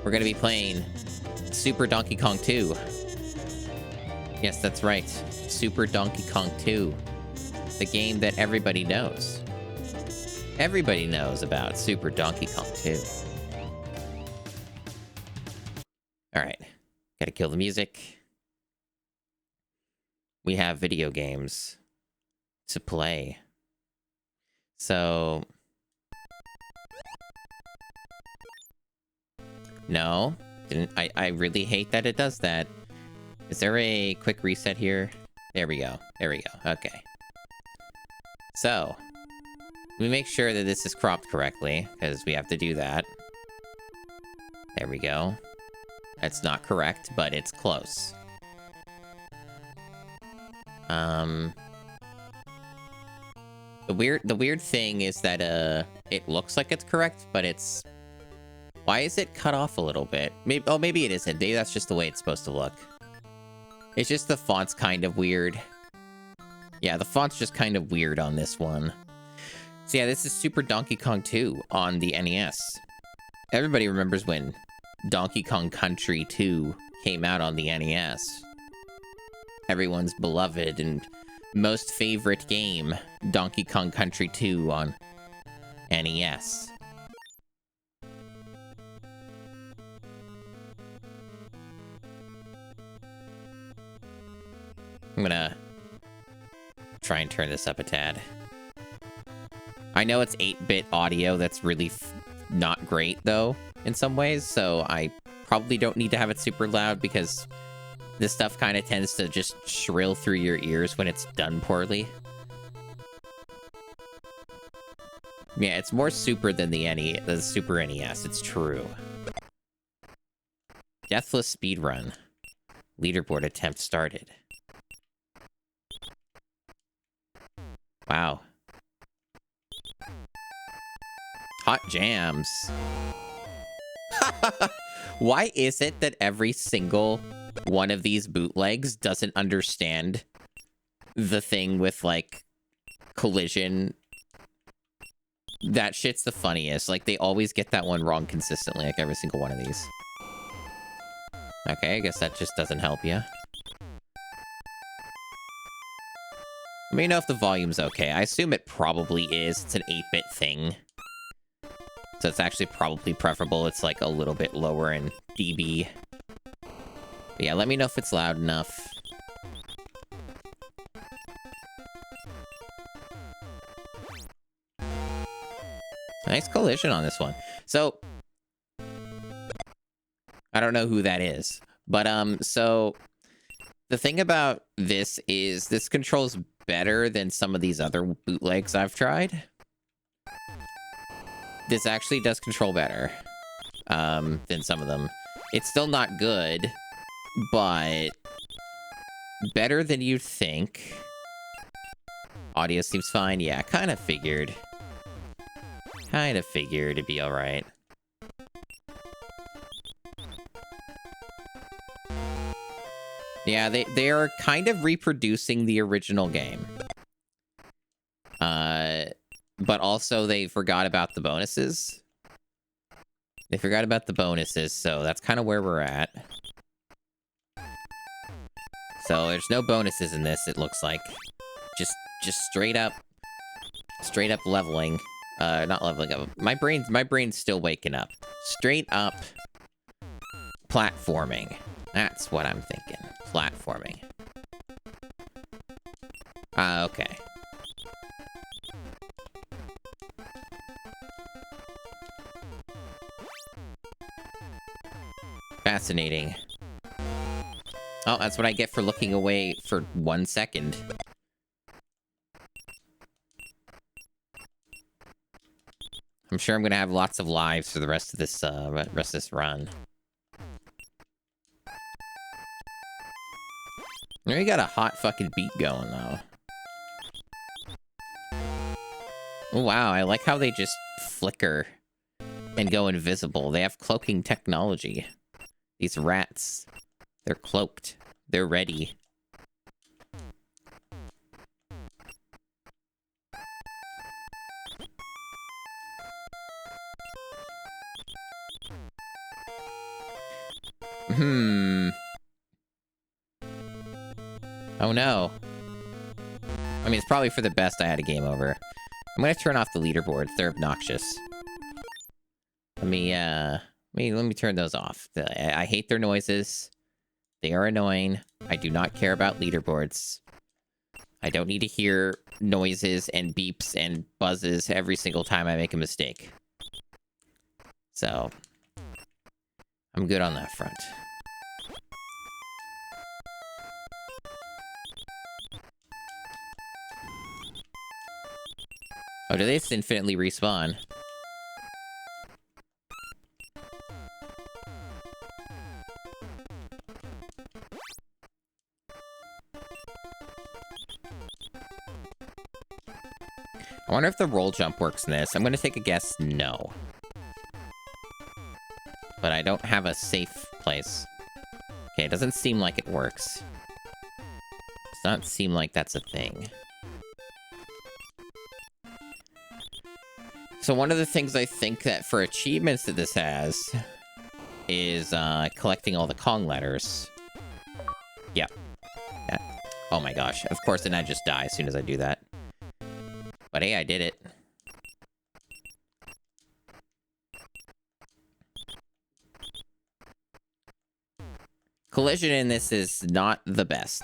we're gonna be playing Super Donkey Kong 2. Yes, that's right. Super Donkey Kong 2. The game that everybody knows. Everybody knows about Super Donkey Kong 2. Alright. Gotta kill the music. We have video games to play. So... No. I really hate that it does that. Is there a quick reset here? There we go. There we go. Okay. So, we make sure that this is cropped correctly, because we have to do that. There we go. That's not correct, but it's close. The weird thing is that it looks like it's correct, but it's... Why is it cut off a little bit? Maybe it isn't. Maybe that's just the way it's supposed to look. It's just the font's kind of weird. Yeah, the font's just kind of weird on this one. So yeah, this is Super Donkey Kong 2 on the NES. Everybody remembers when Donkey Kong Country 2 came out on the NES. Everyone's beloved and most favorite game, Donkey Kong Country 2 on NES. I'm gonna try and turn this up a tad. I know it's 8-bit audio that's really not great, though, in some ways, so I probably don't need to have it super loud because this stuff kind of tends to just shrill through your ears when it's done poorly. Yeah, it's more super than the Super NES, it's true. Deathless speedrun. Leaderboard attempt started. Wow. Hot jams. Why is it that every single one of these bootlegs doesn't understand the thing with, like, collision? That shit's the funniest. Like, they always get that one wrong consistently, like every single one of these. Okay, I guess that just doesn't help you. Let me know if the volume's okay. I assume it probably is. It's an 8-bit thing. So it's actually probably preferable. It's like a little bit lower in dB. But yeah, let me know if it's loud enough. Nice collision on this one. So, I don't know who that is. But, so... The thing about this is this controls better than some of these other bootlegs I've tried. This actually does control better than some of them. It's still not good, but better than you'd think. Audio seems fine. Yeah, kind of figured. Kind of figured it'd be alright. Yeah, they are kind of reproducing the original game. But also they forgot about the bonuses. They forgot about the bonuses, so that's kind of where we're at. So there's no bonuses in this, it looks like. Just straight up leveling. Not leveling up. My brain's still waking up. Straight up platforming. That's what I'm thinking. Platforming. Okay. Fascinating. Oh, that's what I get for looking away for 1 second. I'm sure I'm gonna have lots of lives for the rest of this run. We got a hot fucking beat going, though. Oh, wow, I like how they just flicker and go invisible. They have cloaking technology. These rats, they're cloaked. They're ready. Oh no. I mean, it's probably for the best I had a game over. I'm gonna turn off the leaderboards. They're obnoxious. Let me turn those off. I hate their noises. They are annoying. I do not care about leaderboards. I don't need to hear noises and beeps and buzzes every single time I make a mistake. So, I'm good on that front. Oh, do they just infinitely respawn? I wonder if the roll jump works in this. I'm going to take a guess, no. But I don't have a safe place. Okay, it doesn't seem like it works. Does not seem like that's a thing. So one of the things I think that for achievements that this has is collecting all the Kong letters. Yep. Yeah. Oh my gosh. Of course, then I just die as soon as I do that. But hey, I did it. Collision in this is not the best.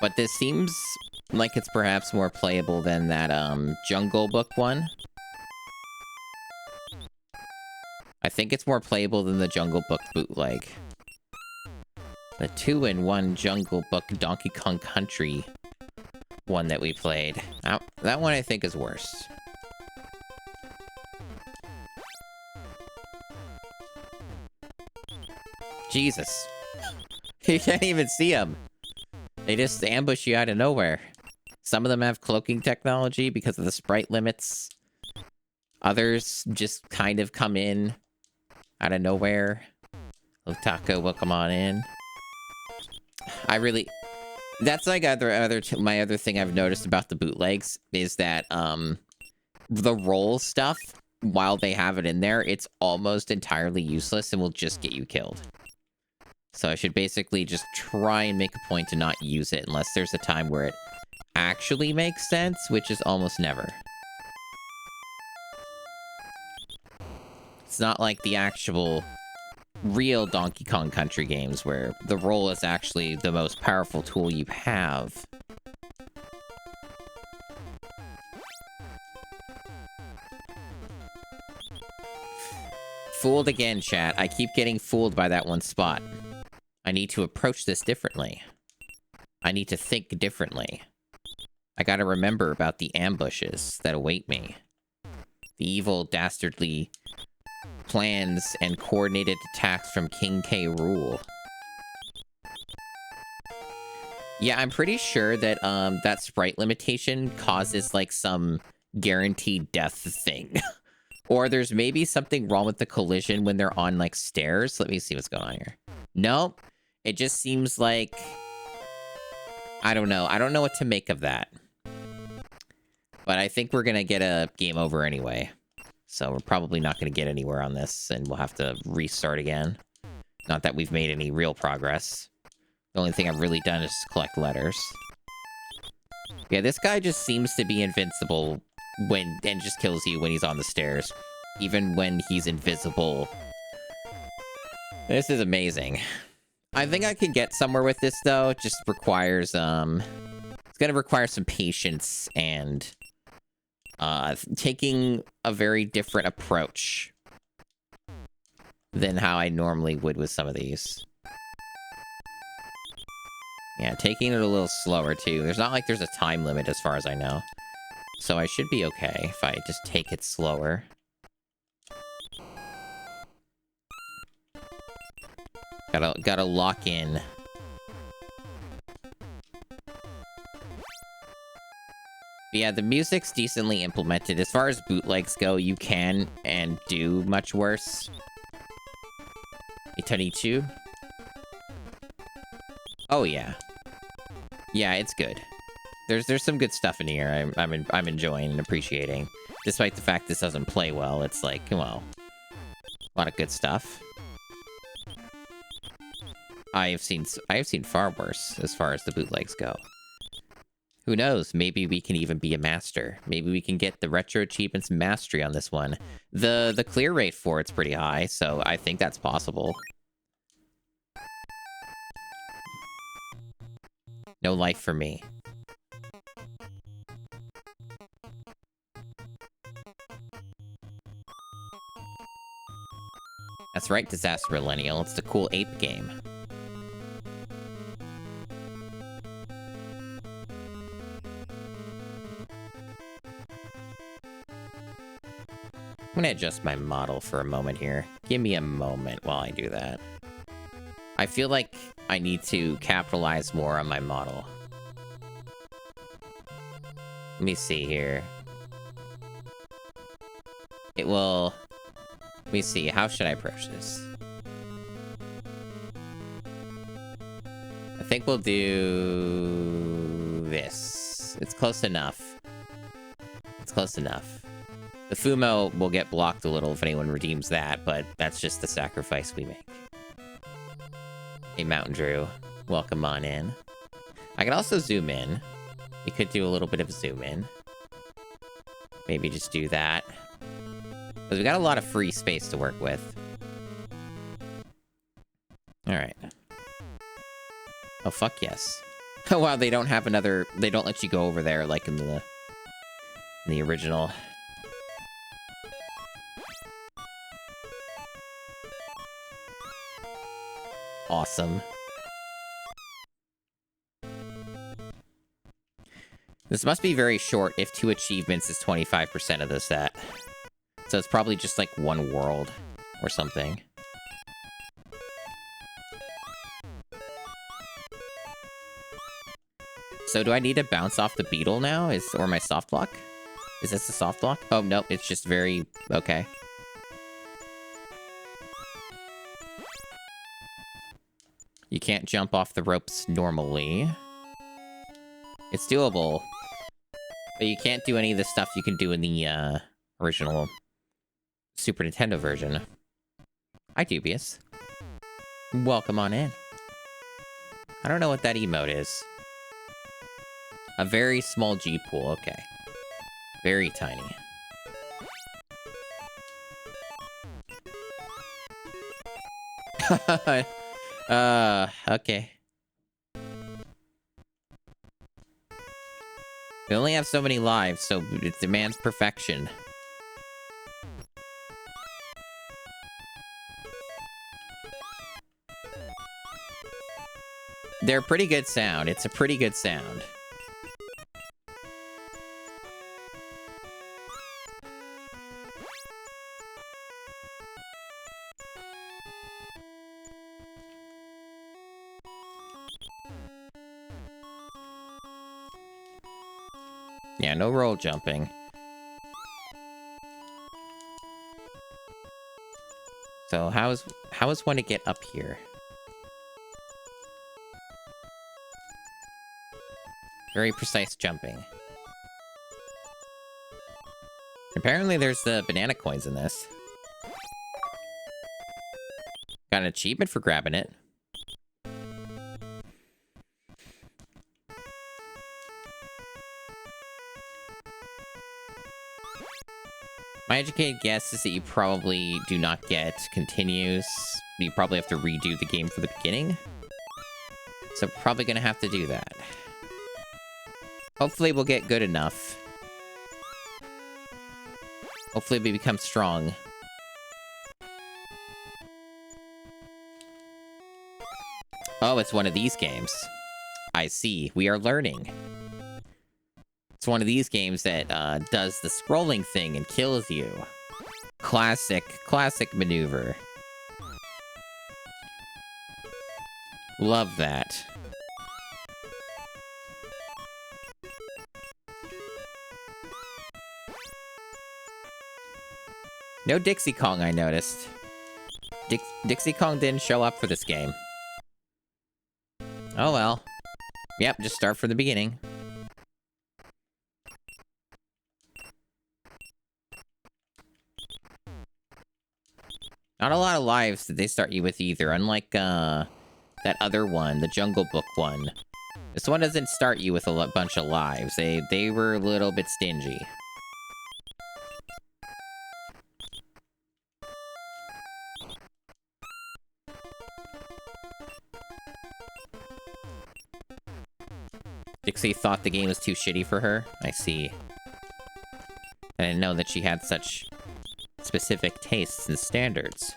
But this seems like it's perhaps more playable than that Jungle Book one. I think it's more playable than the Jungle Book bootleg. The 2-in-1 Jungle Book Donkey Kong Country one that we played. That one I think is worse. Jesus. You can't even see them. They just ambush you out of nowhere. Some of them have cloaking technology because of the sprite limits. Others just kind of come in out of nowhere. Otako will come on in. That's like my other thing I've noticed about the bootlegs is that the roll stuff, while they have it in there, it's almost entirely useless and will just get you killed. So I should basically just try and make a point to not use it unless there's a time where it actually makes sense, which is almost never. It's not like the actual real Donkey Kong Country games where the roll is actually the most powerful tool you have. Fooled again, chat. I keep getting fooled by that one spot. I need to approach this differently. I need to think differently. I gotta remember about the ambushes that await me. The evil, dastardly plans and coordinated attacks from King K. Rool. Yeah, I'm pretty sure that that sprite limitation causes like some guaranteed death thing. Or there's maybe something wrong with the collision when they're on like stairs. Let me see what's going on here. No, it just seems like, I don't know. I don't know what to make of that. But I think we're gonna get a game over anyway. So we're probably not going to get anywhere on this, and we'll have to restart again. Not that we've made any real progress. The only thing I've really done is collect letters. Yeah, this guy just seems to be invincible and just kills you when he's on the stairs. Even when he's invisible. This is amazing. I think I could get somewhere with this, though. It just requires, it's going to require some patience and taking a very different approach than how I normally would with some of these. Yeah, taking it a little slower, too. There's not like there's a time limit as far as I know. So I should be okay if I just take it slower. Gotta lock in. But yeah, the music's decently implemented. As far as bootlegs go, you can and do much worse. Itanichu? Oh yeah. Yeah, it's good. There's some good stuff in here I'm enjoying and appreciating. Despite the fact this doesn't play well, it's like, well, a lot of good stuff. I have seen far worse as far as the bootlegs go. Who knows? Maybe we can even be a master. Maybe we can get the retro achievements mastery on this one. The clear rate for it's pretty high, so I think that's possible. No life for me. That's right, Disaster Millennial. It's the cool ape game. I'm gonna adjust my model for a moment here. Give me a moment while I do that. I feel like I need to capitalize more on my model. Let me see here. It will... Let me see. How should I approach this? I think we'll do... this. It's close enough. It's close enough. The Fumo will get blocked a little if anyone redeems that, but that's just the sacrifice we make. Hey, Mountain Drew. Welcome on in. I can also zoom in. We could do a little bit of zoom in. Maybe just do that. Because we got a lot of free space to work with. Alright. Oh, fuck yes. Oh, wow, they don't have another... They don't let you go over there like in the original... Awesome. This must be very short if 2 achievements is 25% of the set. So it's probably just like 1 world or something. So do I need to bounce off the beetle now? Or my soft block? Is this a soft block? Oh, no, it's just very... Okay. You can't jump off the ropes normally. It's doable. But you can't do any of the stuff you can do in the original Super Nintendo version. Hi, Dubious. Welcome on in. I don't know what that emote is. A very small G pool, okay. Very tiny. Okay. We only have so many lives, so it demands perfection. They're a pretty good sound. It's a pretty good sound. Yeah, no roll jumping. So how is one to get up here? Very precise jumping. Apparently there's the banana coins in this. Got an achievement for grabbing it. My educated guess is that you probably do not get continues. You probably have to redo the game from the beginning. So probably gonna have to do that. Hopefully we'll get good enough. Hopefully we become strong. Oh, it's one of these games. I see. We are learning. It's one of these games that does the scrolling thing and kills you. Classic maneuver. Love that. No Dixie Kong, I noticed. Dixie Kong didn't show up for this game. Oh well. Yep, just start from the beginning. Not a lot of lives did they start you with either, unlike that other one, the Jungle Book one. This one doesn't start you with a bunch of lives. They were a little bit stingy. Dixie thought the game was too shitty for her. I see. I didn't know that she had such specific tastes and standards.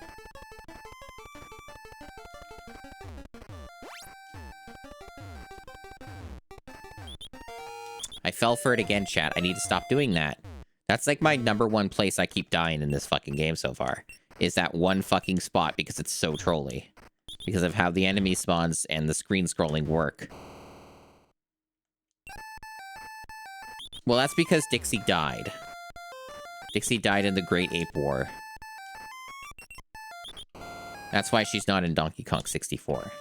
I fell for it again, chat. I need to stop doing that. That's like my #1 place I keep dying in this fucking game so far. Is that one fucking spot because it's so trolly. Because of how the enemy spawns and the screen scrolling work. Well, that's because Dixie died. Dixie died in the Great Ape War. That's why she's not in Donkey Kong 64.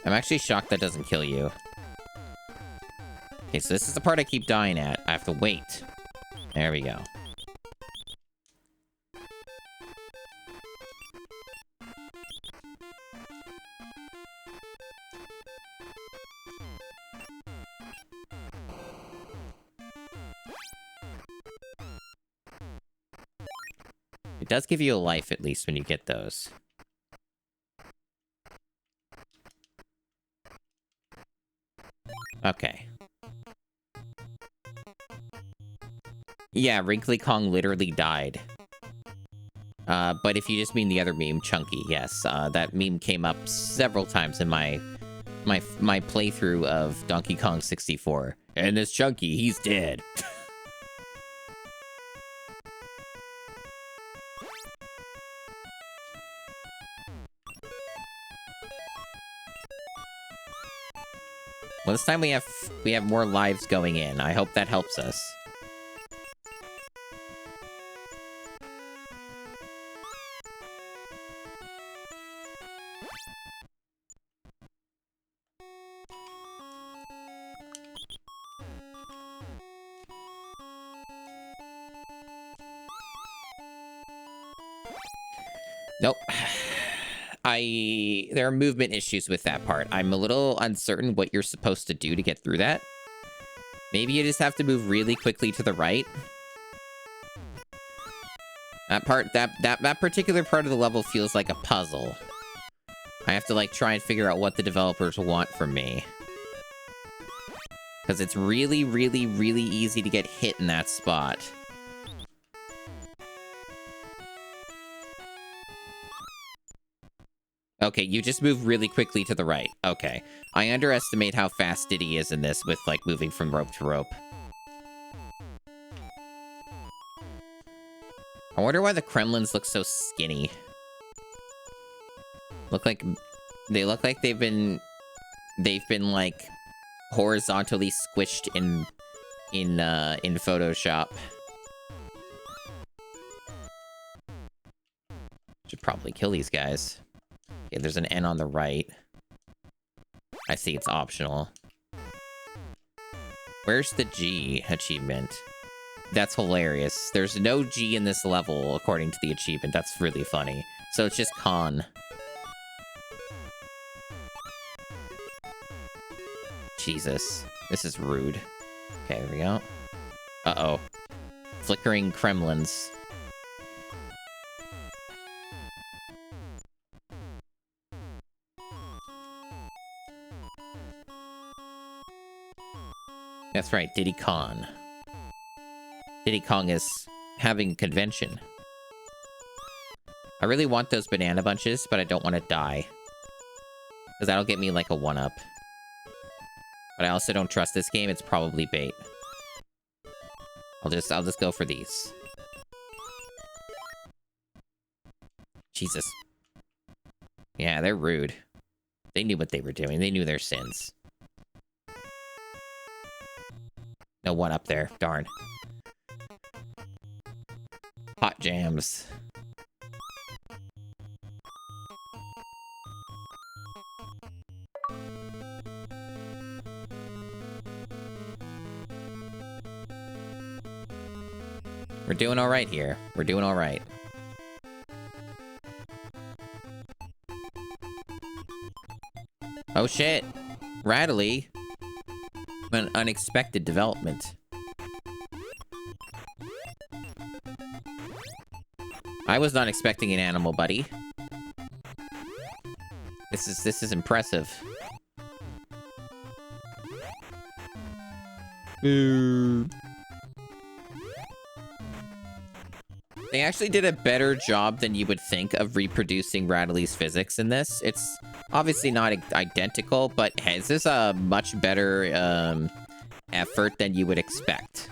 I'm actually shocked that doesn't kill you. Okay, so this is the part I keep dying at. I have to wait. There we go. It does give you a life, at least, when you get those. Okay. Yeah, Wrinkly Kong literally died. But if you just mean the other meme, Chunky, yes. That meme came up several times in my playthrough of Donkey Kong 64. And this Chunky, he's dead. Well, this time we have more lives going in. I hope that helps us. Nope. There are movement issues with that part. I'm a little uncertain what you're supposed to do to get through that. Maybe you just have to move really quickly to the right. That particular part of the level feels like a puzzle. I have to like try and figure out what the developers want from me. Because it's really, really, really easy to get hit in that spot. Okay, you just move really quickly to the right. Okay. I underestimate how fast Diddy is in this with, like, moving from rope to rope. I wonder why the Kremlins look so skinny. They look like they've been like horizontally squished in Photoshop. Should probably kill these guys. Okay, there's an N on the right. I see it's optional. Where's the G achievement? That's hilarious. There's no G in this level, according to the achievement. That's really funny. So it's just con. Jesus. This is rude. Okay, here we go. Uh-oh. Flickering Kremlins. That's right, Diddy Kong. Diddy Kong is having a convention. I really want those banana bunches, but I don't want to die. Because that'll get me like a 1-up. But I also don't trust this game, it's probably bait. I'll just go for these. Jesus. Yeah, they're rude. They knew what they were doing. They knew their sins. No 1-up there. Darn. Hot jams. We're doing all right here. We're doing all right. Oh shit. Rattly. An unexpected development. I was not expecting an animal, buddy. This is impressive. They actually did a better job than you would think of reproducing Rattly's physics in this. It's obviously not identical, but this is a much better effort than you would expect.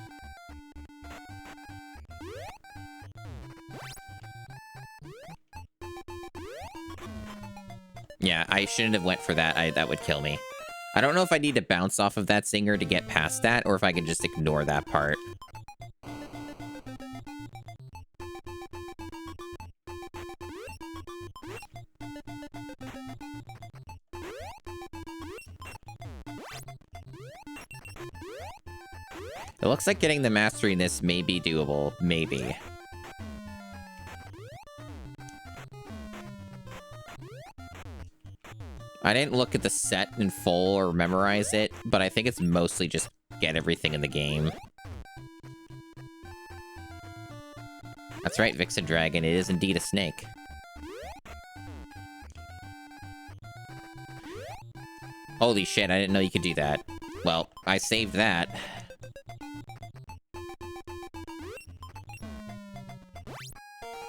Yeah, I shouldn't have went for that. That would kill me. I don't know if I need to bounce off of that singer to get past that, or if I can just ignore that part. It looks like getting the mastery in this may be doable. Maybe. I didn't look at the set in full or memorize it, but I think it's mostly just get everything in the game. That's right, Vixen Dragon. It is indeed a snake. Holy shit, I didn't know you could do that. Well, I saved that.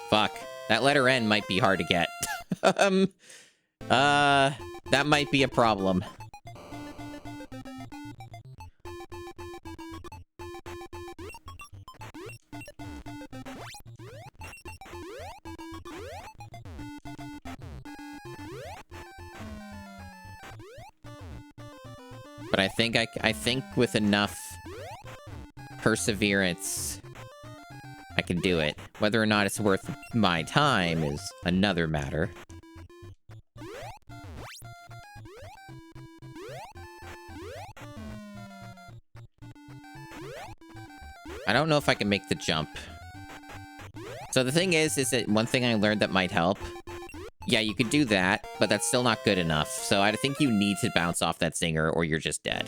Fuck. That letter N might be hard to get. That might be a problem. But I think with enough perseverance, I can do it. Whether or not it's worth my time is another matter. I don't know if I can make the jump. So the thing is that one thing I learned that might help. Yeah, you could do that, but that's still not good enough. So I think you need to bounce off that singer or you're just dead.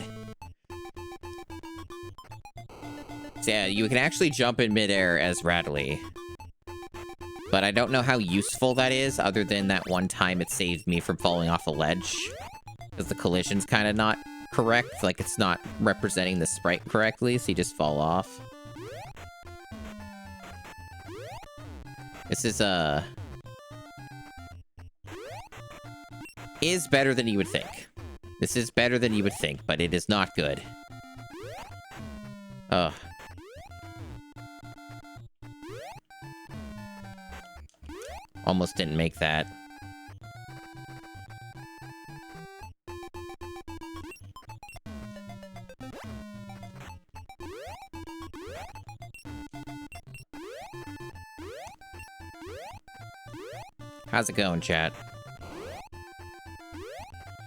So yeah, you can actually jump in midair as Rattly. But I don't know how useful that is, other than that one time it saved me from falling off a ledge. Because the collision's kind of not correct. Like, it's not representing the sprite correctly, so you just fall off. This is better than you would think. This is better than you would think, but it is not good. Ugh. Almost didn't make that. How's it going, chat?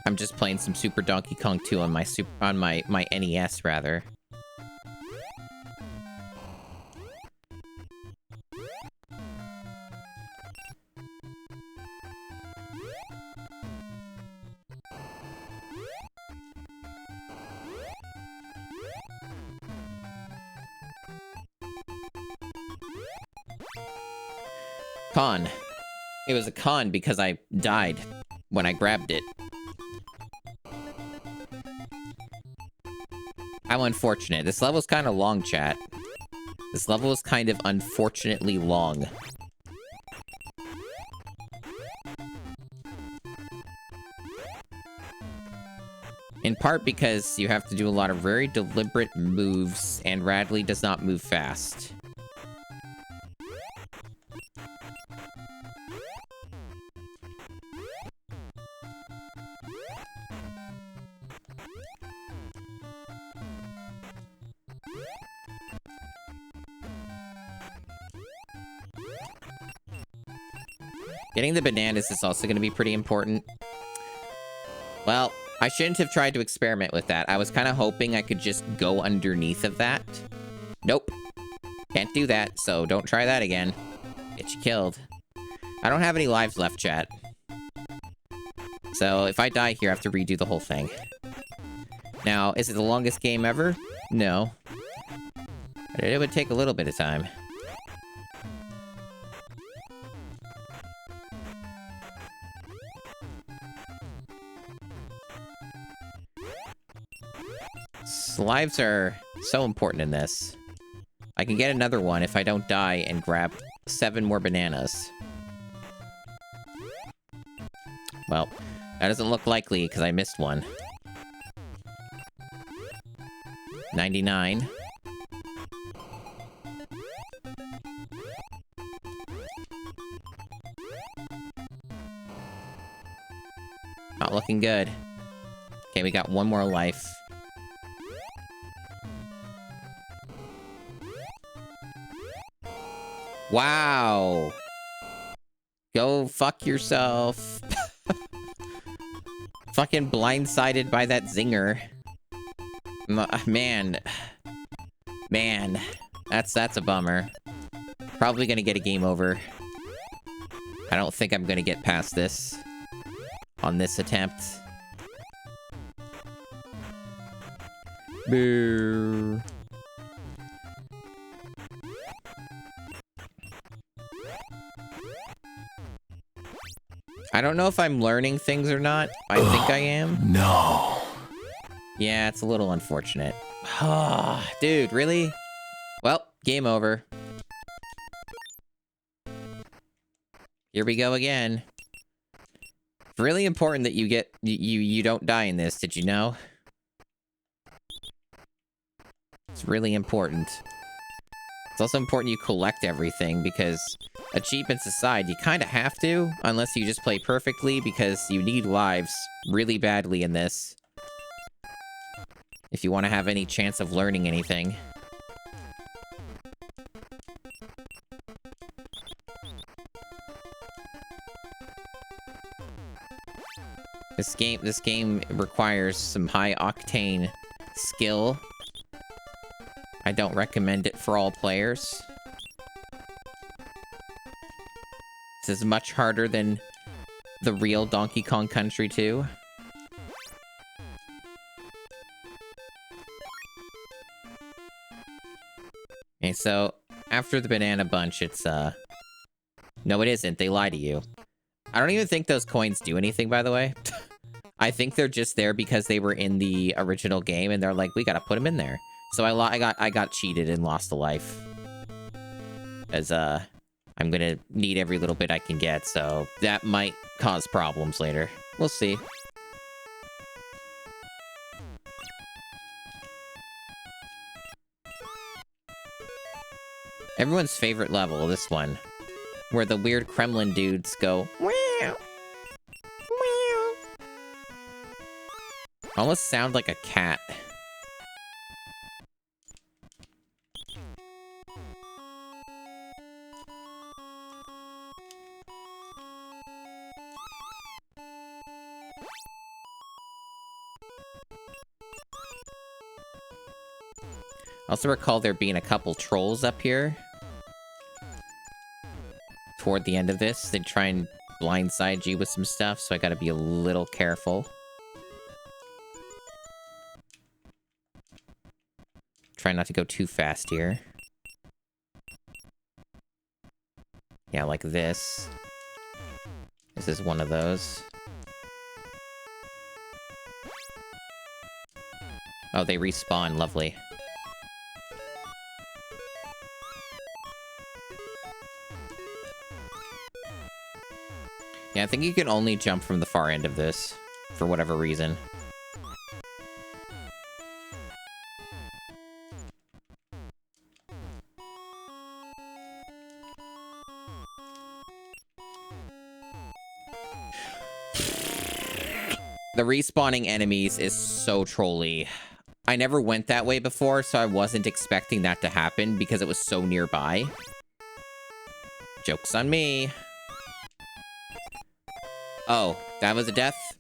I'm just playing some Super Donkey Kong 2 on my NES, rather. Con. It was a con because I died when I grabbed it. How unfortunate. This level's kind of long, chat. This level is kind of unfortunately long. In part because you have to do a lot of very deliberate moves, and Rattly does not move fast. Getting the bananas is also going to be pretty important. Well, I shouldn't have tried to experiment with that. I was kind of hoping I could just go underneath of that. Nope. Can't can't do that, so don't try that again. Get you killed. I don't have any lives left, chat. So if I die here, I have to redo the whole thing. Now, is it the longest game ever? No. But it would take a little bit of time. Lives are so important in this. I can get another one if I don't die and grab 7 more bananas. Well, that doesn't look likely because I missed one. 99. Not looking good. Okay, we got one more life. Wow. Go fuck yourself. Fucking blindsided by that zinger. Man. Man. That's a bummer. Probably gonna get a game over. I don't think I'm gonna get past this. On this attempt. Boo. I don't know if I'm learning things or not. I think I am. No. Yeah, it's a little unfortunate. Dude, really? Well, game over. Here we go again. It's really important that you don't die in this, did you know? It's really important. It's also important you collect everything, because achievements aside, you kind of have to, unless you just play perfectly, because you need lives really badly in this. If you want to have any chance of learning anything. This game requires some high-octane skill. I don't recommend it for all players. This is much harder than the real Donkey Kong Country 2. Okay, so after the Banana Bunch, it's no, it isn't. They lie to you. I don't even think those coins do anything, by the way. I think they're just there because they were in the original game, and they're like, we gotta put them in there. So I got cheated and lost a life. As I'm gonna need every little bit I can get, so that might cause problems later. We'll see. Everyone's favorite level, this one. Where the weird Kremlin dudes go, meow, meow. Almost sound like a cat. I also recall there being a couple trolls up here. Toward the end of this, they try and blindside you with some stuff, so I gotta be a little careful. Try not to go too fast here. Yeah, like this. This is one of those. Oh, they respawn. Lovely. Yeah, I think you can only jump from the far end of this, for whatever reason. The respawning enemies is so trolly. I never went that way before, so I wasn't expecting that to happen because it was so nearby. Joke's on me. Oh, that was a death?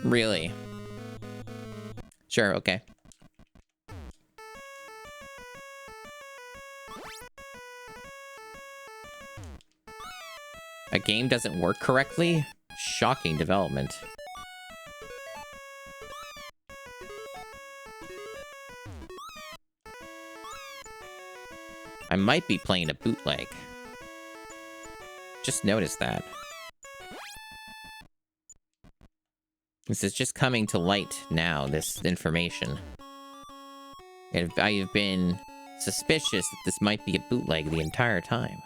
Really? Sure, okay. A game doesn't work correctly? Shocking development. I might be playing a bootleg. Just noticed that. This is just coming to light now, this information. And I've been suspicious that this might be a bootleg the entire time.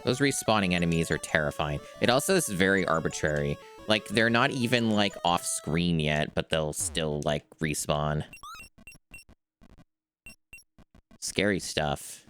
Those respawning enemies are terrifying. It also is very arbitrary. Like, they're not even, like, off-screen yet, but they'll still, like, respawn. Scary stuff.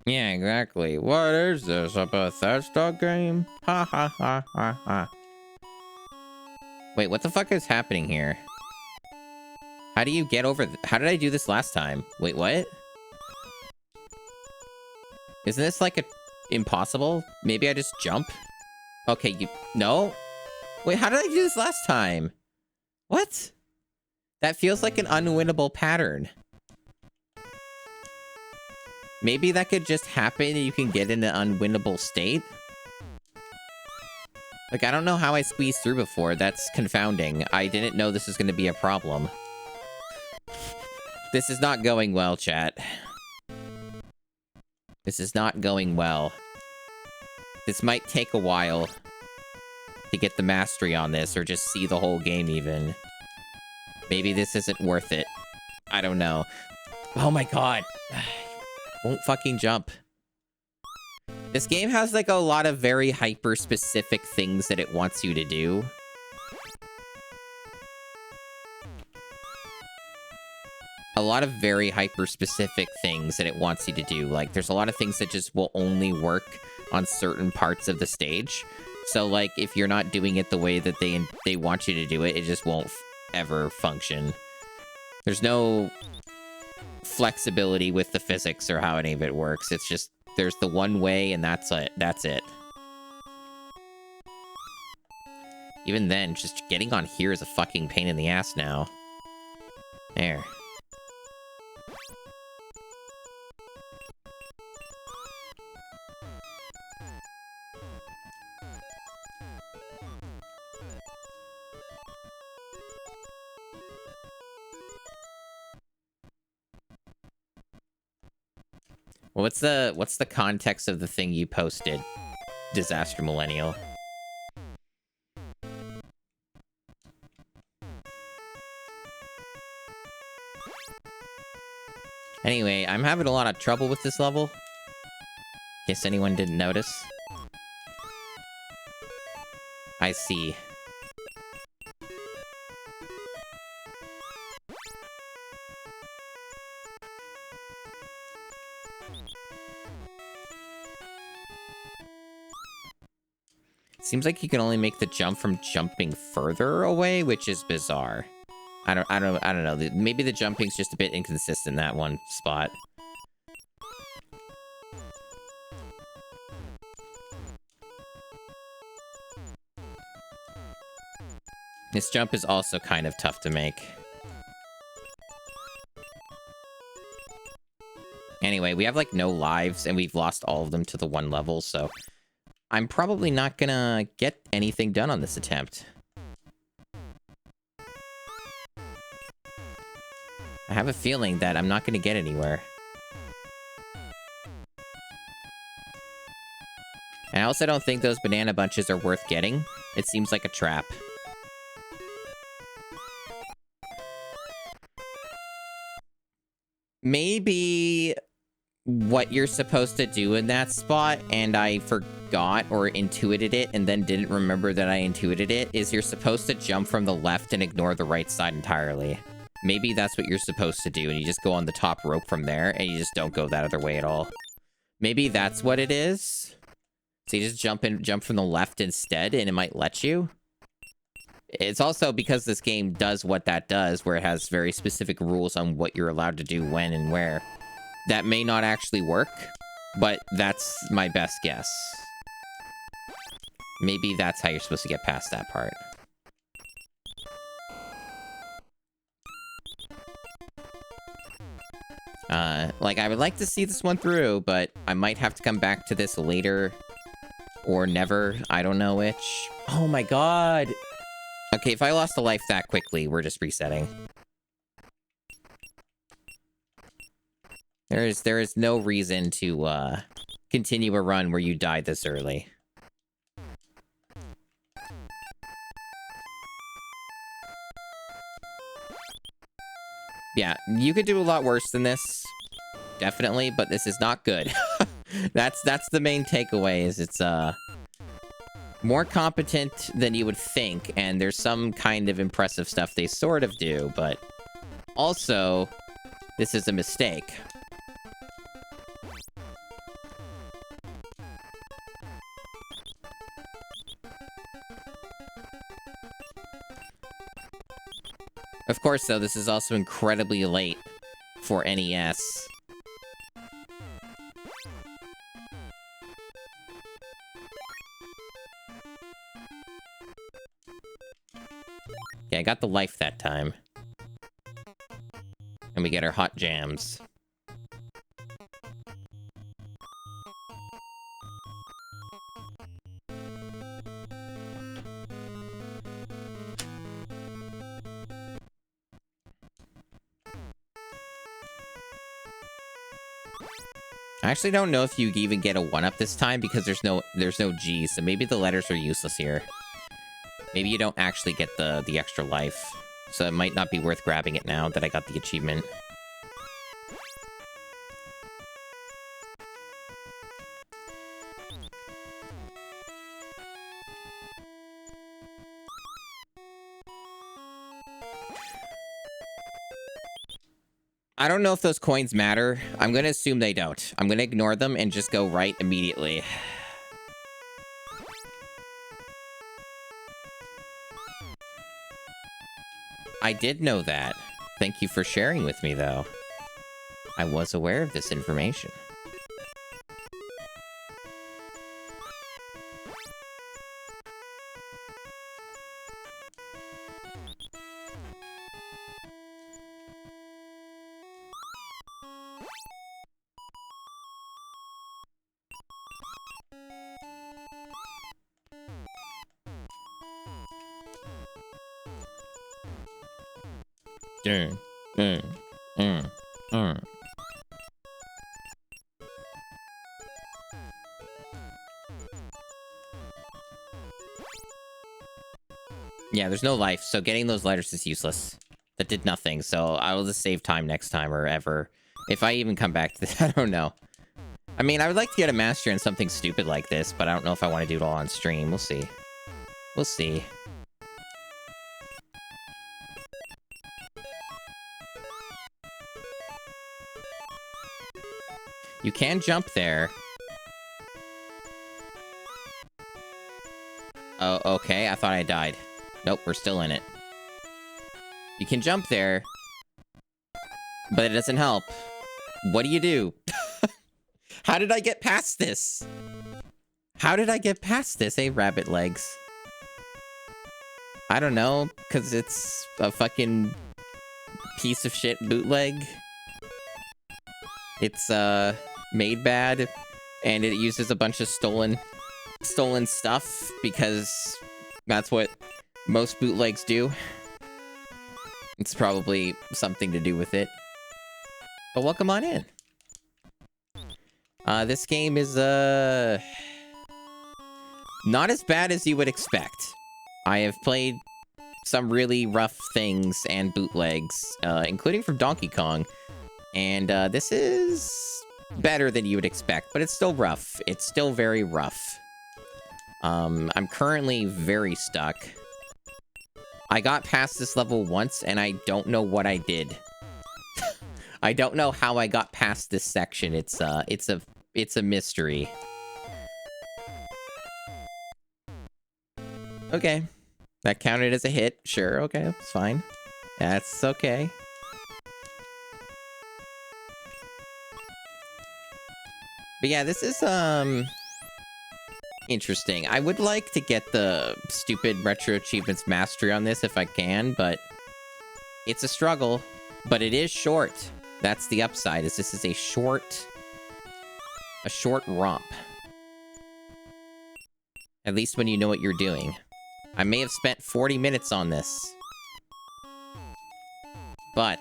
Yeah, exactly. What is this? A Bethesda game? Ha ha ha ha ha. Wait, what the fuck is happening here? How do you get over how did I do this last time? Wait, what? Isn't this like impossible? Maybe I just jump? Okay, no? Wait, how did I do this last time? What? That feels like an unwinnable pattern. Maybe that could just happen and you can get in an unwinnable state? Like, I don't know how I squeezed through before. That's confounding. I didn't know this was going to be a problem. This is not going well, chat. This is not going well. This might take a while to get the mastery on this, or just see the whole game even. Maybe this isn't worth it. I don't know. Oh my god. Won't fucking jump. This game has like a lot of very hyper-specific things that it wants you to do. A lot of very hyper-specific things that it wants you to do. Like, there's a lot of things that just will only work on certain parts of the stage. So, like, if you're not doing it the way that they want you to do it, it just won't ever function. There's no flexibility with the physics or how any of it works. It's just, there's the one way and that's it. That's it. Even then, just getting on here is a fucking pain in the ass now. There. Well, what's the context of the thing you posted, Disaster Millennial? Anyway, I'm having a lot of trouble with this level. In case anyone didn't notice. I see. Seems like you can only make the jump from jumping further away, which is bizarre. I don't know. Maybe the jumping's just a bit inconsistent in that one spot. This jump is also kind of tough to make. Anyway, we have like no lives and we've lost all of them to the one level, so I'm probably not gonna get anything done on this attempt. I have a feeling that I'm not gonna get anywhere. And I also don't think those banana bunches are worth getting. It seems like a trap. Maybe what you're supposed to do in that spot, and I forgot or intuited it and then didn't remember that I intuited it, is you're supposed to jump from the left and ignore the right side entirely. Maybe that's what you're supposed to do, and you just go on the top rope from there, and you just don't go that other way at all. Maybe that's what it is. So you just jump from the left instead, and it might let you. It's also because this game does what that does, where it has very specific rules on what you're allowed to do when and where. That may not actually work, but that's my best guess. Maybe that's how you're supposed to get past that part. Like, I would like to see this one through, but I might have to come back to this later. Or never. I don't know which. Oh my god! Okay, if I lost a life that quickly, we're just resetting. There is no reason to, continue a run where you died this early. Yeah, you could do a lot worse than this. Definitely, but this is not good. That's the main takeaway, is it's, more competent than you would think, and there's some kind of impressive stuff they sort of do, but also, this is a mistake. Of course, though, this is also incredibly late for NES. Yeah, I got the life that time. And we get our hot jams. I actually don't know if you even get a 1-up this time because there's no G, so maybe the letters are useless here. Maybe you don't actually get the extra life, so it might not be worth grabbing it now that I got the achievement. I don't know if those coins matter. I'm gonna assume they don't. I'm gonna ignore them and just go right immediately. I did know that. Thank you for sharing with me, though. I was aware of this information. Yeah, there's no life, so getting those letters is useless. That did nothing, so I will just save time next time or ever. If I even come back to this, I don't know. I mean, I would like to get a master in something stupid like this, but I don't know if I want to do it all on stream. We'll see. We'll see. You can jump there. Oh, okay. I thought I died. Nope, we're still in it. You can jump there, but it doesn't help. What do you do? How did I get past this? How did I get past this, eh, rabbit legs? I don't know, because it's a fucking piece of shit bootleg. It's, made bad, and it uses a bunch of stolen stuff, because that's what most bootlegs do. It's probably something to do with it. But welcome on in. This game is, not as bad as you would expect. I have played some really rough things and bootlegs, including from Donkey Kong. And, this is better than you would expect, but it's still rough. It's still very rough. I'm currently very stuck. I got past this level once, and I don't know what I did. I don't know how I got past this section. It's a mystery. Okay. That counted as a hit. Sure, okay, that's fine. That's okay. But yeah, this is, interesting. I would like to get the stupid Retro Achievements Mastery on this if I can, but it's a struggle. But it is short. That's the upside, is this is a short romp. At least when you know what you're doing. I may have spent 40 minutes on this. But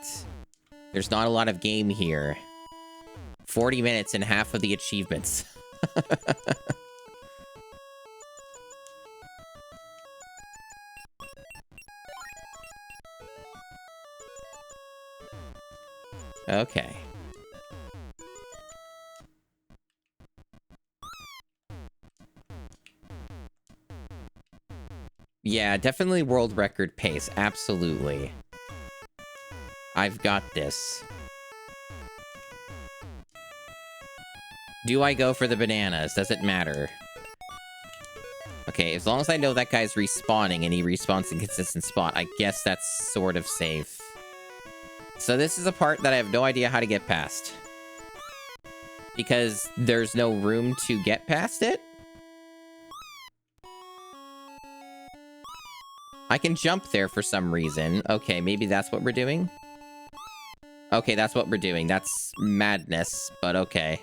there's not a lot of game here. 40 minutes and half of the achievements. Okay. Yeah, definitely world record pace. Absolutely. I've got this. Do I go for the bananas? Does it matter? Okay, as long as I know that guy's respawning and he respawns in a consistent spot, I guess that's sort of safe. So this is a part that I have no idea how to get past. Because there's no room to get past it? I can jump there for some reason. Okay, maybe that's what we're doing? Okay, that's what we're doing. That's madness, but okay.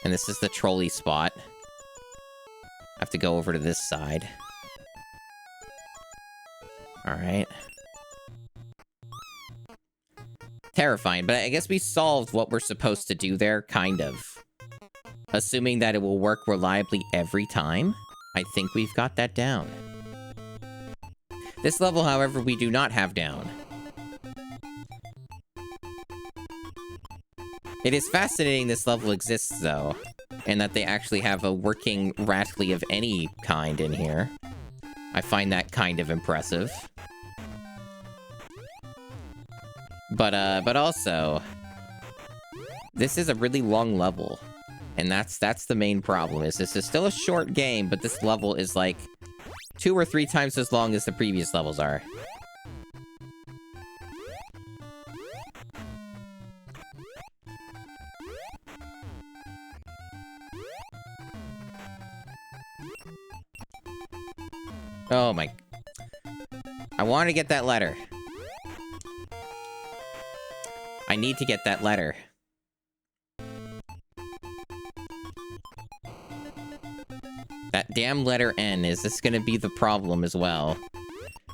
And this is the trolley spot. I have to go over to this side. Alright. Terrifying, but I guess we solved what we're supposed to do there, kind of. Assuming that it will work reliably every time. I think we've got that down. This level, however, we do not have down. It is fascinating this level exists, though, and that they actually have a working Rattly of any kind in here. I find that kind of impressive. But also, this is a really long level. And that's the main problem, is this is still a short game, but this level is like 2 or 3 times as long as the previous levels are. Oh my... I want to get that letter. I need to get that letter. That damn letter N, is this gonna be the problem as well?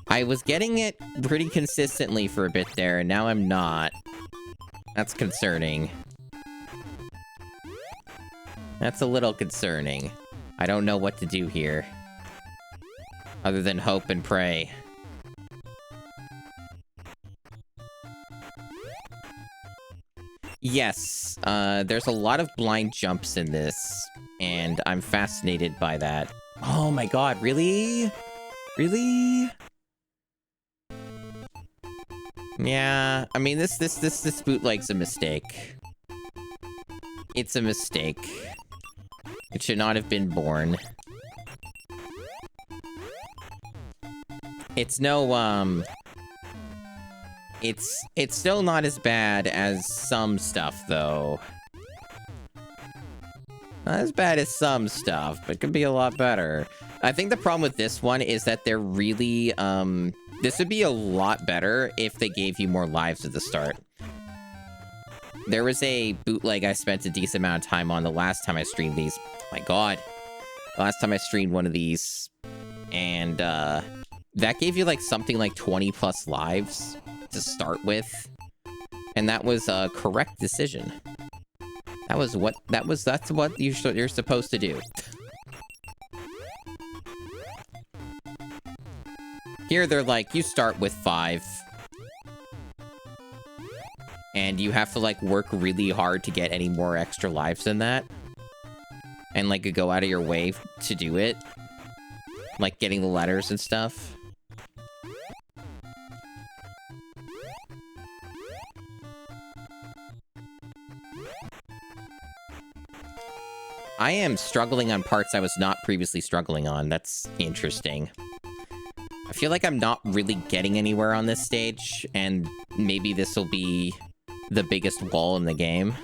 I was getting it pretty consistently for a bit there, and now I'm not. That's concerning. That's a little concerning. I don't know what to do here. Other than hope and pray. Yes, there's a lot of blind jumps in this, and I'm fascinated by that. Oh my god, really? Really? Yeah, I mean, this bootleg's a mistake. It's a mistake. It should not have been born. It's no, It's still not as bad as some stuff, though. Not as bad as some stuff, but it could be a lot better. I think the problem with this one is that they're really, this would be a lot better if they gave you more lives at the start. There was a bootleg I spent a decent amount of time on the last time I streamed these. Oh my god. The last time I streamed one of these. And, that gave you, like, something like 20 plus lives to start with, and that was a correct decision. That's what you're supposed to do. Here they're like, you start with 5, and you have to like work really hard to get any more extra lives than that, and like go out of your way to do it. Like getting the letters and stuff. I am struggling on parts I was not previously struggling on. That's interesting. I feel like I'm not really getting anywhere on this stage, and maybe this will be the biggest wall in the game.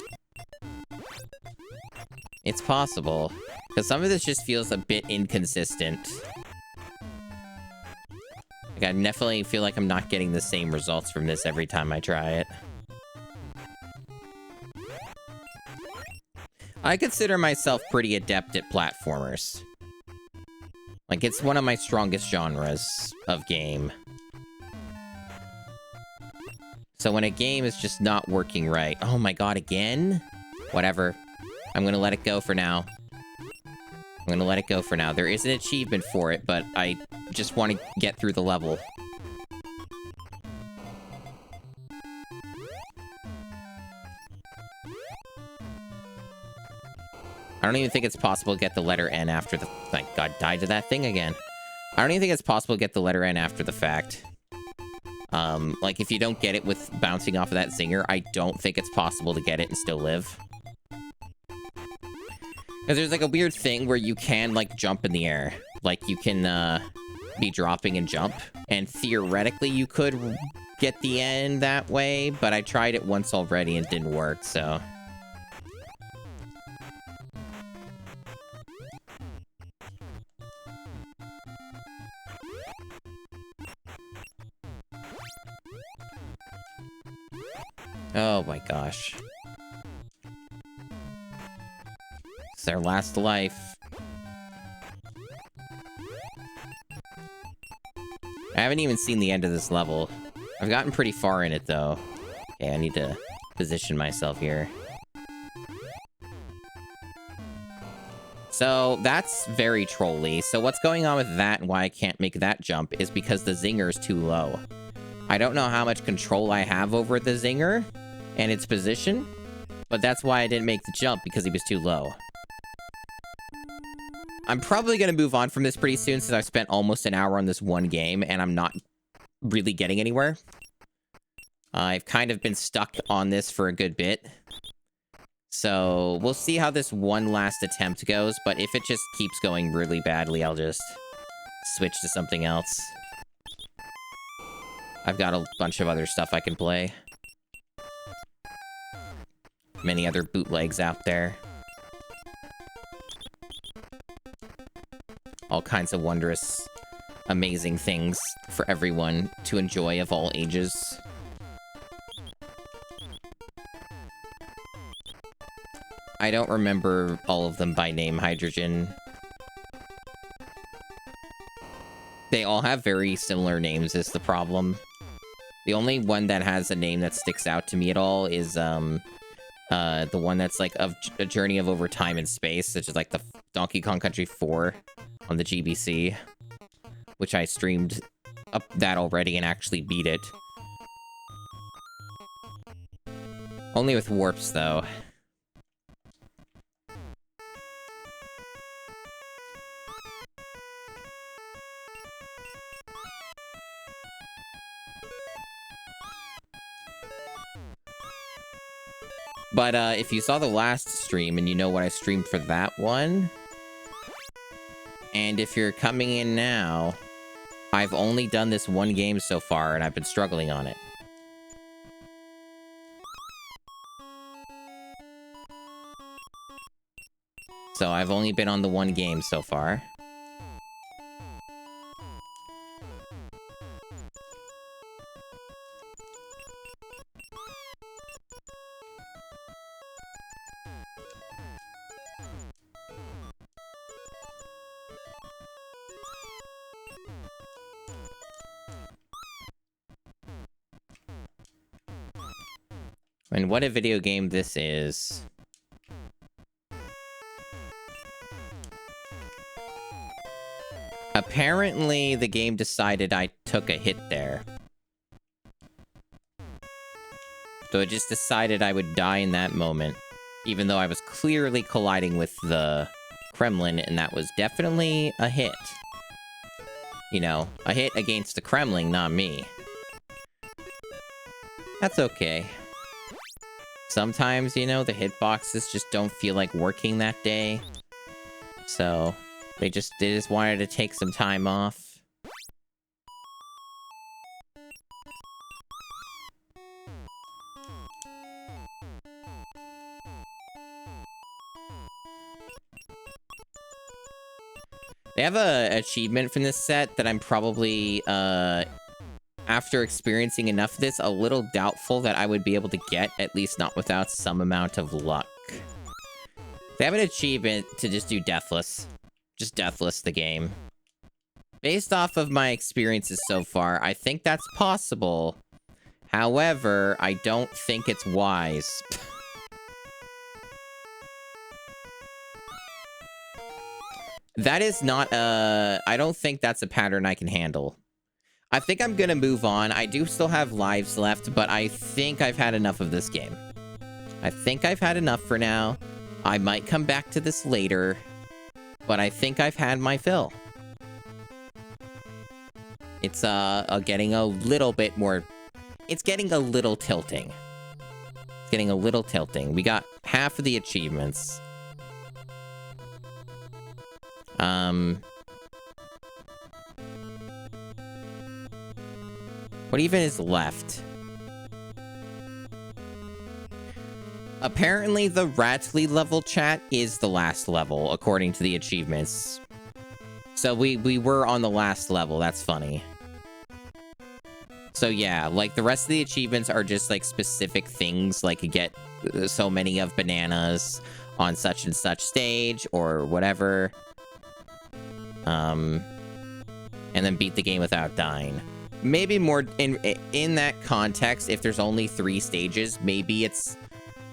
It's possible, because some of this just feels a bit inconsistent. Like, I definitely feel like I'm not getting the same results from this every time I try it. I consider myself pretty adept at platformers. Like, it's one of my strongest genres of game. So when a game is just not working right... Oh my god, again? Whatever. I'm gonna let it go for now. I'm gonna let it go for now. There is an achievement for it, but I just want to get through the level. I don't even think it's possible to get the letter N after the... Thank God, died to that thing again. I don't even think it's possible to get the letter N after the fact. Like, if you don't get it with bouncing off of that zinger, I don't think it's possible to get it and still live. Because there's, like, a weird thing where you can, like, jump in the air. Like, you can, be dropping and jump. And theoretically, you could get the N that way, but I tried it once already and it didn't work, so... Oh my gosh. It's their last life. I haven't even seen the end of this level. I've gotten pretty far in it, though. Okay, I need to position myself here. So, that's very trolly. So what's going on with that and why I can't make that jump is because the zinger is too low. I don't know how much control I have over the zinger and its position, but that's why I didn't make the jump, because he was too low. I'm probably going to move on from this pretty soon, since I've spent almost an hour on this one game, and I'm not really getting anywhere. I've kind of been stuck on this for a good bit. So, we'll see how this one last attempt goes, but if it just keeps going really badly, I'll just switch to something else. I've got a bunch of other stuff I can play. Many other bootlegs out there. All kinds of wondrous, amazing things for everyone to enjoy of all ages. I don't remember all of them by name, Hydrogen. They all have very similar names is the problem. The only one that has a name that sticks out to me at all is, the one that's like a journey of over time and space, such as like the Donkey Kong Country 4 on the GBC, which I streamed up that already and actually beat it. Only with warps, though. But if you saw the last stream and you know what I streamed for that one, and if you're coming in now, I've only done this one game so far and I've been struggling on it. So I've only been on the one game so far. And what a video game this is. Apparently, the game decided I took a hit there. So it just decided I would die in that moment, even though I was clearly colliding with the Kremlin, and that was definitely a hit. you know, a hit against the Kremlin, not me. That's okay. Sometimes, you know, the hitboxes just don't feel like working that day. So, they just wanted to take some time off. They have a achievement from this set that I'm probably, after experiencing enough of this, a little doubtful that I would be able to get, at least not without some amount of luck. They have an achievement to just do Deathless. Just Deathless the game. Based off of my experiences so far, I think that's possible. However, I don't think it's wise. That is not I don't think that's a pattern I can handle. I think I'm gonna move on. I do still have lives left, but I think I've had enough of this game. I think I've had enough for now. I might come back to this later, but I think I've had my fill. It's getting a little bit more... It's getting a little tilting. It's getting a little tilting. We got half of the achievements. What even is left? Apparently the Ratley level chat is the last level, according to the achievements. So we were on the last level. That's funny. So yeah, like the rest of the achievements are just like specific things, like you get so many of bananas on such and such stage or whatever. And then beat the game without dying. Maybe more in that context, if there's only 3 stages, maybe it's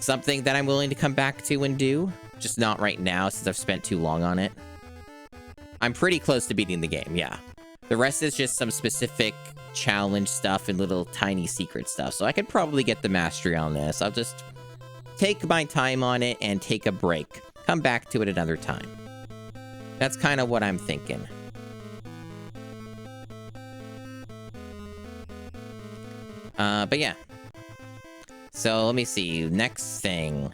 something that I'm willing to come back to and do. Just not right now, since I've spent too long on it. I'm pretty close to beating the game, yeah. The rest is just some specific challenge stuff and little tiny secret stuff. So I could probably get the mastery on this. I'll just take my time on it and take a break. Come back to it another time. That's kind of what I'm thinking. But yeah. So let me see. Next thing.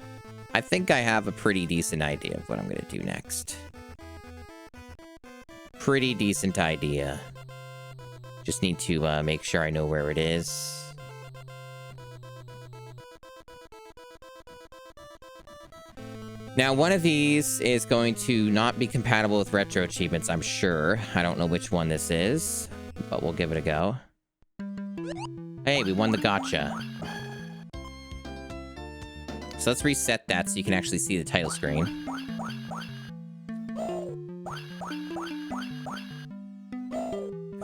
I think I have a pretty decent idea of what I'm going to do next. Pretty decent idea. Just need to make sure I know where it is. Now, one of these is going to not be compatible with retro achievements, I'm sure. I don't know which one this is, but we'll give it a go. Hey, we won the gotcha. So let's reset that so you can actually see the title screen.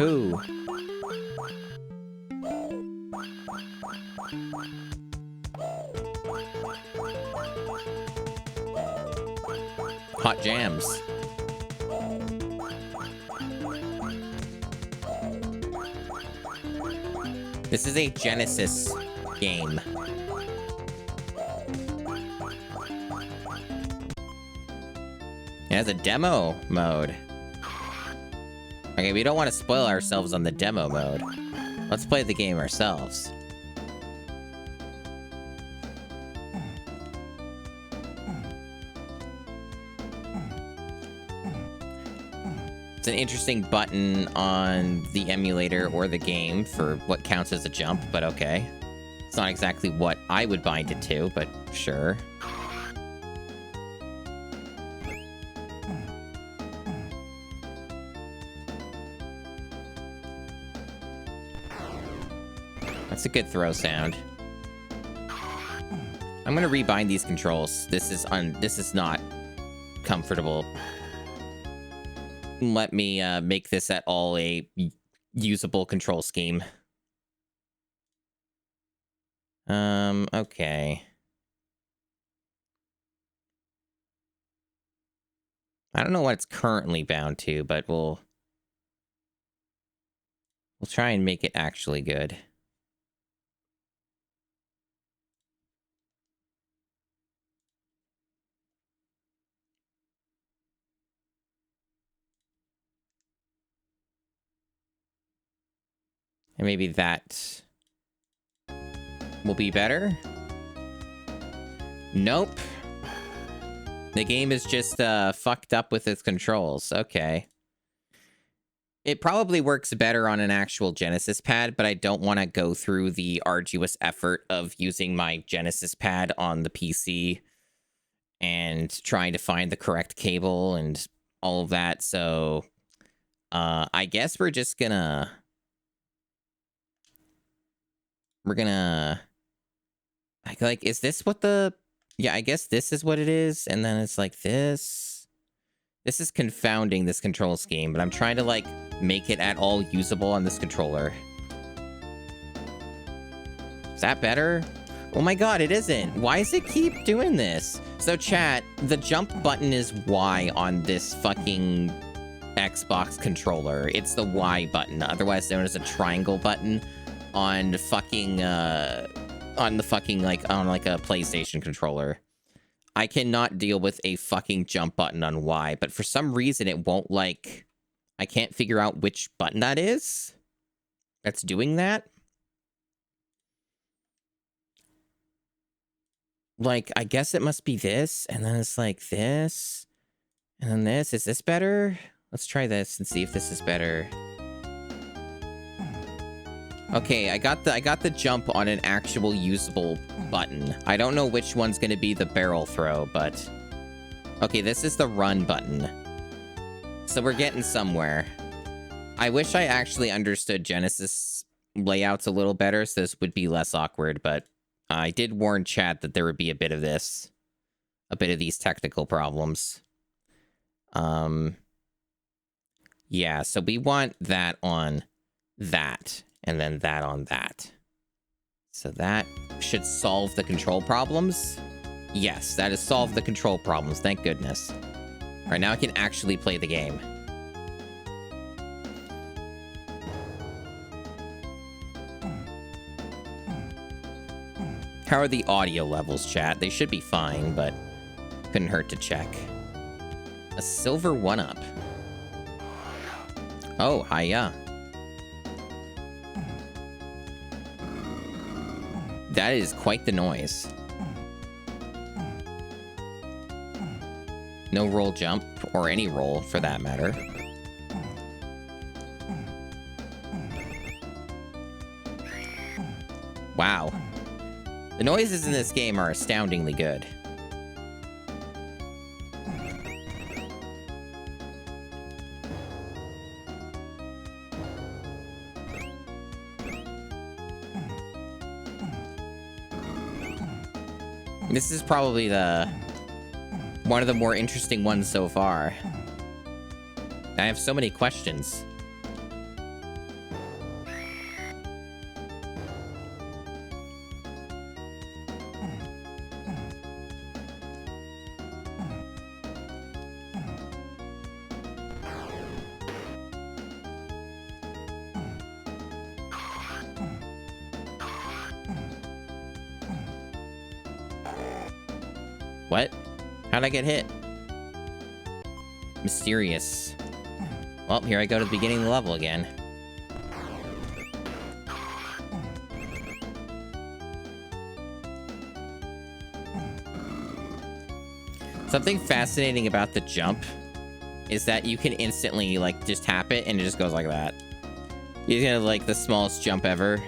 Ooh. Hot jams. This is a Genesis game. It has a demo mode. Okay, we don't want to spoil ourselves on the demo mode. Let's play the game ourselves. It's an interesting button on the emulator or the game for what counts as a jump, but okay. It's not exactly what I would bind it to, but sure. That's a good throw sound. I'm gonna rebind these controls. This is not comfortable. Let me make this at all a usable control scheme. Okay. I don't know what it's currently bound to, but we'll try and make it actually good. And maybe that will be better. Nope. The game is just fucked up with its controls. Okay. It probably works better on an actual Genesis pad, but I don't want to go through the arduous effort of using my Genesis pad on the PC and trying to find the correct cable and all of that. So I guess we're just gonna... Like, is this what the... Yeah, I guess this is what it is. And then it's like this. This is confounding this control scheme, but I'm trying to, like, make it at all usable on this controller. Is that better? Oh my god, it isn't. Why does it keep doing this? So chat, the jump button is Y on this fucking Xbox controller. It's the Y button, otherwise known as a triangle button on fucking, on the fucking, like, on, like, a PlayStation controller. I cannot deal with a fucking jump button on Y, but for some reason it won't, like... I can't figure out which button that is that's doing that. Like, I guess it must be this, and then it's like this, and then this. Is this better? Let's try this and see if this is better. Okay, I got the jump on an actual usable button. I don't know which one's gonna be the barrel throw, but... Okay, this is the run button. So we're getting somewhere. I wish I actually understood Genesis layouts a little better, so this would be less awkward, but I did warn chat that there would be a bit of this. A bit of these technical problems. Yeah, so we want that on that, and then that on that. So that should solve the control problems. Yes, that has solved the control problems, thank goodness. All right, now I can actually play the game. How are the audio levels, chat? They should be fine, but couldn't hurt to check. A silver 1-up. Oh, hiya. That is quite the noise. No roll jump, or any roll for that matter. Wow. The noises in this game are astoundingly good. This is probably one of the more interesting ones so far. I have so many questions. What? How'd I get hit? Mysterious. Well, here I go to the beginning of the level again. Something fascinating about the jump is that you can instantly, like, just tap it and it just goes like that. You get, like, the smallest jump ever.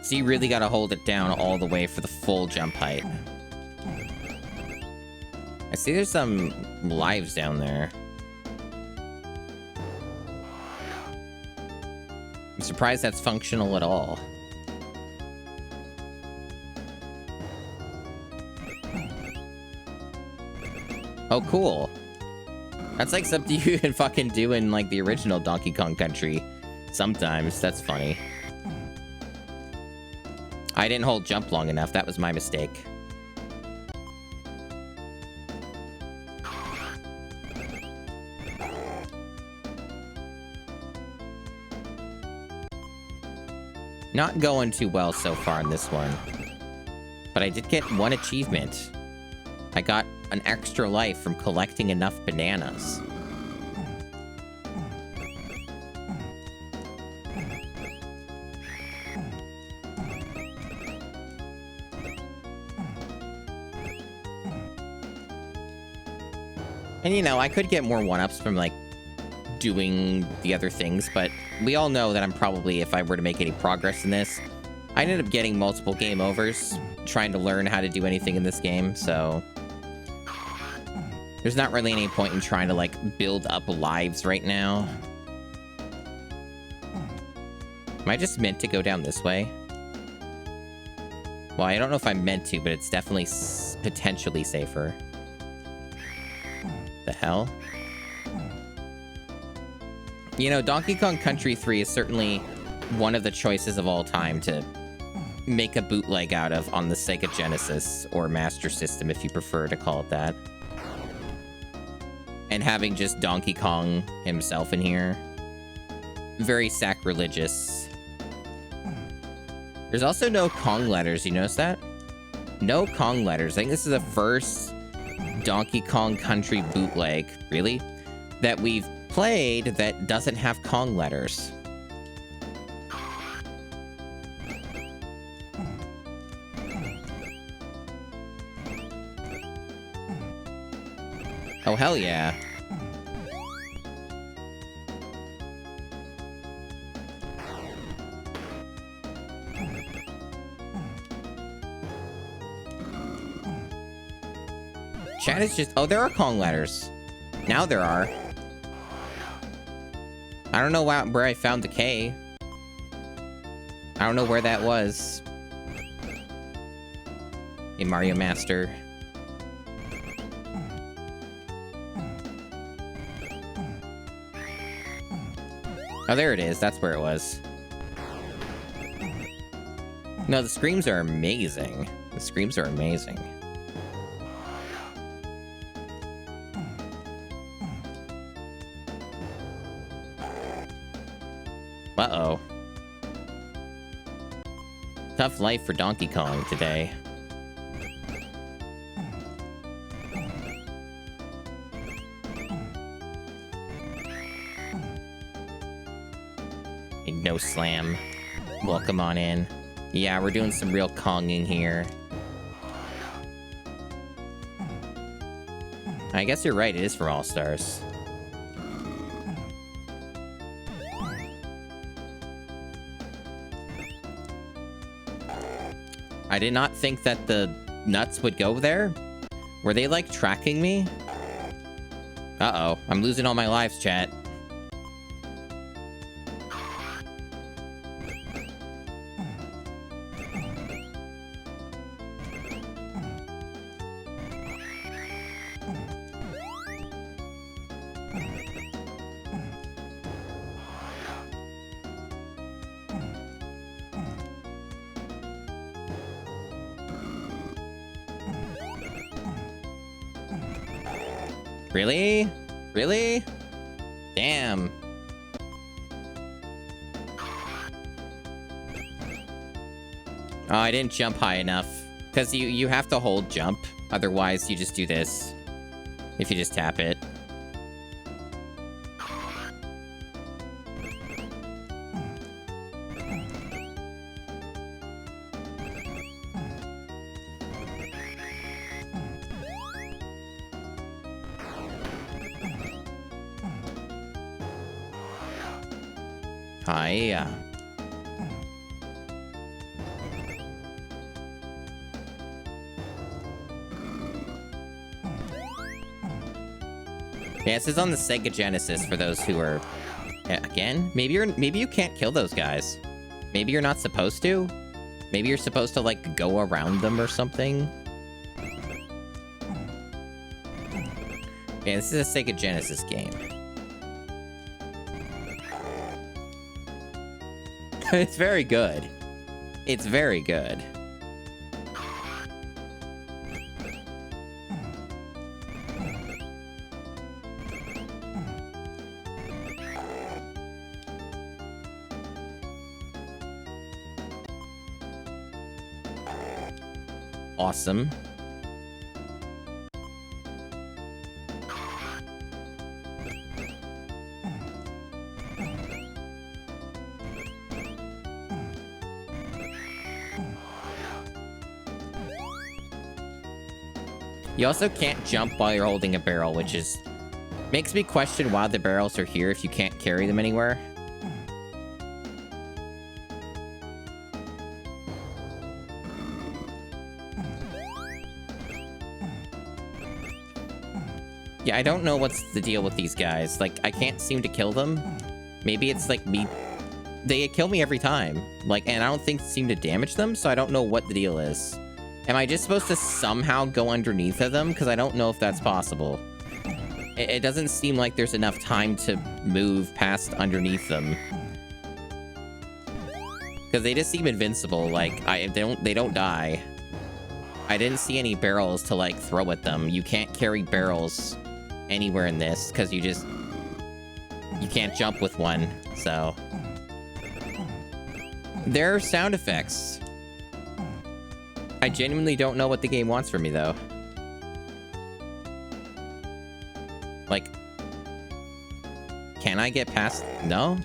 So you really gotta hold it down all the way for the full jump height. I see there's some lives down there. I'm surprised that's functional at all. Oh, cool. That's like something you can fucking do in, like, the original Donkey Kong Country. Sometimes. That's funny. I didn't hold jump long enough. That was my mistake. Not going too well so far in this one. But I did get one achievement. I got an extra life from collecting enough bananas. And, you know, I could get more one-ups from, like, doing the other things, but we all know that I'm probably, if I were to make any progress in this, I ended up getting multiple game overs trying to learn how to do anything in this game, so there's not really any point in trying to, like, build up lives right now. Am I just meant to go down this way? Well, I don't know if I'm meant to, but it's definitely potentially safer. The hell? You know, Donkey Kong Country 3 is certainly one of the choices of all time to make a bootleg out of on the Sega Genesis or Master System, if you prefer to call it that. And having just Donkey Kong himself in here. Very sacrilegious. There's also no Kong letters, you notice that? No Kong letters. I think this is the first Donkey Kong Country bootleg, really, that we've played that doesn't have Kong letters. Oh, hell yeah. Chat is just... Oh, there are Kong letters. Now there are. I don't know where I found the K. I don't know where that was. Hey, Mario Master. Oh, there it is. That's where it was. No, the screams are amazing. The screams are amazing. Uh-oh. Tough life for Donkey Kong today. No slam. Welcome on in. Yeah, we're doing some real Konging here. I guess you're right, it is for All-Stars. I did not think that the nuts would go there. Were they, like, tracking me? Uh-oh. I'm losing all my lives, chat. Really? Really? Damn. Oh, I didn't jump high enough. Because you have to hold jump. Otherwise, you just do this. If you just tap it. Hiya. Yeah, this is on the Sega Genesis for those who are... Again? Maybe you can't kill those guys. Maybe you're not supposed to? Maybe you're supposed to, like, go around them or something? Yeah, this is a Sega Genesis game. It's very good. It's very good. Awesome. You also can't jump while you're holding a barrel, which is Makes me question why the barrels are here if you can't carry them anywhere. Yeah, I don't know what's the deal with these guys. Like, I can't seem to kill them. Maybe it's like me... They kill me every time. Like, and I don't seem to damage them, so I don't know what the deal is. Am I just supposed to somehow go underneath of them? Because I don't know if that's possible. It doesn't seem like there's enough time to move past underneath them. Because they just seem invincible. Like, they don't die. I didn't see any barrels to, like, throw at them. You can't carry barrels anywhere in this, because you can't jump with one, so... There are sound effects. I genuinely don't know what the game wants from me, though. Like... Can I get past... No?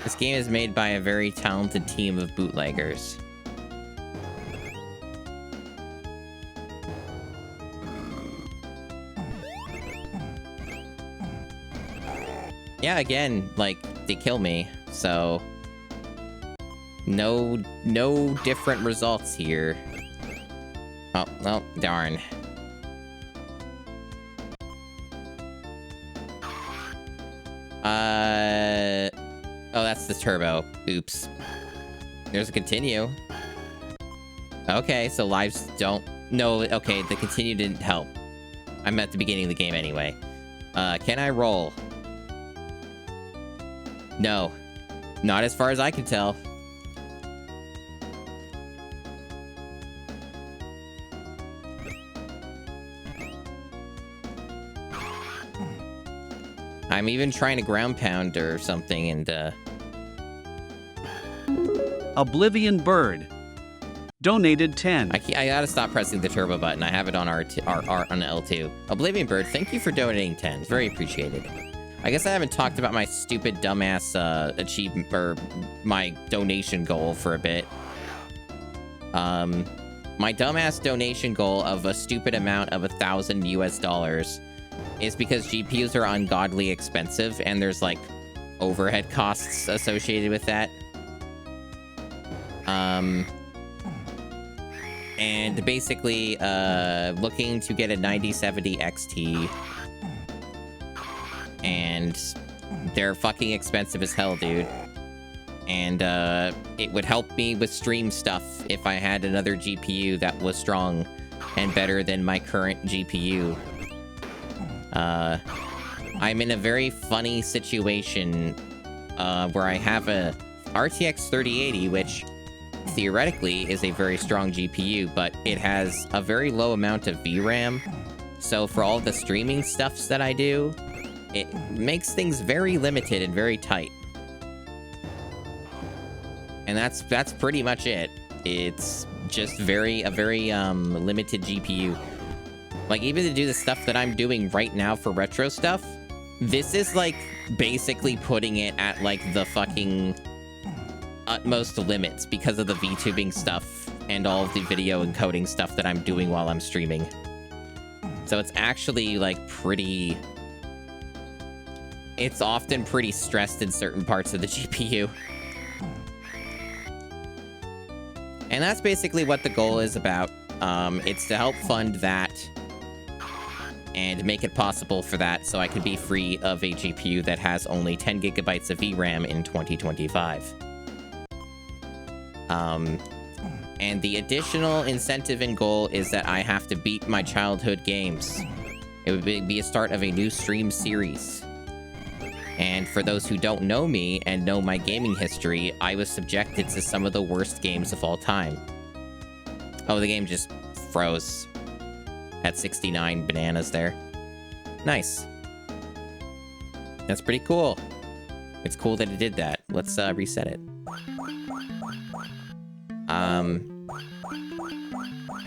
This game is made by a very talented team of bootleggers. Yeah, again, like, they kill me, so... No different results here. Oh, darn. Oh, that's the turbo. Oops. There's a continue. Okay, so lives don't... No, okay, the continue didn't help. I'm at the beginning of the game anyway. Can I roll? No. Not as far as I can tell. I'm even trying to ground pound or something, and, Oblivion Bird. Donated 10. I gotta stop pressing the turbo button. I have it on on L2. Oblivion Bird, thank you for donating 10. It's very appreciated. I guess I haven't talked about my stupid dumbass achievement or my donation goal for a bit. My dumbass donation goal of a stupid amount of $1,000 is because GPUs are ungodly expensive and there's like overhead costs associated with that. And basically, looking to get a 9070 XT. And they're fucking expensive as hell, dude. And, it would help me with stream stuff if I had another GPU that was strong and better than my current GPU. I'm in a very funny situation, where I have a RTX 3080, which theoretically is a very strong GPU, but it has a very low amount of VRAM. So for all the streaming stuffs that I do, it makes things very limited and very tight. And that's pretty much it. It's just a very limited GPU. Like, even to do the stuff that I'm doing right now for retro stuff, this is like basically putting it at like the fucking utmost limits because of the VTubing stuff and all of the video encoding stuff that I'm doing while I'm streaming. So it's actually like pretty... It's often pretty stressed in certain parts of the GPU. And that's basically what the goal is about. It's to help fund that and make it possible for that so I could be free of a GPU that has only 10 gigabytes of VRAM in 2025. And the additional incentive and goal is that I have to beat my childhood games. It would be a start of a new stream series. And for those who don't know me and know my gaming history, I was subjected to some of the worst games of all time. Oh, the game just froze. At 69 bananas there. Nice. That's pretty cool. It's cool that it did that. Let's reset it.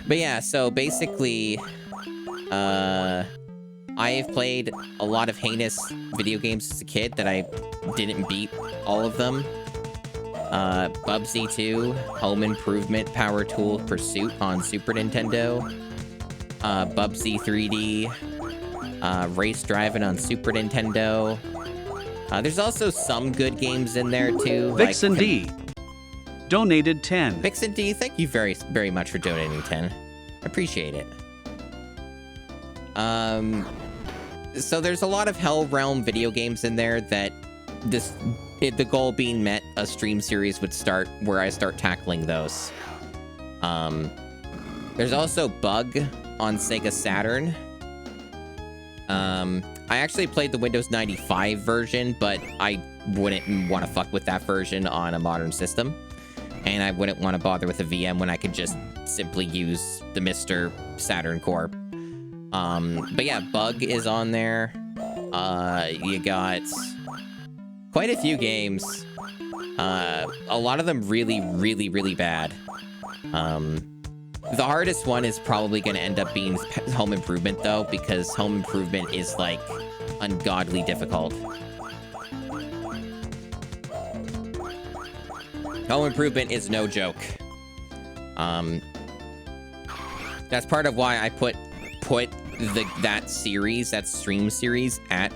But yeah, so basically, I have played a lot of heinous video games as a kid that I didn't beat all of them. Bubsy 2, Home Improvement Power Tool Pursuit on Super Nintendo, Bubsy 3D, Race Driving on Super Nintendo. There's also some good games in there too. Vixen D donated 10. Vixen D, thank you very, very much for donating 10. Appreciate it. So there's a lot of Hell Realm video games in there that the goal being met, a stream series would start where I start tackling those. There's also Bug on Sega Saturn. I actually played the Windows 95 version, but I wouldn't want to fuck with that version on a modern system. And I wouldn't want to bother with a VM when I could just simply use the Mr. Saturn Core. But yeah, Bug is on there. You got quite a few games. A lot of them really, really, really bad. The hardest one is probably going to end up being Home Improvement, though, because Home Improvement is, like, ungodly difficult. Home Improvement is no joke. That's part of why I put that series, that stream series, at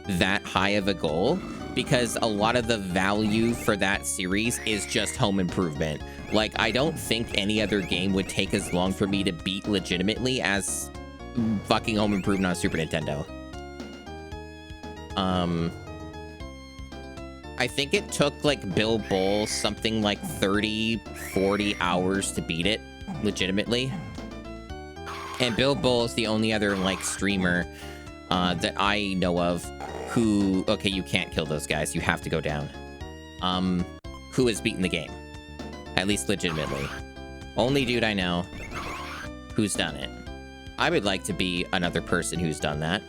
that high of a goal, because a lot of the value for that series is just Home Improvement. Like, I don't think any other game would take as long for me to beat legitimately as fucking Home Improvement on Super Nintendo. I think it took, like, Bill Bull something like 30, 40 hours to beat it, legitimately. And Bill Bull is the only other, like, streamer that I know of who... Okay, you can't kill those guys. You have to go down. Who has beaten the game. At least legitimately. Only dude I know who's done it. I would like to be another person who's done that.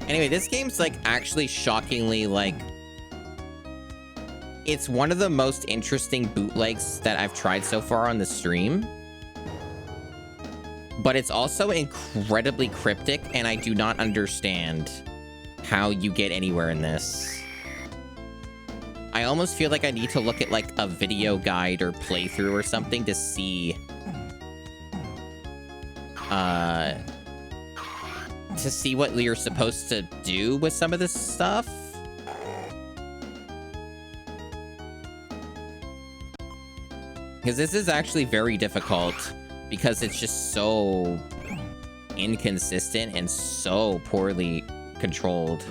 Anyway, this game's, like, actually shockingly, like... It's one of the most interesting bootlegs that I've tried so far on the stream. But it's also incredibly cryptic, and I do not understand how you get anywhere in this. I almost feel like I need to look at, like, a video guide or playthrough or something to see... to see what you're supposed to do with some of this stuff. Because this is actually very difficult, because it's just so inconsistent and so poorly controlled.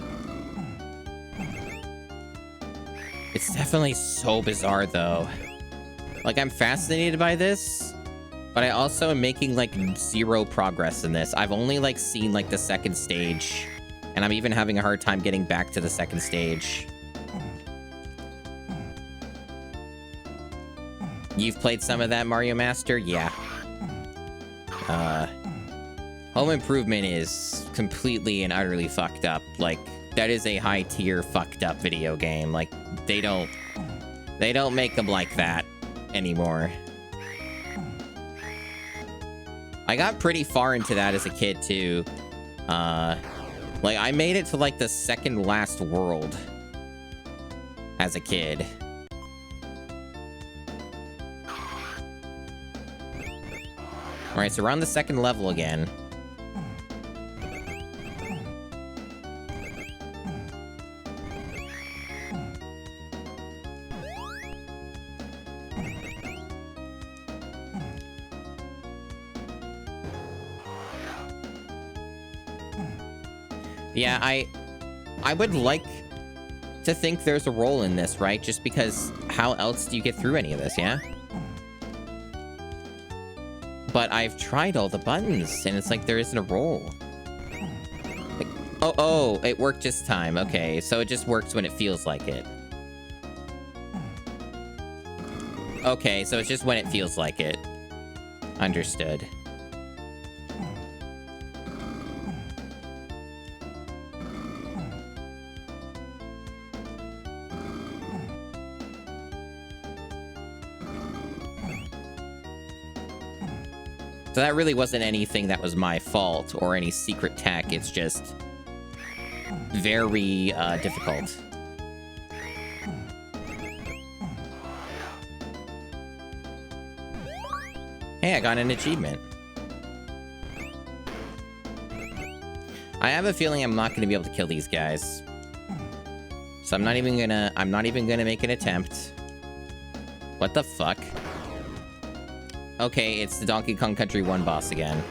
It's definitely so bizarre, though. Like, I'm fascinated by this, but I also am making, like, zero progress in this. I've only, like, seen, like, the second stage, and I'm even having a hard time getting back to the second stage. You've played some of that, Mario Master? Yeah. Home Improvement is completely and utterly fucked up. Like, that is a high-tier fucked up video game. Like, they don't make them like that anymore. I got pretty far into that as a kid, too. Like, I made it to, like, the second last world as a kid. Alright, so we're on the second level again. Yeah, I would like to think there's a role in this, right? Just because how else do you get through any of this, yeah? But I've tried all the buttons, and it's like there isn't a role. Like, oh, it worked this time. Okay, so it just works when it feels like it. Okay, so it's just when it feels like it. Understood. So that really wasn't anything that was my fault or any secret tech. It's just very difficult. Hey, I got an achievement. I have a feeling I'm not going to be able to kill these guys. So I'm not even gonna make an attempt. What the fuck? Okay, it's the Donkey Kong Country 1 boss again.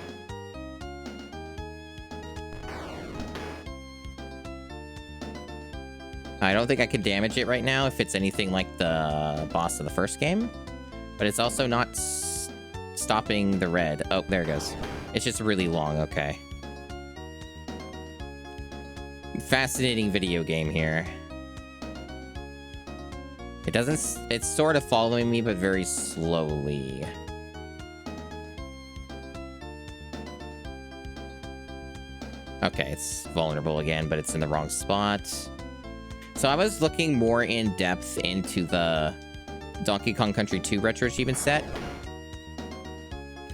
I don't think I could damage it right now if it's anything like the boss of the first game. But it's also not stopping the red. Oh, there it goes. It's just really long, okay. Fascinating video game here. It doesn't... It's sort of following me, but very slowly. Okay, it's vulnerable again, but it's in the wrong spot. So I was looking more in depth into the Donkey Kong Country 2 Retro Achievement set.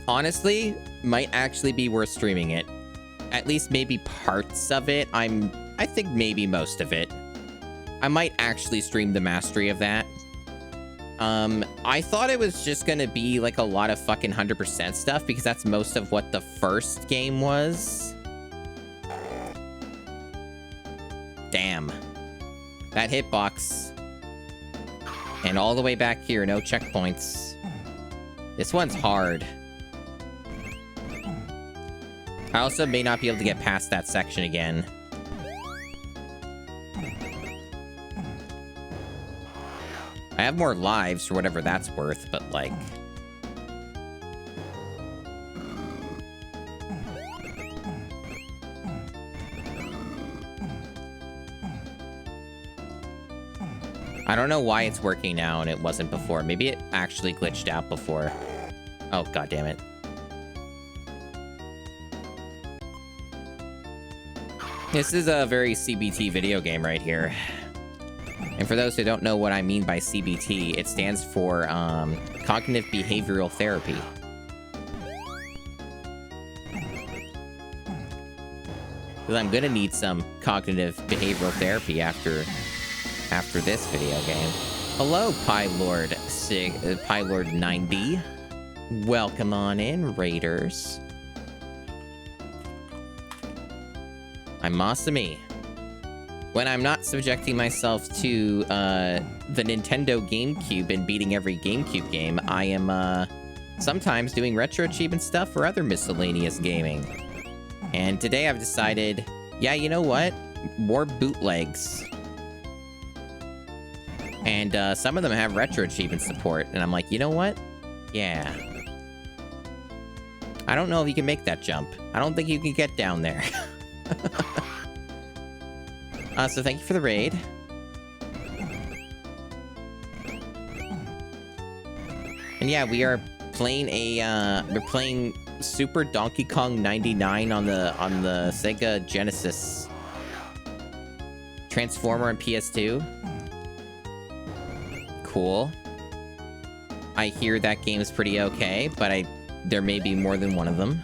Honestly, might actually be worth streaming it. At least maybe parts of it. I think maybe most of it. I might actually stream the mastery of that. I thought it was just gonna be like a lot of fucking 100% stuff because that's most of what the first game was. Damn. That hitbox. And all the way back here, no checkpoints. This one's hard. I also may not be able to get past that section again. I have more lives for whatever that's worth, but like... I don't know why it's working now and it wasn't before. Maybe it actually glitched out before. Oh, god damn it. This is a very CBT video game right here. And for those who don't know what I mean by CBT, it stands for Cognitive Behavioral Therapy. Because I'm gonna need some cognitive behavioral therapy after this video game. Hello, Pylord 90. Welcome on in, Raiders. I'm Masami. When I'm not subjecting myself to the Nintendo GameCube and beating every GameCube game, I am sometimes doing retro achievement stuff or other miscellaneous gaming. And today I've decided, yeah, you know what? More bootlegs. And some of them have retro achievement support, and I'm like, you know what? Yeah. I don't know if you can make that jump. I don't think you can get down there. So thank you for the raid. And yeah, we are playing we're playing Super Donkey Kong 99 on the Sega Genesis. Transformer and PS2. Cool. I hear that game is pretty okay, but there may be more than one of them.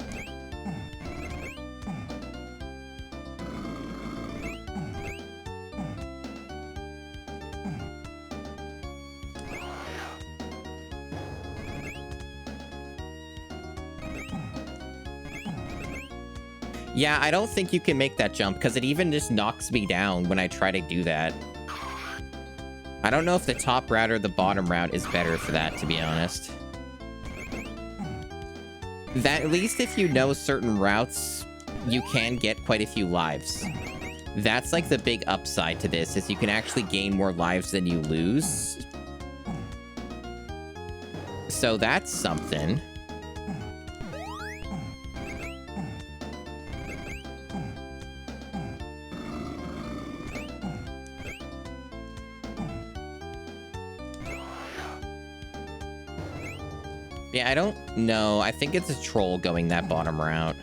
Yeah, I don't think you can make that jump, because it even just knocks me down when I try to do that. I don't know if the top route or the bottom route is better for that, to be honest. At least if you know certain routes, you can get quite a few lives. That's like the big upside to this, is you can actually gain more lives than you lose. So that's something. Yeah, I don't know. I think it's a troll going that bottom route.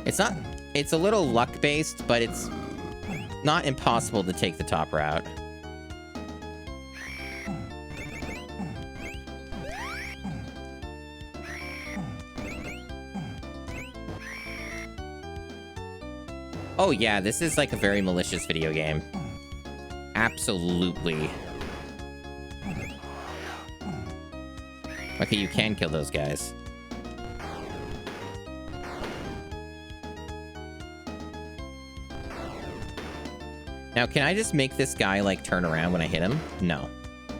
It's not... It's a little luck-based, but it's not impossible to take the top route. Oh yeah, this is like a very malicious video game. Absolutely. Okay, you can kill those guys. Now, can I just make this guy, like, turn around when I hit him? No.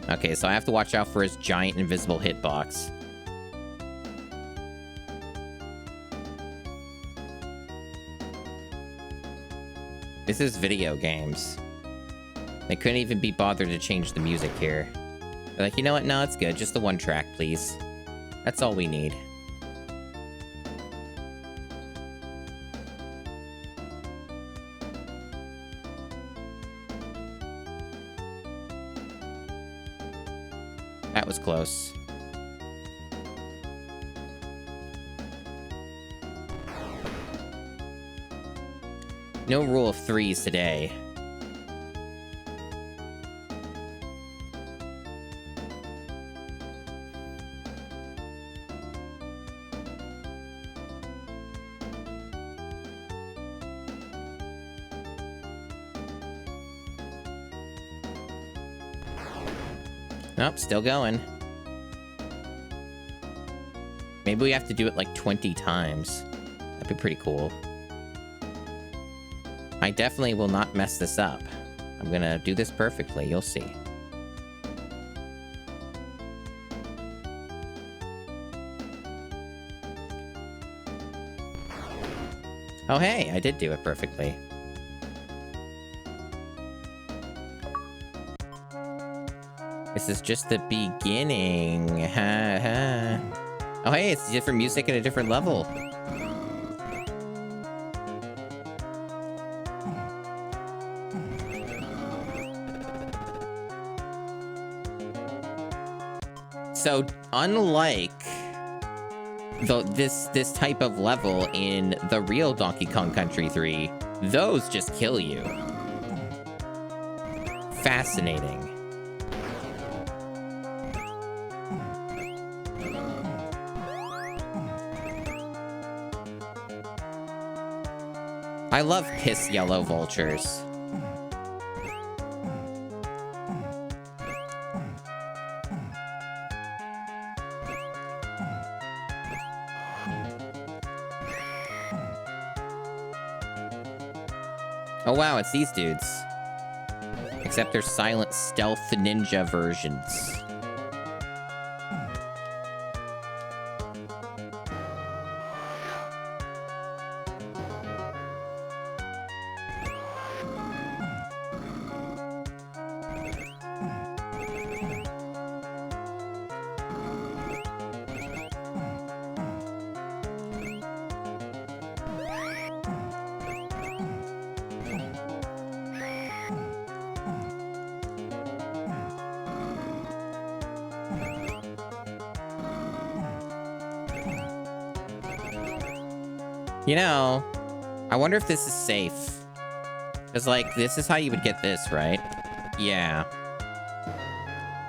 Okay, so I have to watch out for his giant invisible hitbox. This is video games. They couldn't even be bothered to change the music here. They're like, you know what? No, it's good. Just the one track, please. That's all we need. That was close. No rule of threes today. Nope, still going. Maybe we have to do it like 20 times. That'd be pretty cool. I definitely will not mess this up. I'm gonna do this perfectly, you'll see. Oh hey, I did do it perfectly. This is just the beginning. Ha ha. Oh hey, it's different music at a different level. So, unlike this type of level in the real Donkey Kong Country 3, those just kill you. Fascinating. I love piss yellow vultures. Oh wow, it's these dudes. Except they're silent stealth ninja versions. You know, I wonder if this is safe. Because, like, this is how you would get this, right? Yeah.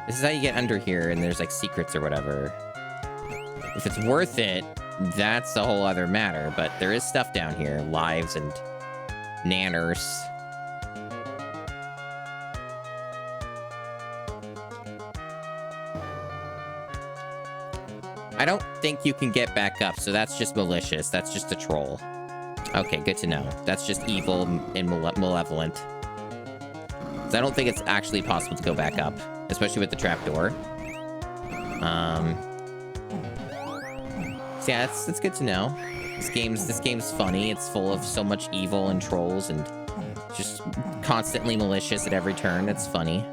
This is how you get under here, and there's, like, secrets or whatever. If it's worth it, that's a whole other matter. But there is stuff down here. Lives and nanners. I don't think you can get back up, so that's just malicious. That's just a troll. Okay, good to know. That's just evil and malevolent. Because I don't think it's actually possible to go back up, especially with the trapdoor. So yeah, that's good to know. This game's funny. It's full of so much evil and trolls and just constantly malicious at every turn. It's funny.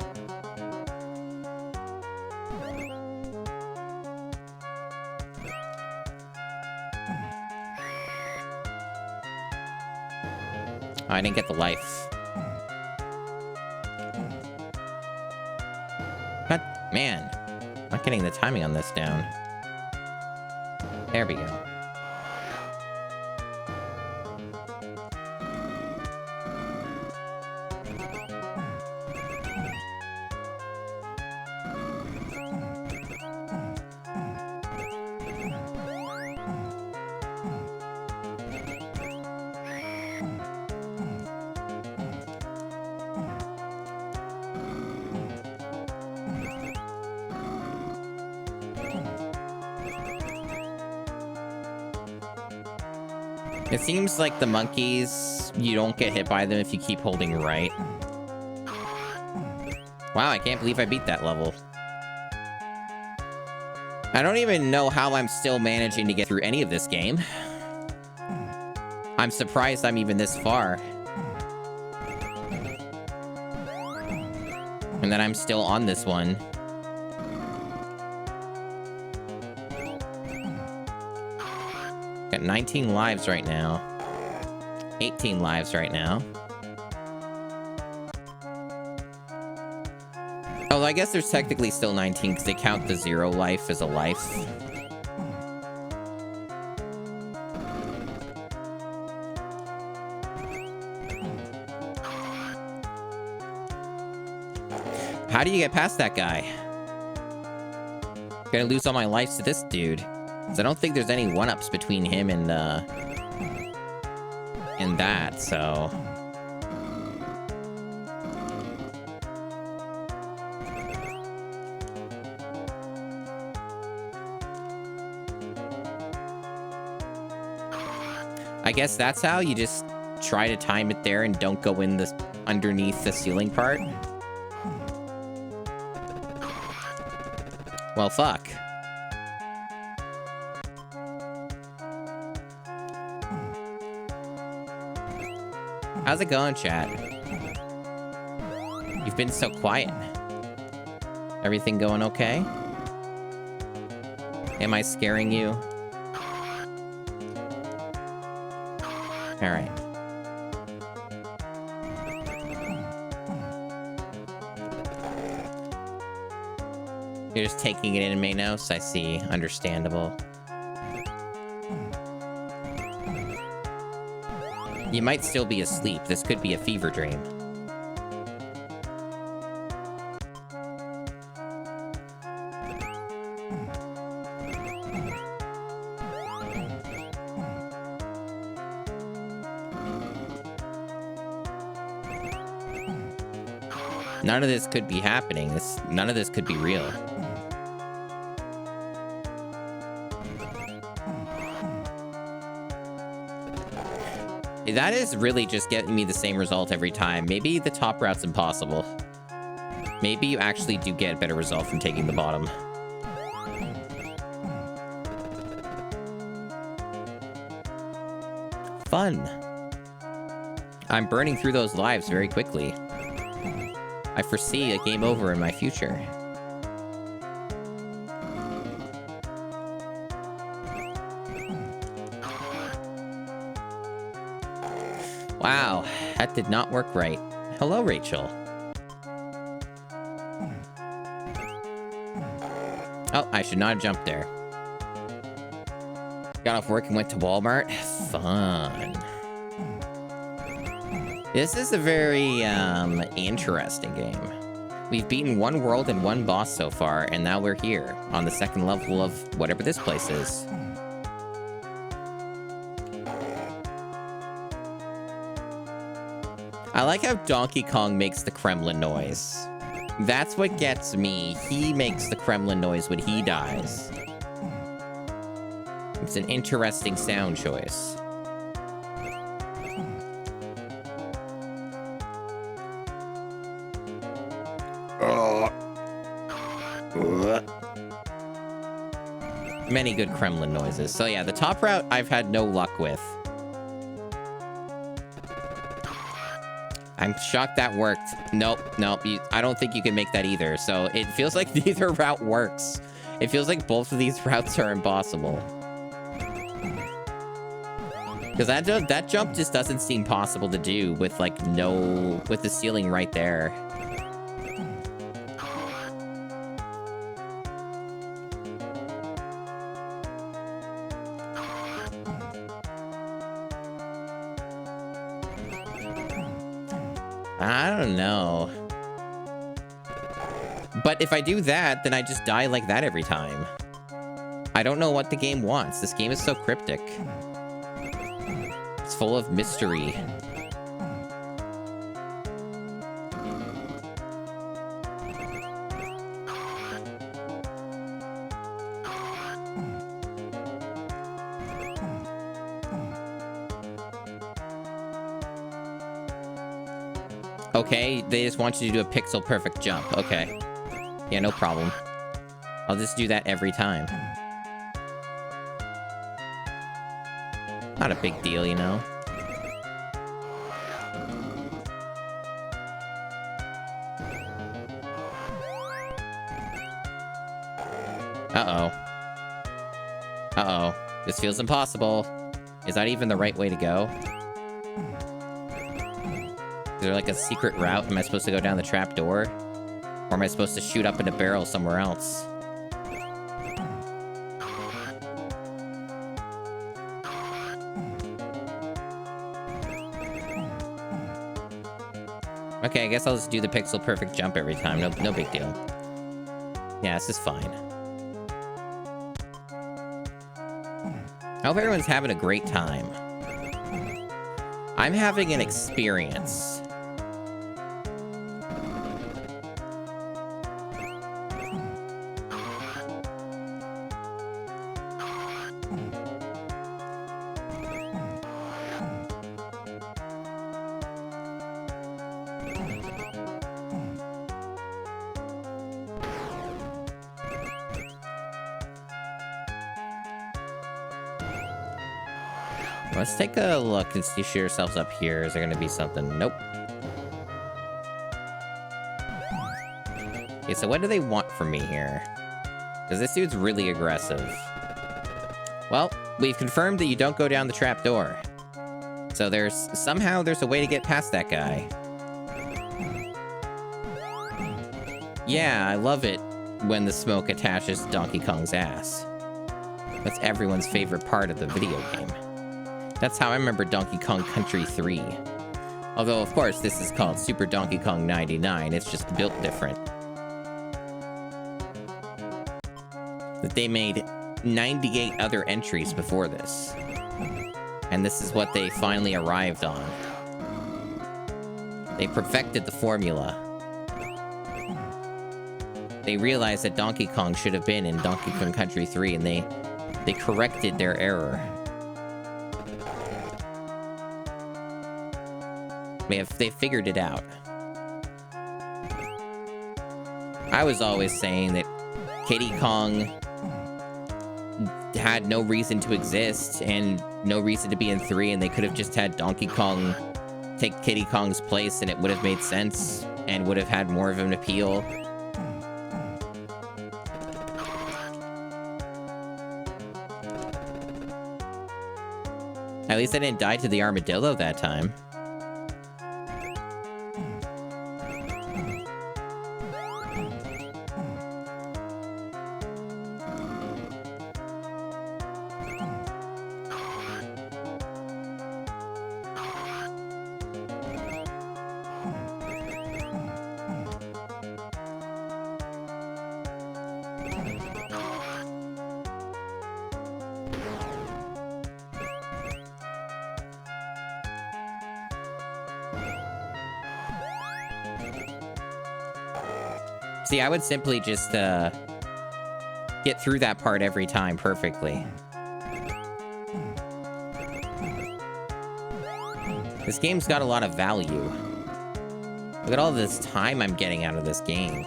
I didn't get the life. But, man, not getting the timing on this down. There we go. It seems like the monkeys, you don't get hit by them if you keep holding right. Wow, I can't believe I beat that level. I don't even know how I'm still managing to get through any of this game. I'm surprised I'm even this far. And then I'm still on this one. Got 19 lives right now. 18 lives right now. Oh, I guess there's technically still 19 because they count the 0 life as a life. How do you get past that guy? Gonna lose all my lives to this dude. Because I don't think there's any 1-ups between him and that, so... I guess that's how you just try to time it there and don't go in the underneath the ceiling part. Well, fuck. How's it going, chat? You've been so quiet. Everything going okay? Am I scaring you? All right. You're just taking it in, Manos. I see. Understandable. You might still be asleep. This could be a fever dream. None of this could be happening. None of this could be real. That is really just getting me the same result every time. Maybe the top route's impossible. Maybe you actually do get a better result from taking the bottom. Fun. I'm burning through those lives very quickly. I foresee a game over in my future. Wow, that did not work right. Hello, Rachel. Oh, I should not have jumped there. Got off work and went to Walmart. Fun. This is a very, interesting game. We've beaten one world and one boss so far, and now we're here, on the second level of whatever this place is. I like how Donkey Kong makes the Kremlin noise. That's what gets me. He makes the Kremlin noise when he dies. It's an interesting sound choice. Many good Kremlin noises. So yeah, the top route I've had no luck with. I'm shocked that worked. Nope. I don't think you can make that either. So it feels like neither route works. It feels like both of these routes are impossible. Because that jump just doesn't seem possible to do with like with the ceiling right there. I don't know. But if I do that, then I just die like that every time. I don't know what the game wants. This game is so cryptic. It's full of mystery. Okay, they just want you to do a pixel perfect jump. Okay. Yeah, no problem. I'll just do that every time. Not a big deal, you know? Uh-oh. Uh-oh. This feels impossible. Is that even the right way to go? Is there like a secret route? Am I supposed to go down the trap door? Or am I supposed to shoot up in a barrel somewhere else? Okay, I guess I'll just do the pixel perfect jump every time. No big deal. Yeah, this is fine. I hope everyone's having a great time. I'm having an experience. Let's take a look and see ourselves up here. Is there gonna be something? Nope. Okay, so what do they want from me here? Because this dude's really aggressive. Well, we've confirmed that you don't go down the trap door. So somehow there's a way to get past that guy. Yeah, I love it when the smoke attaches to Donkey Kong's ass. That's everyone's favorite part of the video game. That's how I remember Donkey Kong Country 3. Although, of course, this is called Super Donkey Kong 99. It's just built different. But they made 98 other entries before this. And this is what they finally arrived on. They perfected the formula. They realized that Donkey Kong should have been in Donkey Kong Country 3, and they corrected their error. They figured it out. I was always saying that Kiddy Kong had no reason to exist and no reason to be in 3, and they could have just had Donkey Kong take Kiddy Kong's place and it would have made sense and would have had more of an appeal. At least I didn't die to the armadillo that time. See, I would simply just get through that part every time perfectly. This game's got a lot of value. Look at all this time I'm getting out of this game.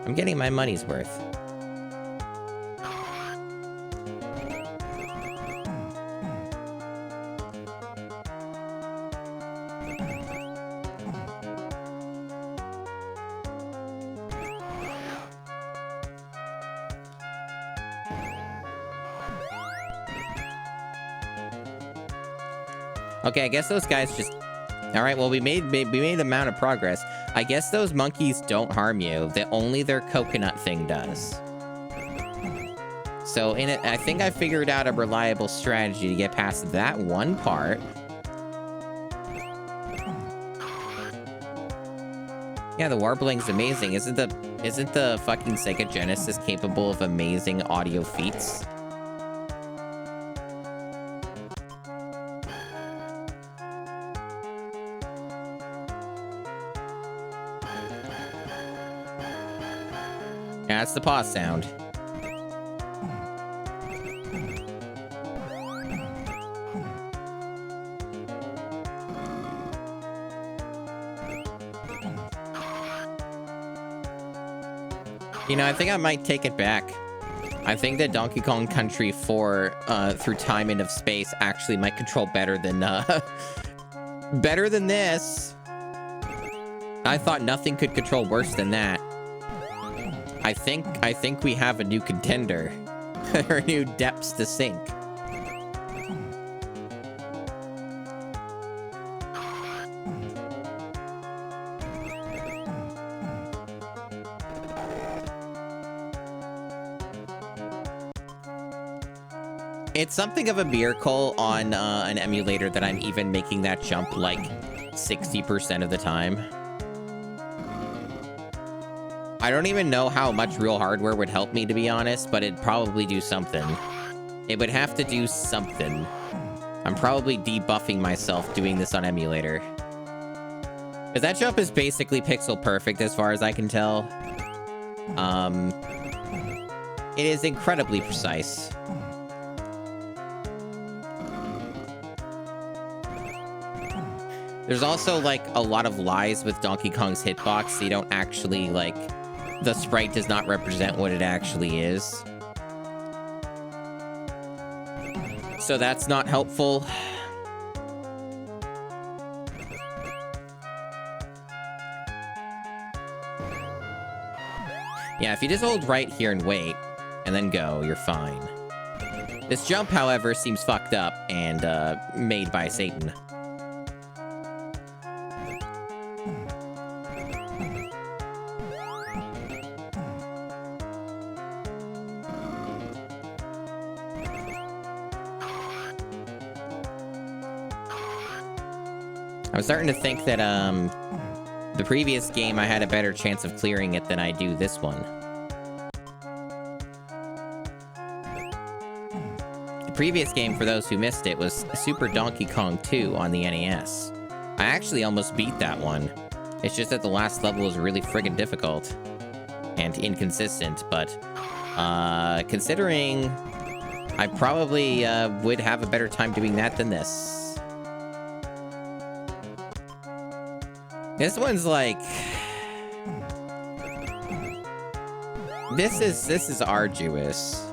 I'm getting my money's worth. Okay, I guess those guys just... Alright, well, we made a amount of progress. I guess those monkeys don't harm you. Only their coconut thing does. So, I think I figured out a reliable strategy to get past that one part. Yeah, the warbling's amazing. Isn't the fucking Sega Genesis capable of amazing audio feats? Yeah, that's the pause sound. You know, I think I might take it back. I think that Donkey Kong Country 4, through time and of space, actually might control better than, better than this. I thought nothing could control worse than that. I think we have a new contender. Or new depths to sink. It's something of a miracle on an emulator that I'm even making that jump like 60% of the time. I don't even know how much real hardware would help me, to be honest, but it'd probably do something. It would have to do something. I'm probably debuffing myself doing this on emulator. Because that jump is basically pixel perfect as far as I can tell. It is incredibly precise. There's also, like, a lot of lies with Donkey Kong's hitbox, so you don't actually, like... The sprite does not represent what it actually is. So that's not helpful. Yeah, if you just hold right here and wait, and then go, you're fine. This jump, however, seems fucked up and made by Satan. I was starting to think that, the previous game I had a better chance of clearing it than I do this one. The previous game, for those who missed it, was Super Donkey Kong 2 on the NES. I actually almost beat that one. It's just that the last level was really friggin' difficult. And inconsistent, but, considering I probably, would have a better time doing that than this. This one's like... This is arduous.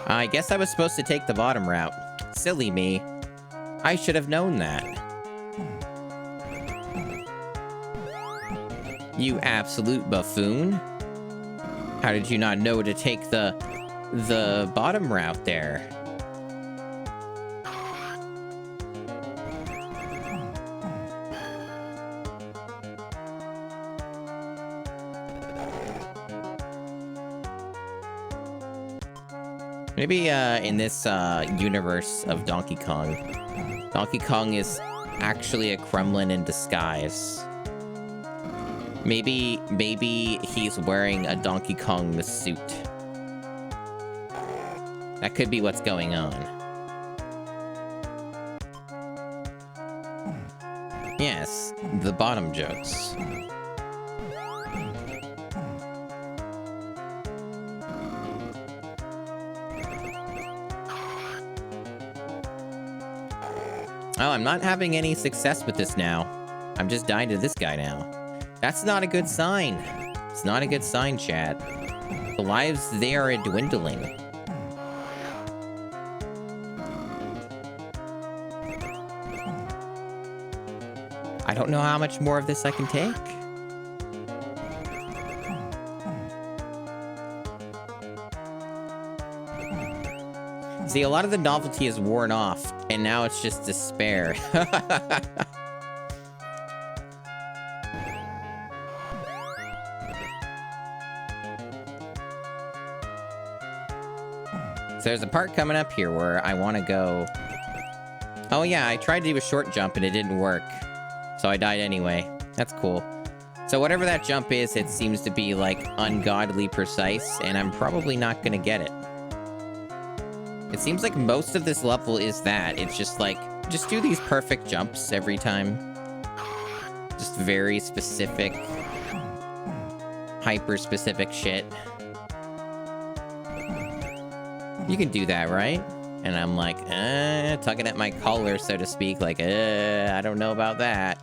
I guess I was supposed to take the bottom route. Silly me. I should have known that. You absolute buffoon. How did you not know to take the bottom route there? Maybe, in this, universe of Donkey Kong is actually a Kremlin in disguise. Maybe he's wearing a Donkey Kong suit. That could be what's going on. Yes, the bottom jokes. Oh, I'm not having any success with this now. I'm just dying to this guy now. That's not a good sign. It's not a good sign, chat. The lives, they are dwindling. I don't know how much more of this I can take. See, a lot of the novelty is worn off, and now it's just despair. So there's a part coming up here where I want to go... Oh yeah, I tried to do a short jump and it didn't work. So I died anyway. That's cool. So whatever that jump is, it seems to be, like, ungodly precise, and I'm probably not gonna get it. It seems like most of this level is that. It's just, like, just do these perfect jumps every time. Just very specific, hyper-specific shit. You can do that, right? And I'm like, tugging at my collar, so to speak, like, I don't know about that.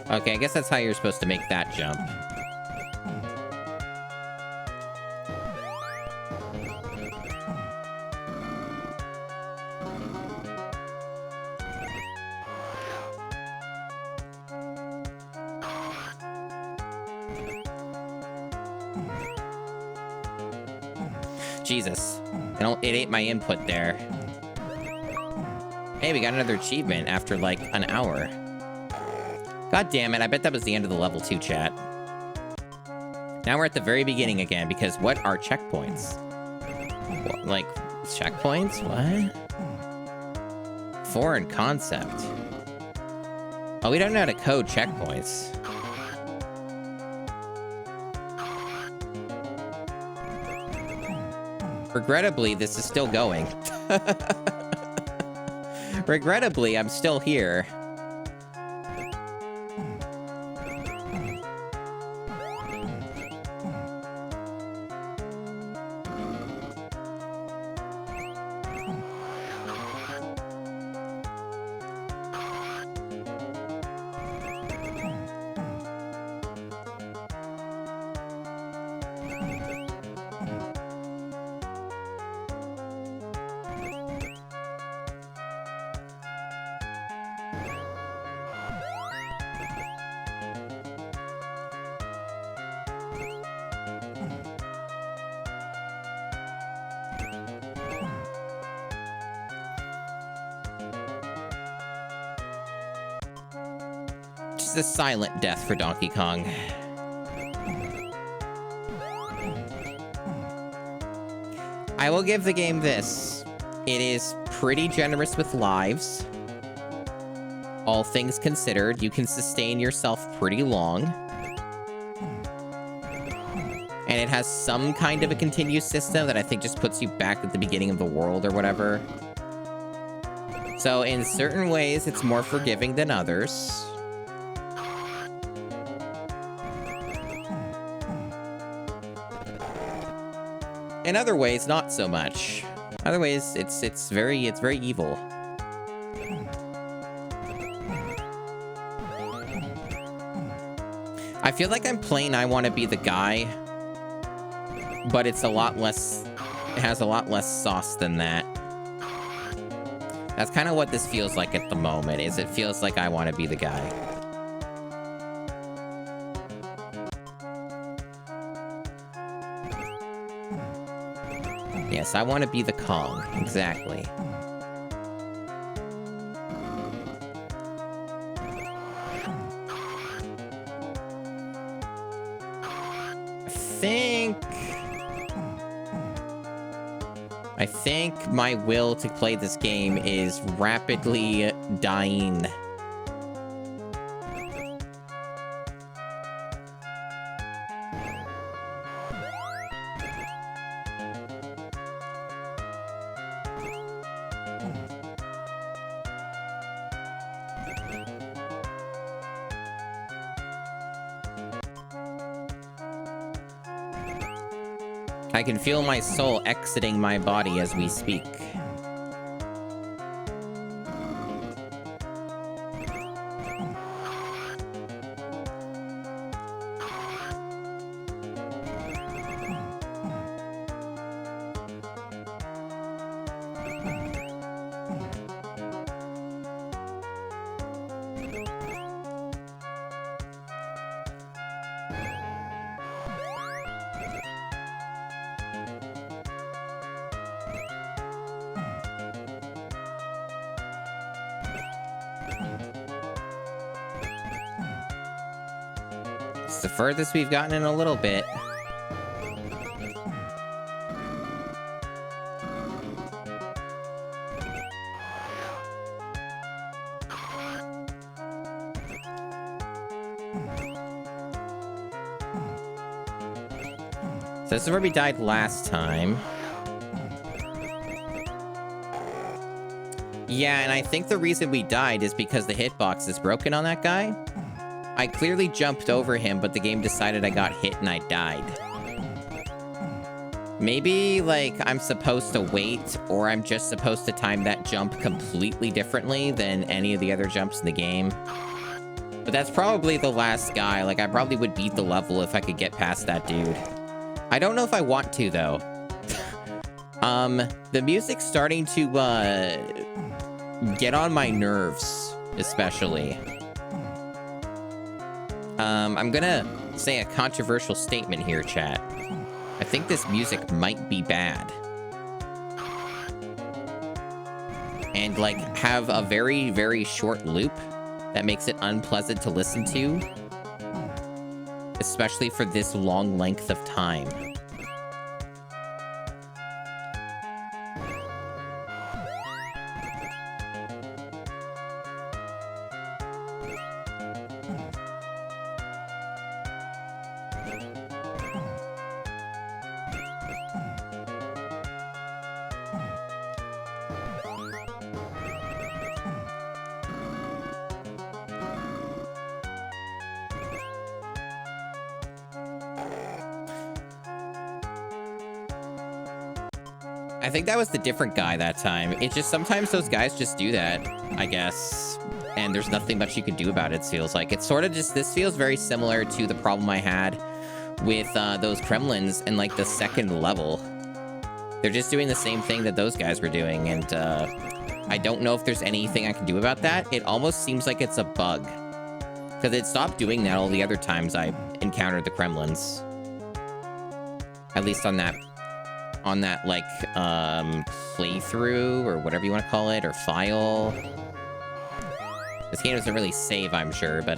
Okay, I guess that's how you're supposed to make that jump. Jesus. It ate my input there. Hey, we got another achievement after, like, an hour. God damn it, I bet that was the end of the level 2, chat. Now we're at the very beginning again, because what are checkpoints? What, like, checkpoints? What? Foreign concept. Oh, we don't know how to code checkpoints. Regrettably, this is still going. Regrettably, I'm still here. A silent death for Donkey Kong. I will give the game this. It is pretty generous with lives. All things considered, you can sustain yourself pretty long. And it has some kind of a continuous system that I think just puts you back at the beginning of the world or whatever. So in certain ways, it's more forgiving than others. In other ways, not so much. Other ways, it's very evil. I feel like I'm playing I Want to Be the Guy, but it's a lot less. It has a lot less sauce than that. That's kind of what this feels like at the moment. Is it feels like I Want to Be the Guy. Yes, I want to be the Kong. Exactly. I think my will to play this game is rapidly dying. I can feel my soul exiting my body as we speak. It's the furthest we've gotten in a little bit. So this is where we died last time. Yeah, and I think the reason we died is because the hitbox is broken on that guy. I clearly jumped over him, but the game decided I got hit and I died. Maybe, like, I'm supposed to wait, or I'm just supposed to time that jump completely differently than any of the other jumps in the game. But that's probably the last guy. Like, I probably would beat the level if I could get past that dude. I don't know if I want to, though. The music's starting to, get on my nerves, especially. I'm gonna say a controversial statement here, chat. I think this music might be bad. And, like, have a very, very short loop that makes it unpleasant to listen to. Especially for this long length of time. I think that was the different guy that time. It's just sometimes those guys just do that, I guess. And there's nothing much you can do about it, feels like. It's sort of just, this feels very similar to the problem I had with those Kremlins in, like, the second level. They're just doing the same thing that those guys were doing, and I don't know if there's anything I can do about that. It almost seems like it's a bug. Because it stopped doing that all the other times I encountered the Kremlins. At least on that, like, playthrough, or whatever you want to call it, or file. This game doesn't really save, I'm sure, but,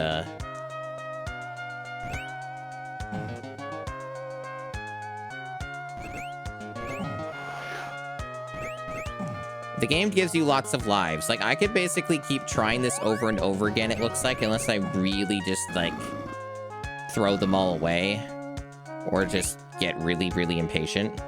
the game gives you lots of lives. Like, I could basically keep trying this over and over again, it looks like, unless I really just, like, throw them all away. Or just get really, really impatient.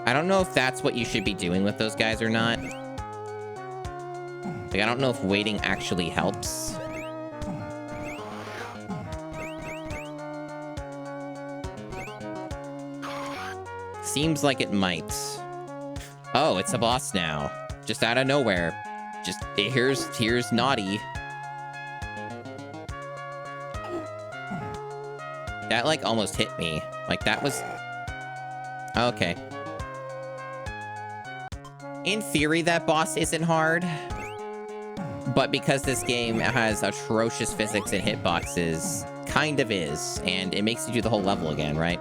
I don't know if that's what you should be doing with those guys or not. Like, I don't know if waiting actually helps. Seems like it might. Oh, it's a boss now. Just out of nowhere. Just, here's Naughty. That, like, almost hit me. Like, that was... Okay. In theory, that boss isn't hard. But because this game has atrocious physics and hitboxes, kind of is. And it makes you do the whole level again, right?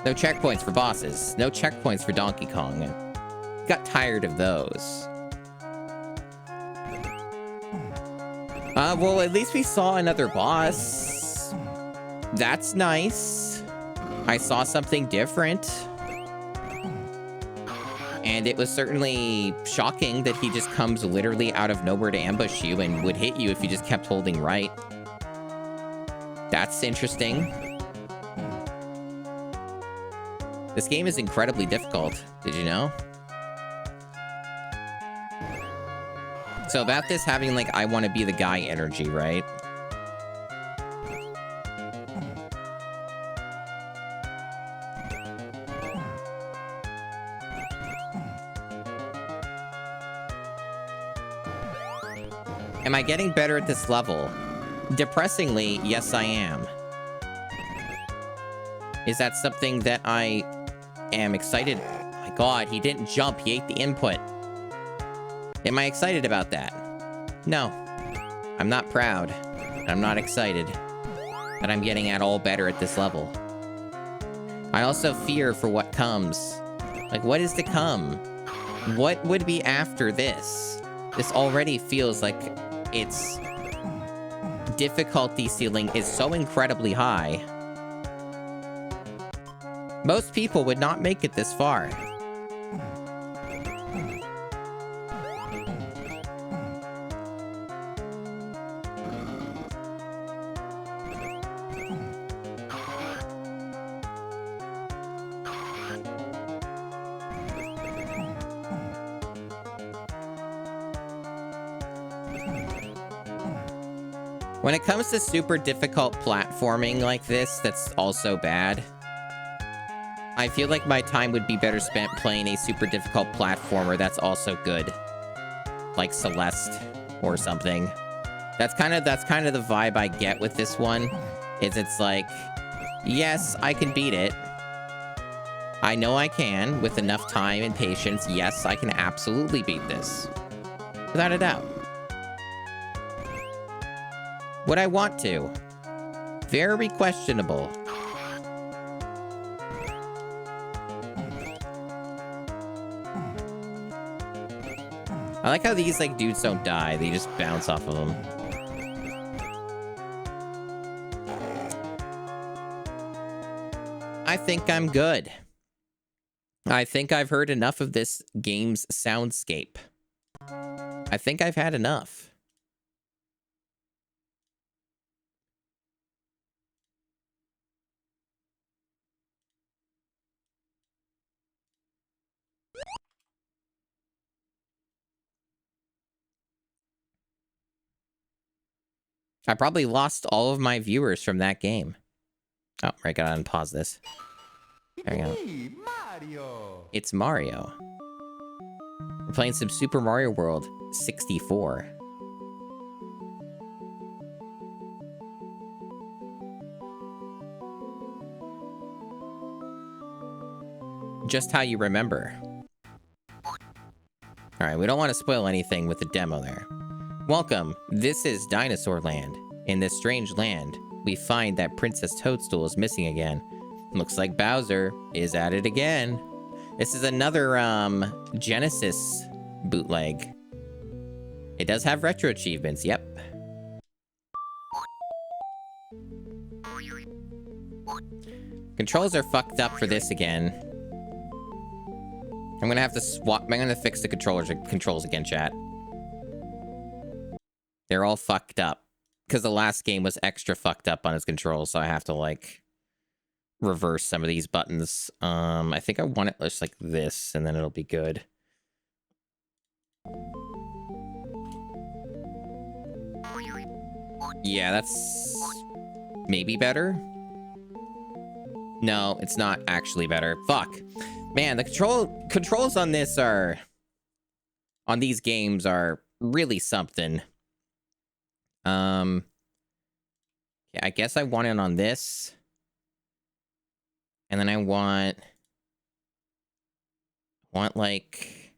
No checkpoints for bosses. No checkpoints for Donkey Kong. Got tired of those. Well, at least we saw another boss. That's nice. I saw something different. And it was certainly shocking that he just comes literally out of nowhere to ambush you and would hit you if you just kept holding right. That's interesting. This game is incredibly difficult. Did you know? So about this having, like, I want to be the guy energy, right? Am I getting better at this level? Depressingly, yes, I am. Is that something that I am excited? Oh my god, he didn't jump. He ate the input. Am I excited about that? No. I'm not proud. I'm not excited that I'm getting at all better at this level. I also fear for what comes. Like, what is to come? What would be after this? This already feels like its difficulty ceiling is so incredibly high. Most people would not make it this far. When it comes to super difficult platforming like this, that's also bad. I feel like my time would be better spent playing a super difficult platformer that's also good. Like Celeste or something. That's kind of the vibe I get with this one. It's like, yes, I can beat it. I know I can with enough time and patience. Yes, I can absolutely beat this. Without a doubt. Would I want to? Very questionable. I like how these like dudes don't die. They just bounce off of them. I think I'm good. I think I've heard enough of this game's soundscape. I think I've had enough. I probably lost all of my viewers from that game. Oh, right, gotta unpause this. There we go. Mario. It's Mario. We're playing some Super Mario World 64. Just how you remember. Alright, we don't want to spoil anything with the demo there. Welcome, this is Dinosaur Land. In this strange land, we find that Princess Toadstool is missing again. Looks like Bowser is at it again. This is another, Genesis bootleg. It does have retro achievements, yep. Controls are fucked up for this again. I'm gonna have to swap. I'm gonna fix the controls again, chat. They're all fucked up. Because the last game was extra fucked up on its controls, so I have to, like, reverse some of these buttons. I think I want it just like this, and then it'll be good. Yeah, that's maybe better. No, it's not actually better. Fuck. Man, the controls on this are... on these games are really something. Yeah, I guess I want it on this. And then I want like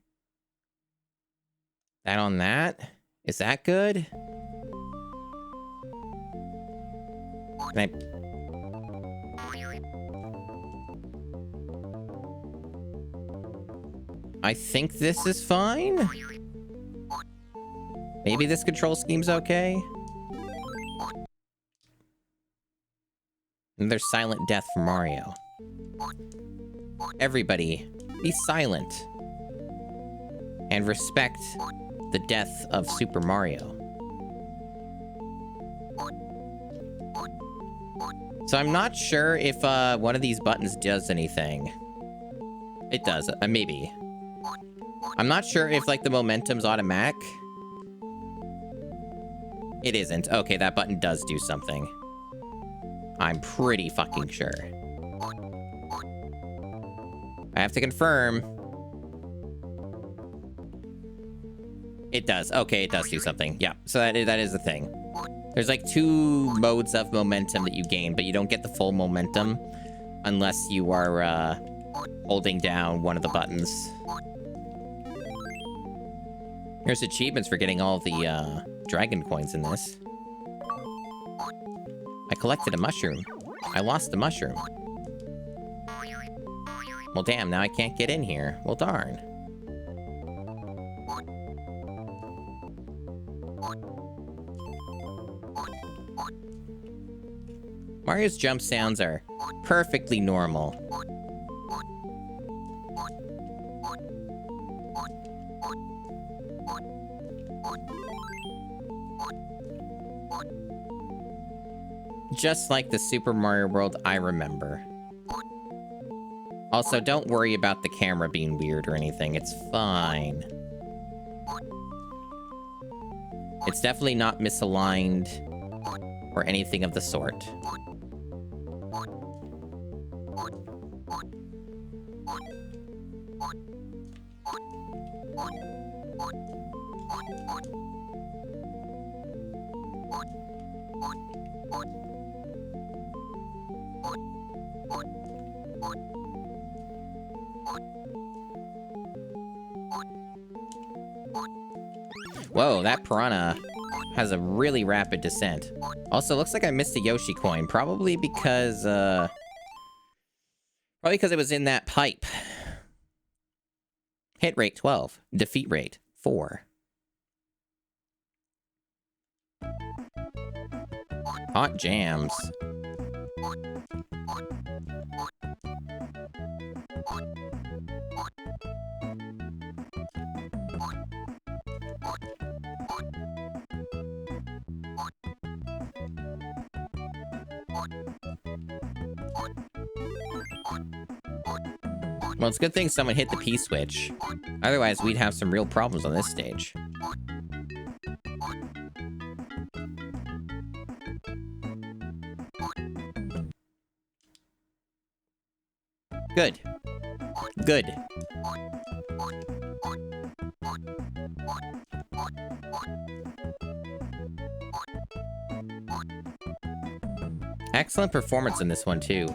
that on that. Is that good? Can I think this is fine. Maybe this control scheme's okay. And there's silent death for Mario. Everybody, be silent. And respect the death of Super Mario. So I'm not sure if one of these buttons does anything. It does, maybe. I'm not sure if, like, the momentum's automatic. It isn't. Okay, that button does do something. I'm pretty fucking sure. I have to confirm. It does. Okay, it does do something. Yeah, so that is the thing. There's like 2 modes of momentum that you gain, but you don't get the full momentum unless you are holding down one of the buttons. Here's achievements for getting all the dragon coins in this. I collected a mushroom. I lost the mushroom. Well, damn, now I can't get in here. Well, darn. Mario's jump sounds are perfectly normal. Just like the Super Mario World I remember. Also, don't worry about the camera being weird or anything. It's fine. It's definitely not misaligned. or anything of the sort. Whoa, that piranha has a really rapid descent. Also, looks like I missed a Yoshi coin. Probably because it was in that pipe. Hit rate 12. Defeat rate 4. Hot jams. Well, it's a good thing someone hit the P-switch. Otherwise, we'd have some real problems on this stage. Good. Good. Excellent performance in this one, too.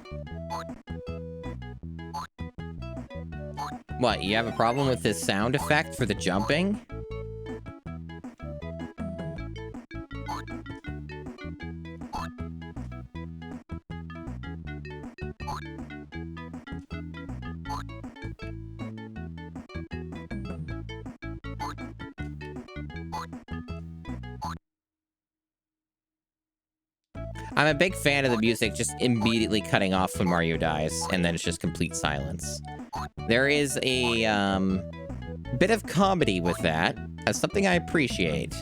What, you have a problem with this sound effect for the jumping? I'm a big fan of the music just immediately cutting off when Mario dies, and then it's just complete silence. There is a bit of comedy with that. That's something I appreciate.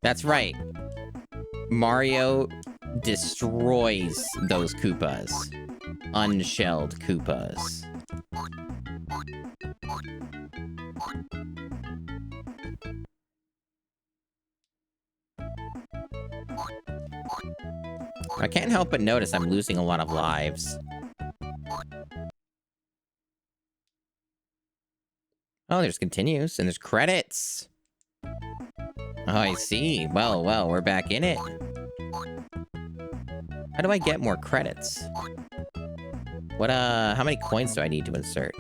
That's right. Mario destroys those Koopas. Unshelled Koopas. I can't help but notice I'm losing a lot of lives. Oh, there's continues, and there's credits. Oh, I see. Well, we're back in it. How do I get more credits? What, how many coins do I need to insert?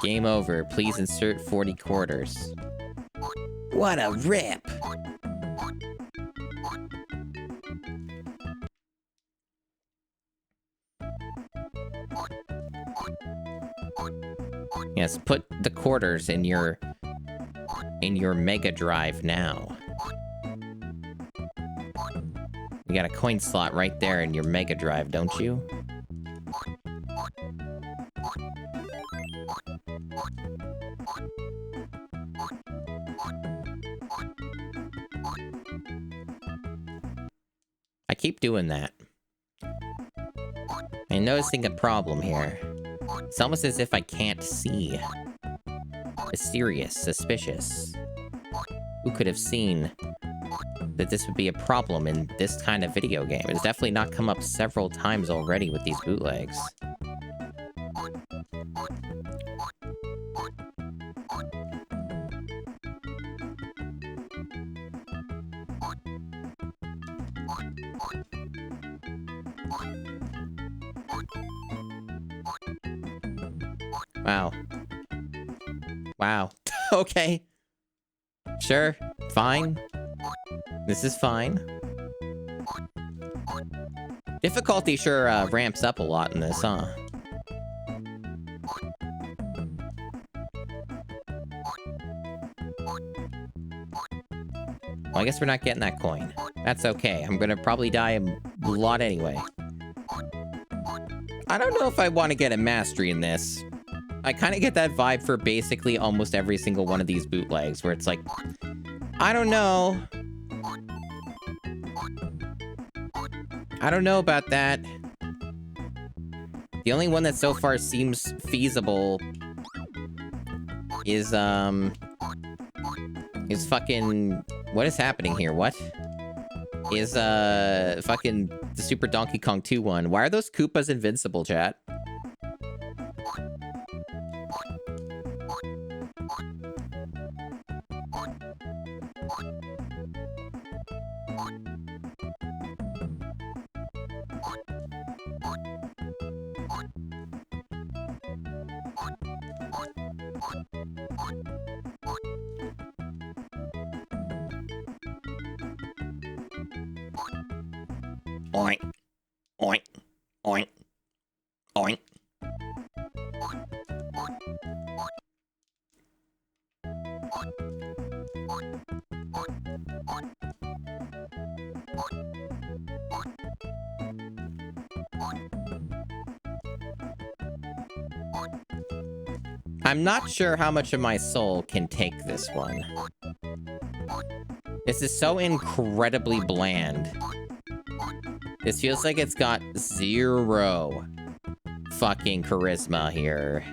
Game over. Please insert 40 quarters. What a rip! Yes, put the quarters in your Mega Drive now. You got a coin slot right there in your Mega Drive, don't you? I keep doing that. I'm noticing a problem here. It's almost as if I can't see. Mysterious, suspicious. Who could have seen that this would be a problem in this kind of video game? It's definitely not come up several times already with these bootlegs. Wow. Wow. Okay. Sure. Fine. This is fine. Difficulty sure ramps up a lot in this, huh? Well, I guess we're not getting that coin. That's okay. I'm gonna probably die a lot anyway. I don't know if I want to get a mastery in this. I kind of get that vibe for basically almost every single one of these bootlegs, where it's like, I don't know. I don't know about that. The only one that so far seems feasible is fucking... What is happening here? What? Is, fucking the Super Donkey Kong 2 one. Why are those Koopas invincible, chat? Oink. Oink. Oink. Oink. I'm not sure how much of my soul can take this one. This is so incredibly bland. This feels like it's got 0 fucking charisma here.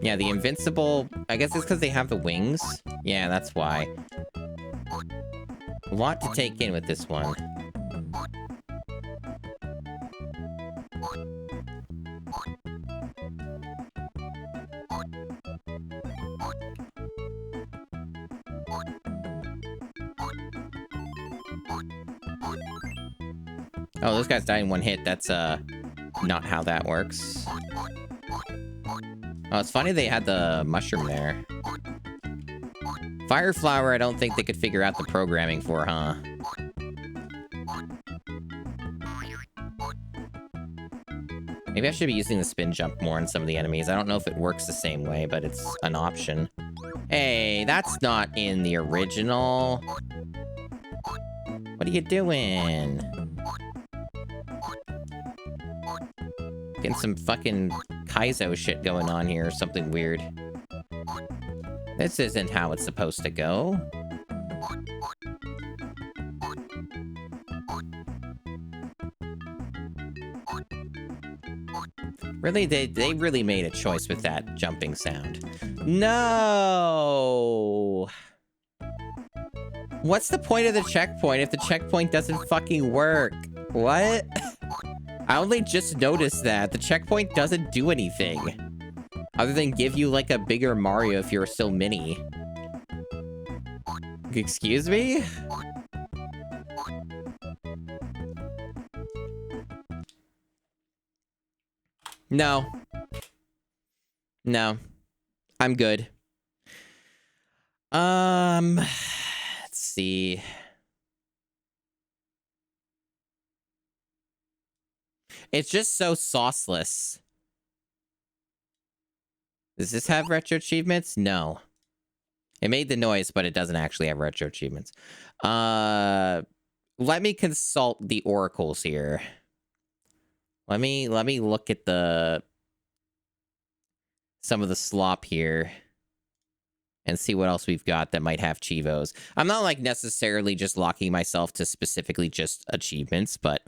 Yeah, the invincible... I guess it's because they have the wings. Yeah, that's why. A lot to take in with this one. Oh, those guys died in one hit. That's, not how that works. Oh, it's funny they had the mushroom there. Fire Flower, I don't think they could figure out the programming for, huh? Maybe I should be using the spin jump more on some of the enemies. I don't know if it works the same way, but it's an option. Hey, that's not in the original. What are you doing? Getting some fucking Kaizo shit going on here or something weird. This isn't how it's supposed to go. Really, they really made a choice with that jumping sound. No! What's the point of the checkpoint if the checkpoint doesn't fucking work? What? I only just noticed that. The checkpoint doesn't do anything. Other than give you, like, a bigger Mario if you're still mini. Excuse me? No. No. I'm good. Let's see. It's just so sauceless. Does this have retro achievements? No. It made the noise, but it doesn't actually have retro achievements. Let me consult the oracles here. Let me look at some of the slop here and see what else we've got that might have Chivos. I'm not like necessarily just locking myself to specifically just achievements, but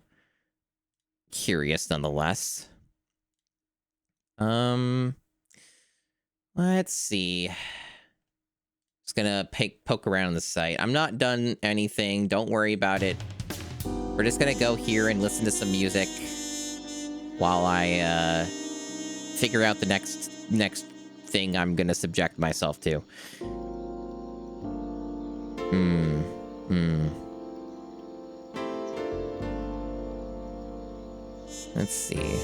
curious nonetheless. Let's see. Just gonna poke around the site. I'm not done anything. Don't worry about it. We're just gonna go here and listen to some music while I figure out the next thing I'm gonna subject myself to. Let's see.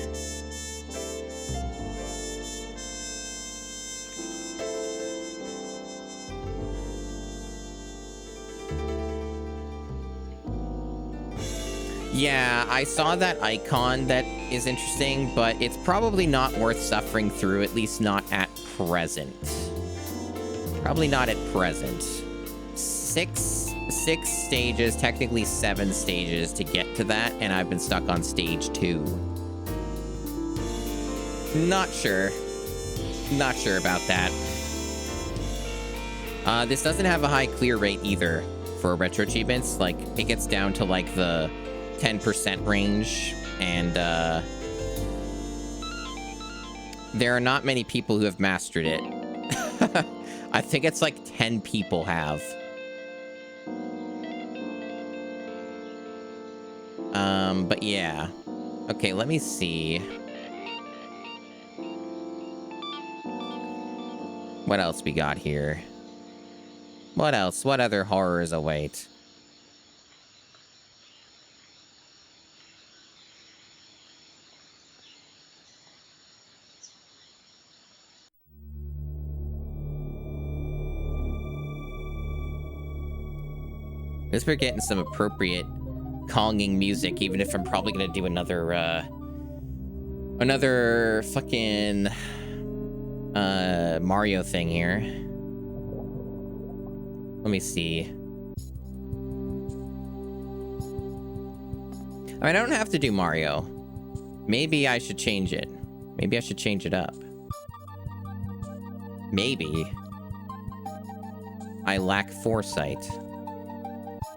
Yeah, I saw that icon that is interesting, but it's probably not worth suffering through, at least not at present. Probably not at present. 6 6 stages, technically 7 stages to get to that, and I've been stuck on stage 2. Not sure. Not sure about that. This doesn't have a high clear rate either for retro achievements. Like, it gets down to like the 10% range, and there are not many people who have mastered it. I think it's like 10 people have. But yeah. Okay, let me see. What else we got here? What else? What other horrors await? At least we're getting some appropriate conging music, even if I'm probably gonna do another fucking Mario thing here. Let me see. I don't have to do Mario. Maybe I should change it. Maybe I should change it up. Maybe I lack foresight.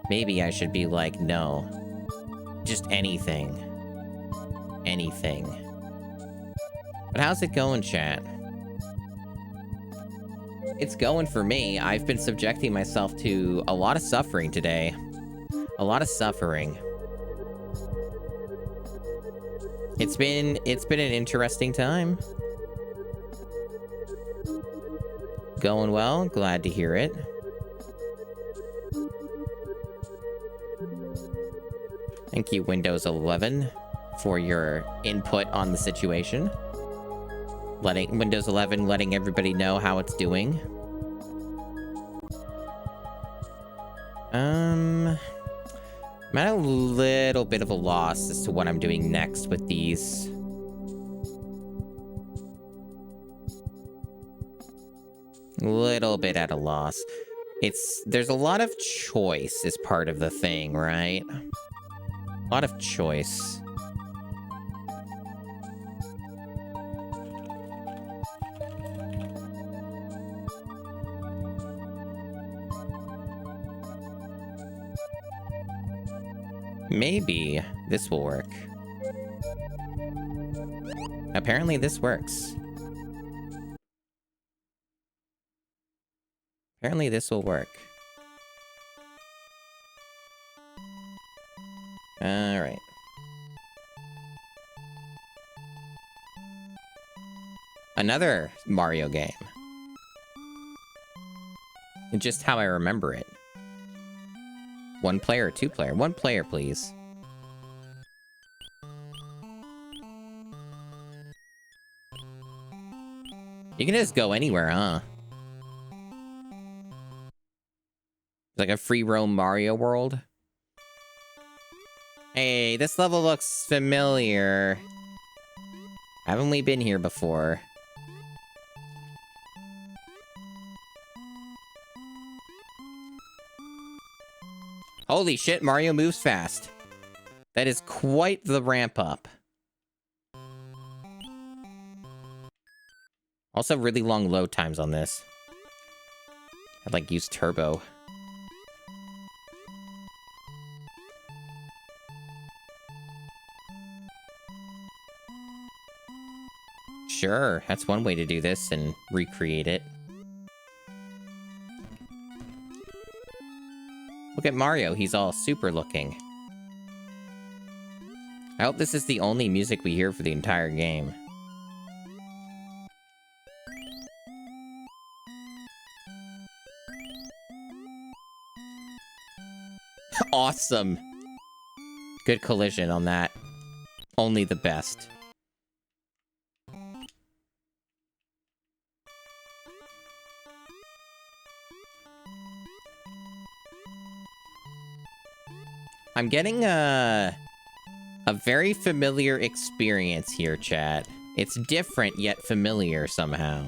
Maybe I should be like, no. Just anything. Anything. But how's it going, chat? It's going for me. I've been subjecting myself to a lot of suffering today. A lot of suffering. It's been an interesting time. Going well. Glad to hear it. Thank you, Windows 11, for your input on the situation. Windows 11 letting everybody know how it's doing. I'm at a little bit of a loss as to what I'm doing next with these. Little bit at a loss. There's a lot of choice is part of the thing, right? A lot of choice. Maybe this will work. Apparently this works. Apparently this will work. Alright. Another Mario game. And just how I remember it. 1 player or 2 player? 1 player, please. You can just go anywhere, huh? It's like a free roam Mario world. Hey, this level looks familiar. Haven't we been here before? Holy shit, Mario moves fast. That is quite the ramp up. Also, really long load times on this. I'd like use turbo. Sure, that's one way to do this and recreate it. Look at Mario, he's all super looking. I hope this is the only music we hear for the entire game. Awesome. Good collision on that. Only the best. I'm getting a very familiar experience here, chat. It's different yet familiar somehow.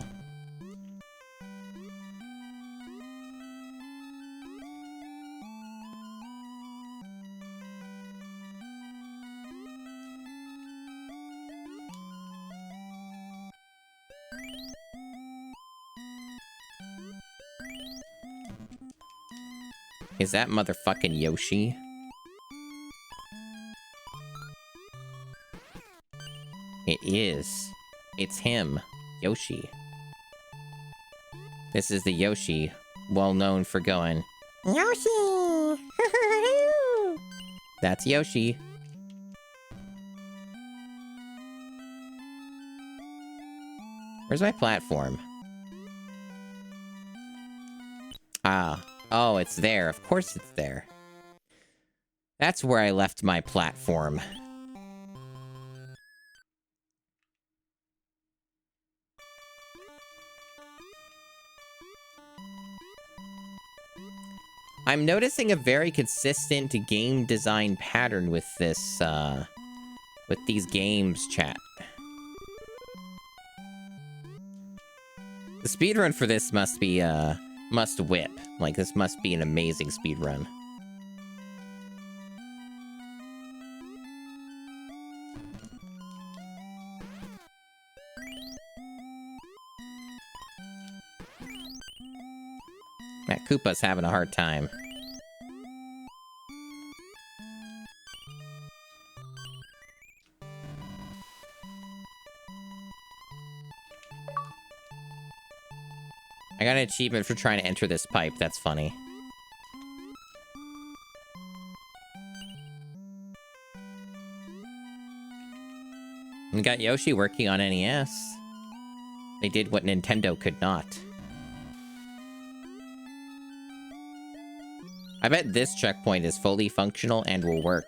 Is that motherfucking Yoshi? It is. It's him. Yoshi. This is the Yoshi, well known for going, Yoshi! That's Yoshi. Where's my platform? Ah. Oh, it's there. Of course it's there. That's where I left my platform. I'm noticing a very consistent game design pattern with this, with these games, chat. The speedrun for this must be, must whip. Like, this must be an amazing speedrun. That Koopa's having a hard time. I got an achievement for trying to enter this pipe. That's funny. We got Yoshi working on NES. They did what Nintendo could not. I bet this checkpoint is fully functional and will work.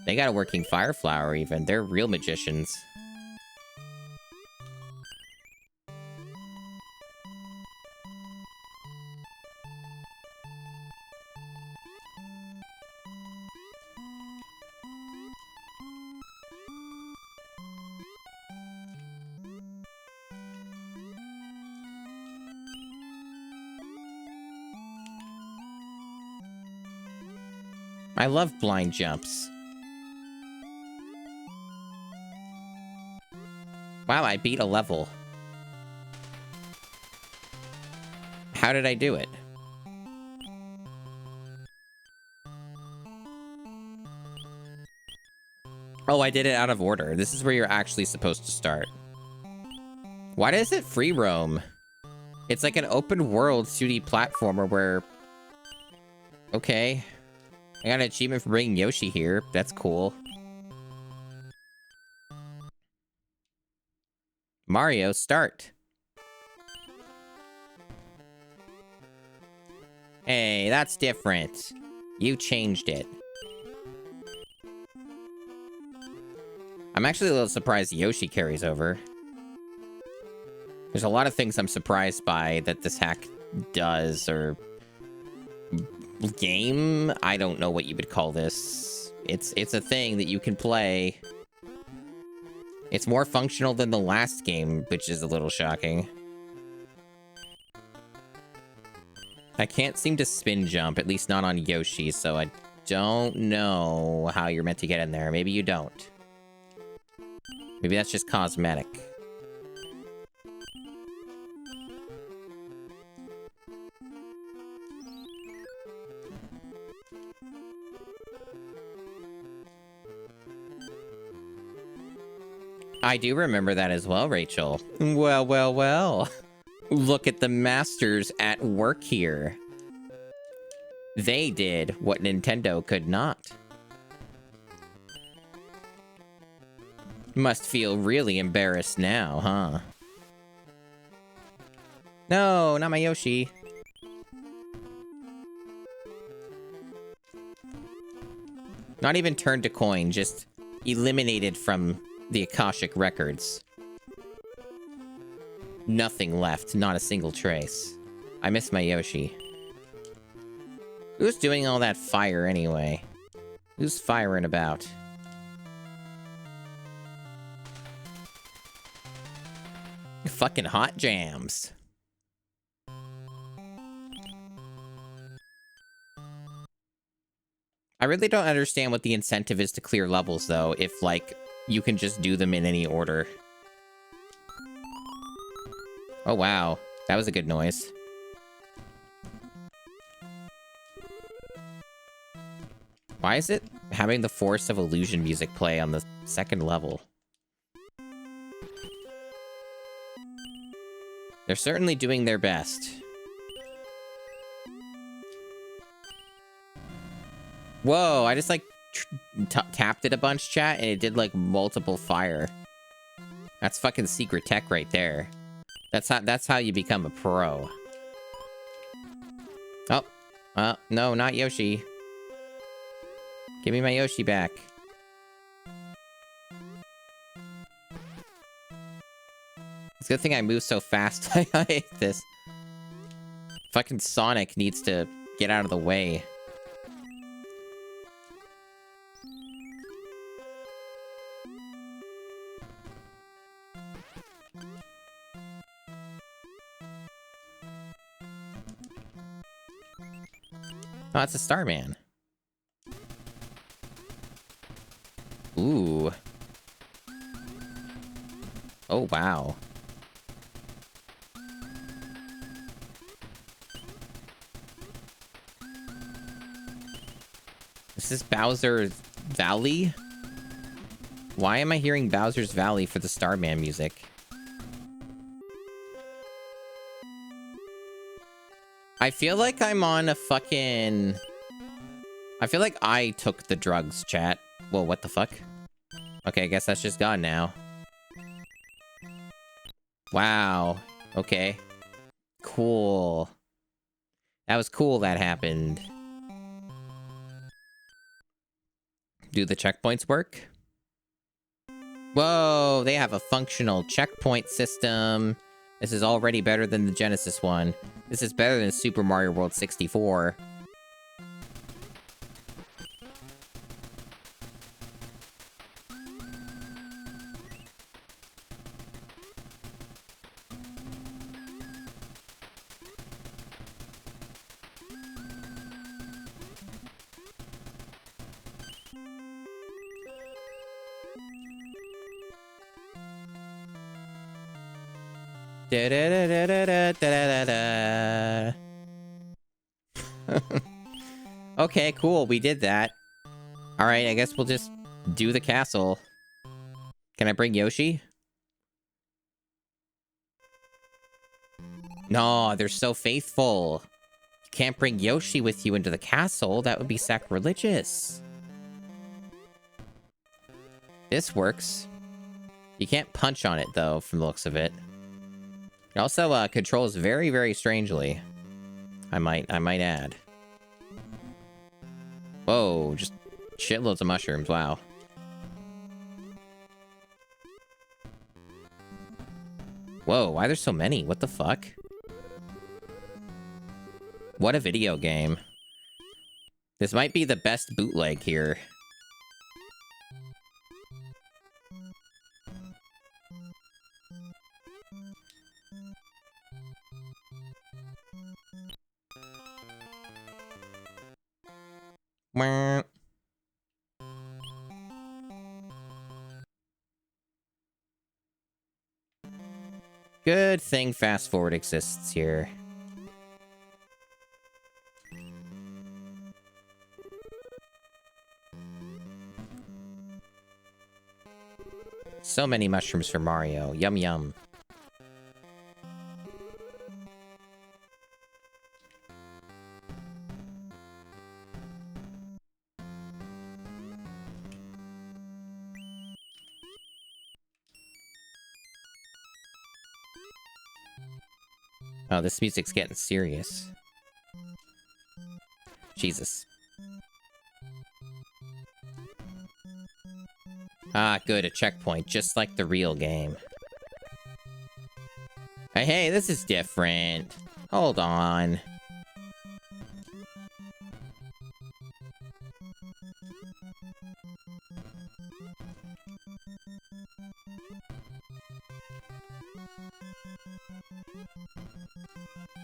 They got a working fire flower even. They're real magicians. I love blind jumps. Wow, I beat a level. How did I do it? Oh, I did it out of order. This is where you're actually supposed to start. Why does it free roam? It's like an open world 2D platformer where... Okay. I got an achievement for bringing Yoshi here. That's cool. Mario, start. Hey, that's different. You changed it. I'm actually a little surprised Yoshi carries over. There's a lot of things I'm surprised by that this hack does, or... game? I don't know what you would call this. It's a thing that you can play. It's more functional than the last game, which is a little shocking. I can't seem to spin jump, at least not on Yoshi, so I don't know how you're meant to get in there. Maybe you don't. Maybe that's just cosmetic. I do remember that as well, Rachel. Well, well, well. Look at the masters at work here. They did what Nintendo could not. Must feel really embarrassed now, huh? No, not my Yoshi. Not even turned to coin, just eliminated from the Akashic records. Nothing left, not a single trace. I miss my Yoshi. Who's doing all that fire anyway? Who's firing about? Fucking hot jams. I really don't understand what the incentive is to clear levels, though, if, like, you can just do them in any order. Oh, wow. That was a good noise. Why is it having the Force of Illusion music play on the second level? They're certainly doing their best. Whoa, I just like tapped it a bunch, chat, and it did like multiple fire. That's fucking secret tech right there. That's how you become a pro. Oh, no, not Yoshi. Give me my Yoshi back. It's a good thing I move so fast. I hate this. Fucking Sonic needs to get out of the way. Oh, it's a Starman. Ooh. Oh, wow. Is this Bowser's Valley? Why am I hearing Bowser's Valley for the Starman music? I feel like I'm on a fucking... I feel like I took the drugs, chat. Whoa, what the fuck? Okay, I guess that's just gone now. Wow. Okay. Cool. That was cool that happened. Do the checkpoints work? Whoa, they have a functional checkpoint system. This is already better than the Genesis one. This is better than Super Mario World 64. Okay, cool. We did that. Alright, I guess we'll just do the castle. Can I bring Yoshi? No, they're so faithful. You can't bring Yoshi with you into the castle. That would be sacrilegious. This works. You can't punch on it, though, from the looks of it. It also controls very, very strangely. I might add. Whoa, just shitloads of mushrooms, wow. Whoa, why are there so many? What the fuck? What a video game. This might be the best bootleg here. Wah. Good thing fast forward exists here. So many mushrooms for Mario. Yum yum. Oh, this music's getting serious. Jesus. Ah, good, a checkpoint, just like the real game. Hey, this is different. Hold on.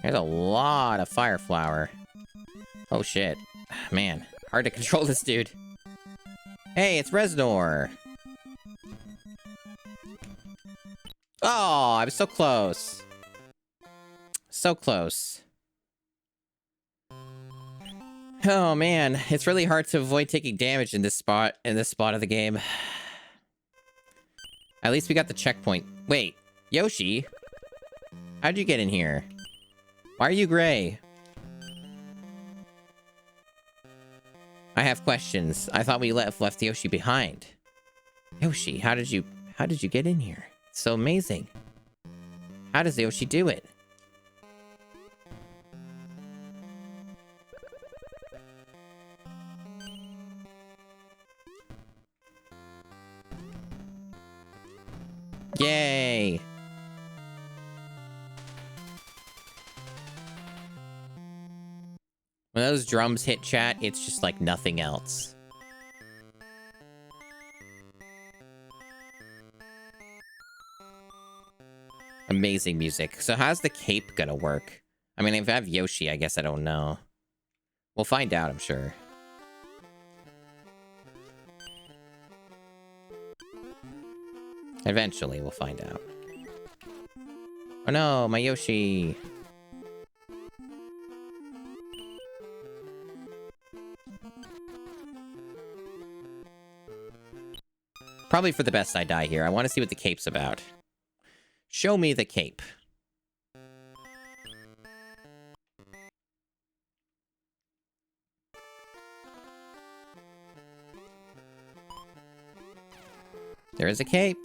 There's a lot of fire flower. Oh shit. Man, hard to control this dude. Hey, it's Reznor. Oh, I was so close. So close. Oh man, it's really hard to avoid taking damage in this spot of the game. At least we got the checkpoint. Wait, Yoshi? How'd you get in here? Why are you gray? I have questions. I thought we left Yoshi behind. Yoshi, how did you get in here? It's so amazing. How does Yoshi do it? Yay! When those drums hit chat, it's just like nothing else. Amazing music. So how's the cape gonna work? I mean, if I have Yoshi, I guess I don't know. We'll find out, I'm sure. Eventually, we'll find out. Oh no, my Yoshi! Probably for the best I die here. I want to see what the cape's about. Show me the cape. There is a cape.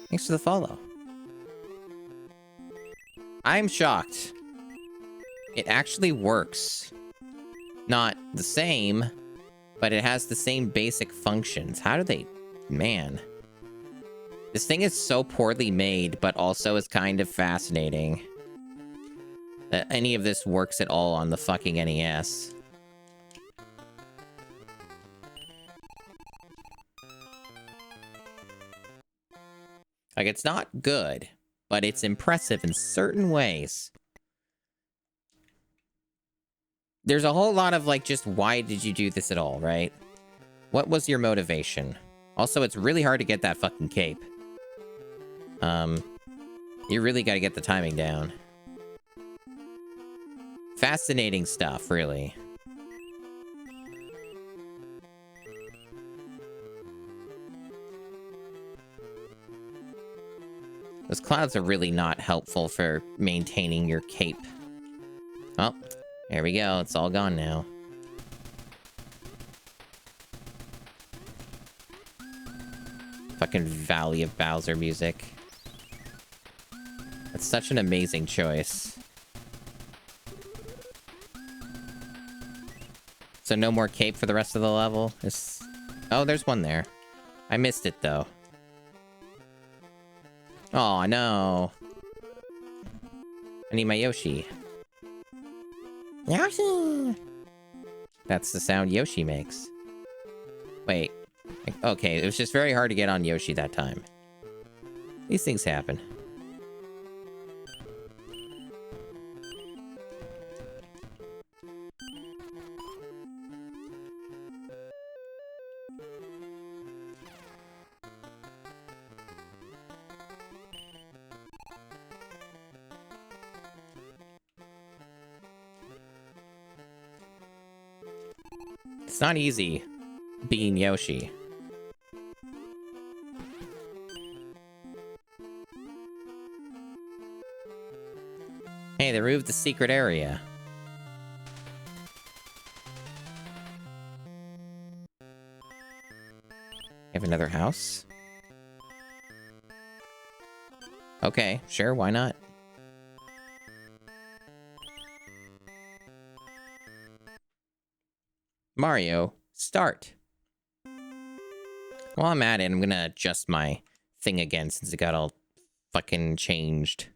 Thanks for the follow. I'm shocked. It actually works. Not the same, but it has the same basic functions. How do they... Man. This thing is so poorly made, but also is kind of fascinating. That any of this works at all on the fucking NES. Like, it's not good, but it's impressive in certain ways. There's a whole lot of, like, just why did you do this at all, right? What was your motivation? Also, it's really hard to get that fucking cape. You really gotta get the timing down. Fascinating stuff, really. Those clouds are really not helpful for maintaining your cape. Oh, there we go. It's all gone now. Fucking Valley of Bowser music. That's such an amazing choice. So no more cape for the rest of the level? Oh, there's one there. I missed it, though. Oh no. I need my Yoshi. Yoshi! That's the sound Yoshi makes. Wait. Okay, it was just very hard to get on Yoshi that time. These things happen. It's not easy being Yoshi. Hey, they removed the secret area. Have another house? Okay, sure, why not? Mario, start. While I'm at it, I'm gonna adjust my thing again since it got all fucking changed.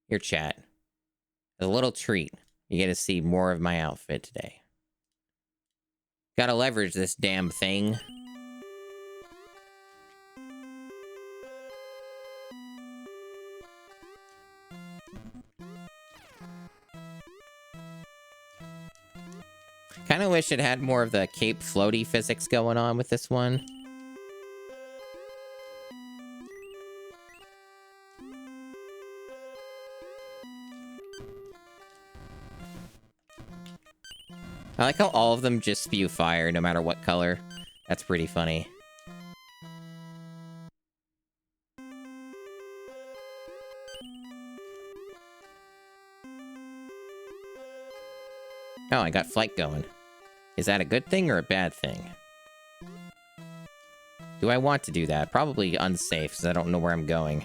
Here, chat. As a little treat, you get to see more of my outfit today. Gotta leverage this damn thing. Kind of wish it had more of the cape floaty physics going on with this one. I like how all of them just spew fire, no matter what color. That's pretty funny. Oh, I got flight going. Is that a good thing or a bad thing? Do I want to do that? Probably unsafe, because I don't know where I'm going.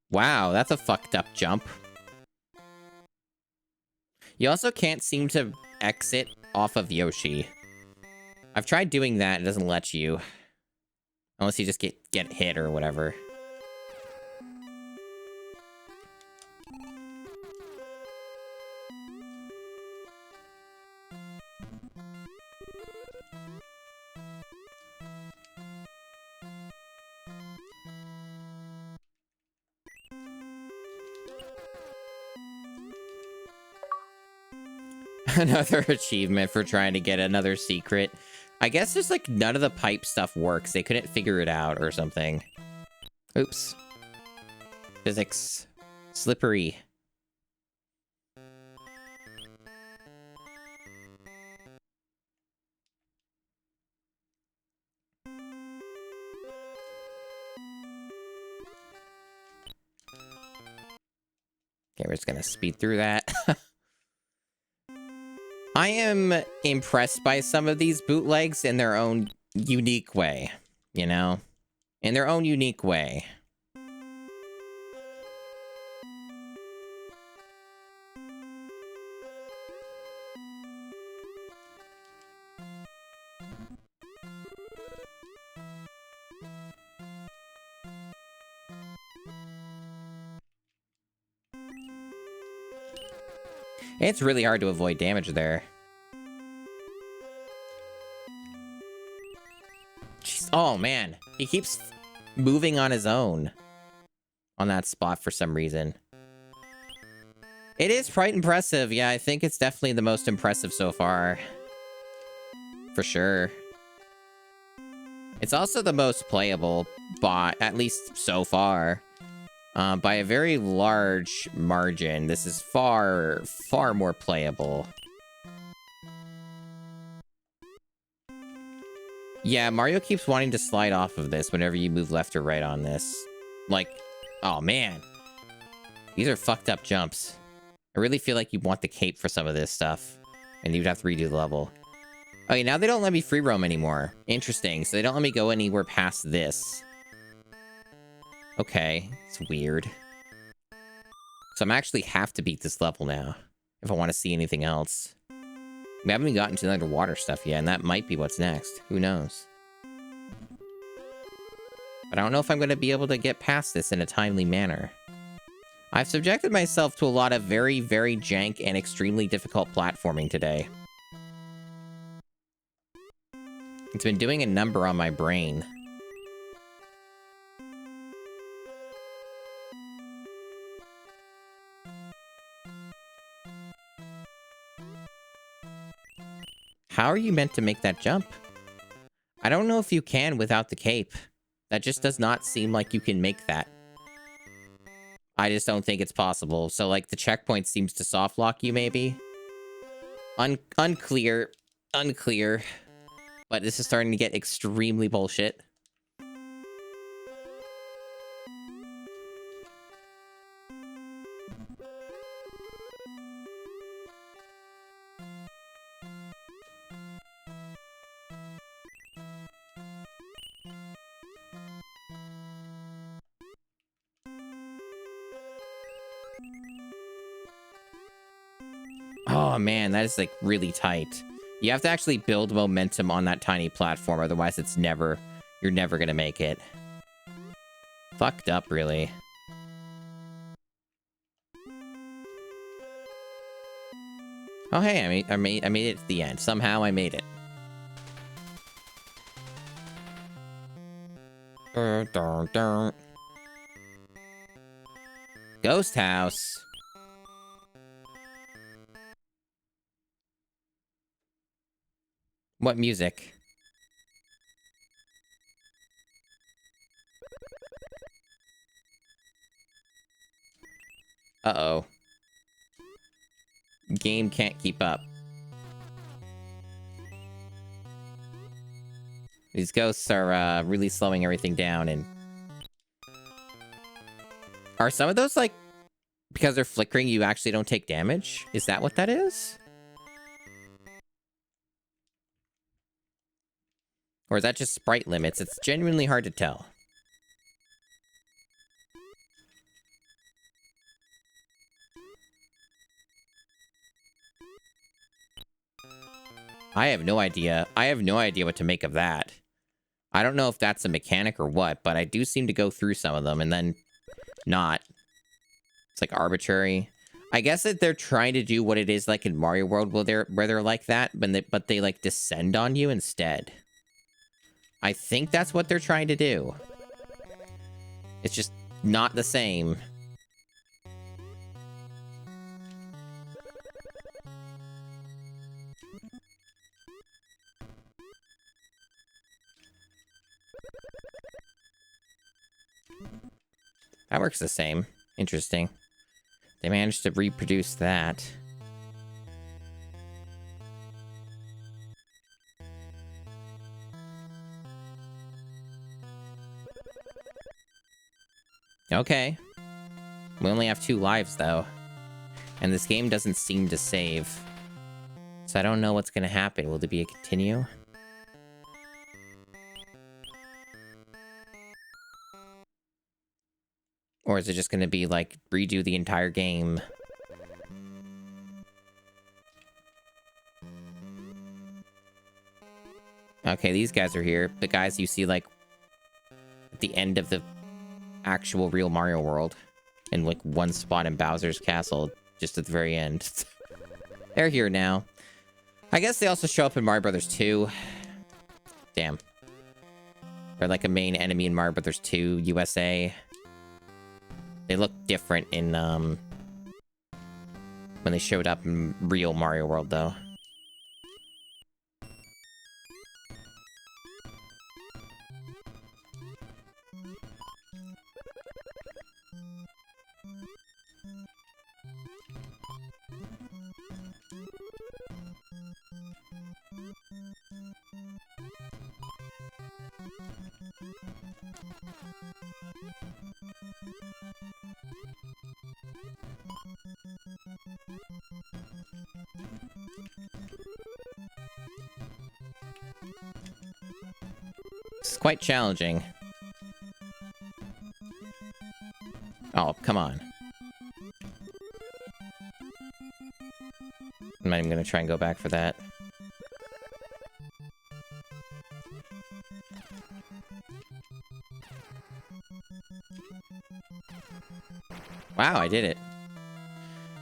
Wow, that's a fucked up jump. You also can't seem to exit off of Yoshi. I've tried doing that, it doesn't let you. Unless you just get hit or whatever. Another achievement for trying to get another secret. I guess just like none of the pipe stuff works. They couldn't figure it out or something. Oops. Physics. Slippery. Okay, we're just gonna speed through that. I am impressed by some of these bootlegs in their own unique way, you know? In their own unique way. It's really hard to avoid damage there. Jeez. Oh, man. He keeps moving on his own on that spot for some reason. It is quite impressive. Yeah, I think it's definitely the most impressive so far. For sure. It's also the most playable, by, at least so far. By a very large margin. This is far, far more playable. Yeah, Mario keeps wanting to slide off of this whenever you move left or right on this. Like, oh man. These are fucked up jumps. I really feel like you want the cape for some of this stuff. And you'd have to redo the level. Okay, now they don't let me free roam anymore. Interesting, so they don't let me go anywhere past this. Okay, it's weird. So I'm actually have to beat this level now. If I want to see anything else. We haven't even gotten to the underwater stuff yet, and that might be what's next. Who knows? But I don't know if I'm going to be able to get past this in a timely manner. I've subjected myself to a lot of very, very jank and extremely difficult platforming today. It's been doing a number on my brain. How are you meant to make that jump? I don't know if you can without the cape. That just does not seem like you can make that. I just don't think it's possible. So, like, the checkpoint seems to soft lock you, maybe? Unclear. Unclear. But this is starting to get extremely bullshit. Oh man, that is like really tight. You have to actually build momentum on that tiny platform, otherwise it's never, you're never gonna make it. Fucked up, really. Oh hey, I made it to the end. Somehow I made it. Ghost house. What music? Uh-oh. Game can't keep up. These ghosts are really slowing everything down, and... Are some of those, like, because they're flickering, you actually don't take damage? Is that what that is? Or is that just sprite limits? It's genuinely hard to tell. I have no idea. I have no idea what to make of that. I don't know if that's a mechanic or what, but I do seem to go through some of them and then not. It's like arbitrary. I guess that they're trying to do what it is like in Mario World where they're like that, but they like descend on you instead. I think that's what they're trying to do. It's just not the same. That works the same. Interesting. They managed to reproduce that. Okay. We only have 2 lives, though. And this game doesn't seem to save. So I don't know what's going to happen. Will there be a continue? Or is it just going to be, like, redo the entire game? Okay, these guys are here. The guys you see, like, at the end of the actual real Mario World. In, like, one spot in Bowser's Castle, just at the very end. They're here now. I guess they also show up in Mario Brothers 2. Damn. They're, like, a main enemy in Mario Brothers 2 USA. They look different in, when they showed up in real Mario World, though. It's quite challenging. Oh, come on. I'm not even gonna try and go back for that. Wow, I did it.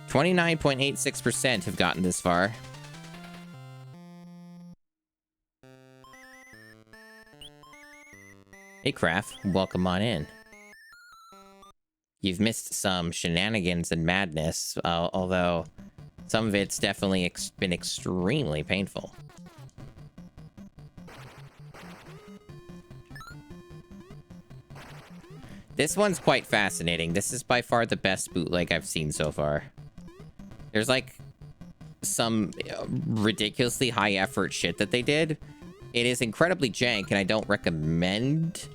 29.86% have gotten this far. Hey, Craft. Welcome on in. You've missed some shenanigans and madness, although some of it's definitely been extremely painful. This one's quite fascinating. This is by far the best bootleg I've seen so far. There's like some ridiculously high effort shit that they did. It is incredibly jank, and I don't recommend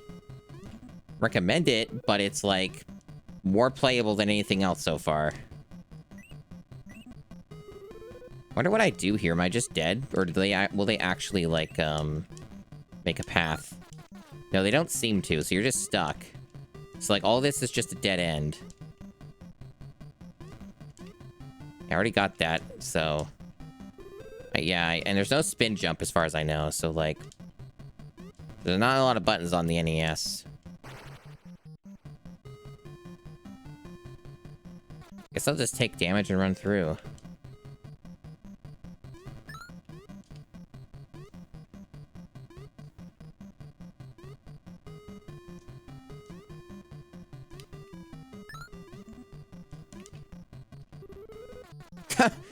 it, but it's like more playable than anything else so far. Wonder what I do here. Am I just dead, or will they actually like make a path? No, they don't seem to. So you're just stuck. So like all this is just a dead end. I already got that, so... yeah, and there's no spin jump as far as I know, so, like... There's not a lot of buttons on the NES. Guess I'll just take damage and run through.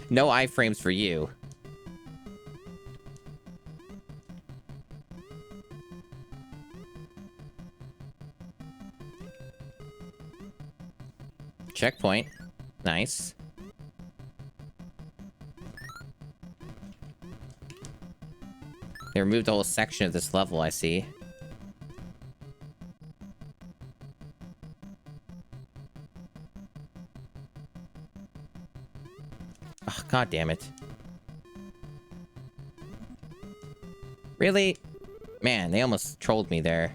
No iframes for you. checkpoint. Nice. They removed a whole section of this level, I see. Oh, God damn it. Really? Man, they almost trolled me there.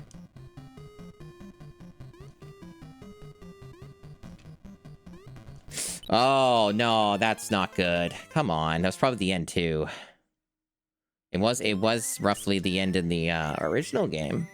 Oh, no, that's not good. Come on, that was probably the end, too. It was roughly the end in the original game.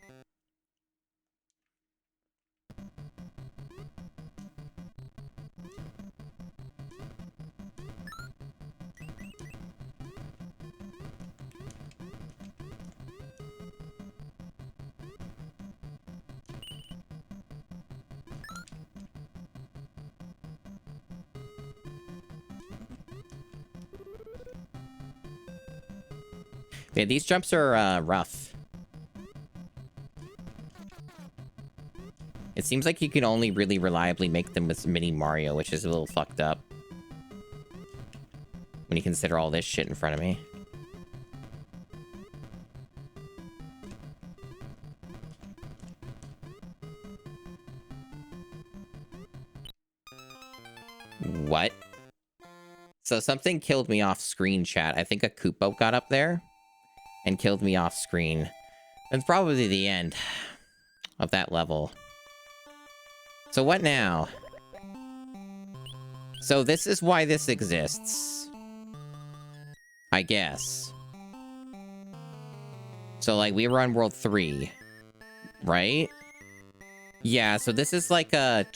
Yeah, these jumps are rough. It seems like you can only really reliably make them with Mini Mario, which is a little fucked up. When you consider all this shit in front of me. What? So something killed me off screen, chat. I think a Koopa got up there and killed me off screen. That's probably the end of that level. So what now? So this is why this exists. I guess. So, like, we were on World 3. Right? Yeah, so this is like a...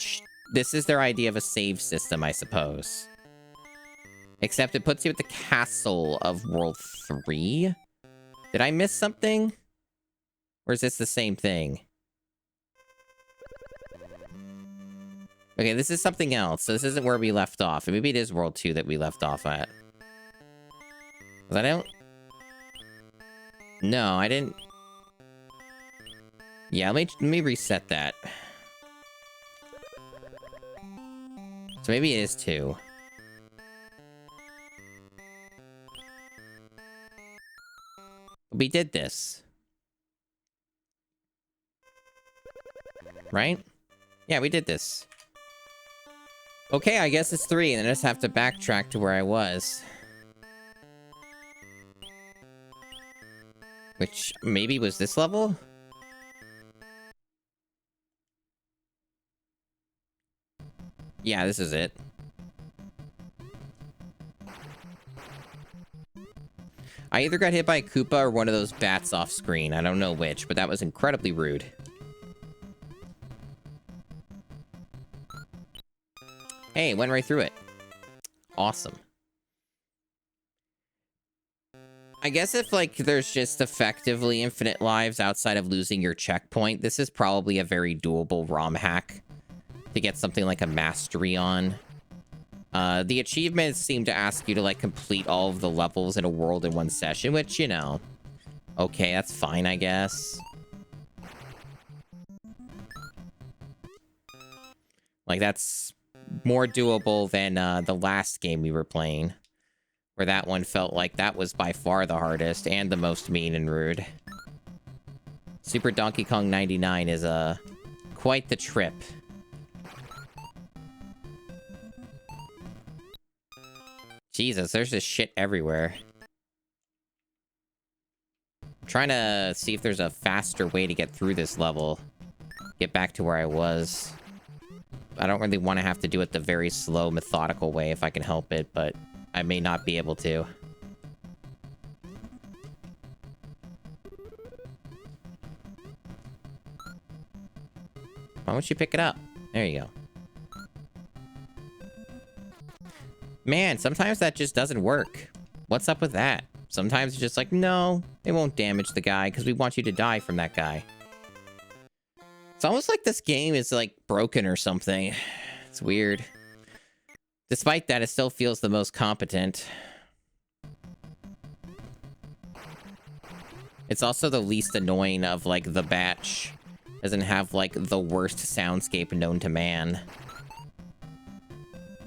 This is their idea of a save system, I suppose. Except it puts you at the castle of World 3? Did I miss something? Or is this the same thing? Okay, this is something else. So this isn't where we left off. Maybe it is World 2 that we left off at. 'Cause I don't... No, I didn't... Yeah, let me reset that. So maybe it is 2. We did this. Right? Yeah, we did this. Okay, I guess it's 3, and then I just have to backtrack to where I was. Which maybe was this level? Yeah, this is it. I either got hit by a Koopa or one of those bats off screen. I don't know which, but that was incredibly rude. Hey, went right through it. Awesome. I guess if, like, there's just effectively infinite lives outside of losing your checkpoint, this is probably a very doable ROM hack to get something like a mastery on. The achievements seem to ask you to, like, complete all of the levels in a world in one session, which, you know, okay, that's fine, I guess. Like, that's more doable than the last game we were playing, where that one felt like that was by far the hardest and the most mean and rude. Super Donkey Kong 99 is quite the trip. Jesus, there's just shit everywhere. I'm trying to see if there's a faster way to get through this level. Get back to where I was. I don't really want to have to do it the very slow, methodical way if I can help it, but I may not be able to. Why don't you pick it up? There you go. Man, sometimes that just doesn't work. What's up with that? Sometimes it's just like, no, it won't damage the guy because we want you to die from that guy. It's almost like this game is, like, broken or something. It's weird. Despite that, it still feels the most competent. It's also the least annoying of, like, the batch. Doesn't have, like, the worst soundscape known to man.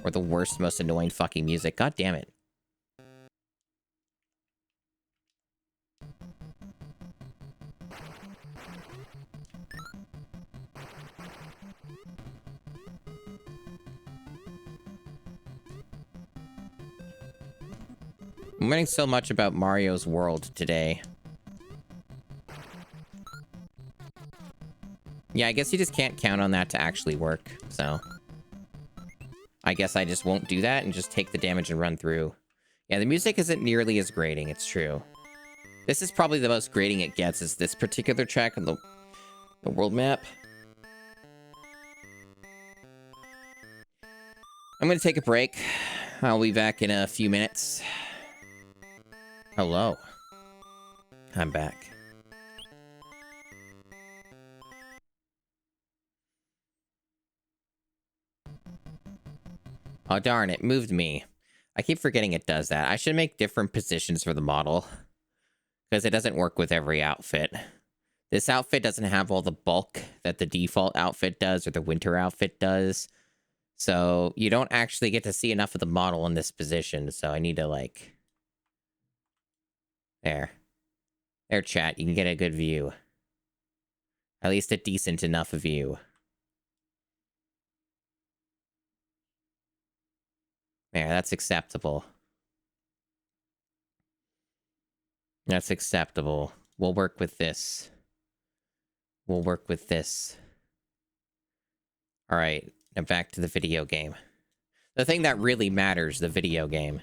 Or the worst, most annoying fucking music. God damn it. I'm learning so much about Mario's world today. Yeah, I guess you just can't count on that to actually work, so... I guess I just won't do that and just take the damage and run through. Yeah, the music isn't nearly as grating, it's true. This is probably the most grating it gets, is this particular track on the world map. I'm gonna take a break. I'll be back in a few minutes. Hello. I'm back. Oh, darn, it moved me. I keep forgetting it does that. I should make different positions for the model, because it doesn't work with every outfit. This outfit doesn't have all the bulk that the default outfit does, or the winter outfit does. So you don't actually get to see enough of the model in this position, so I need to, like... There. There, chat. You can get a good view. At least a decent enough view. There, that's acceptable. That's acceptable. We'll work with this. We'll work with this. Alright, now back to the video game. The thing that really matters, the video game.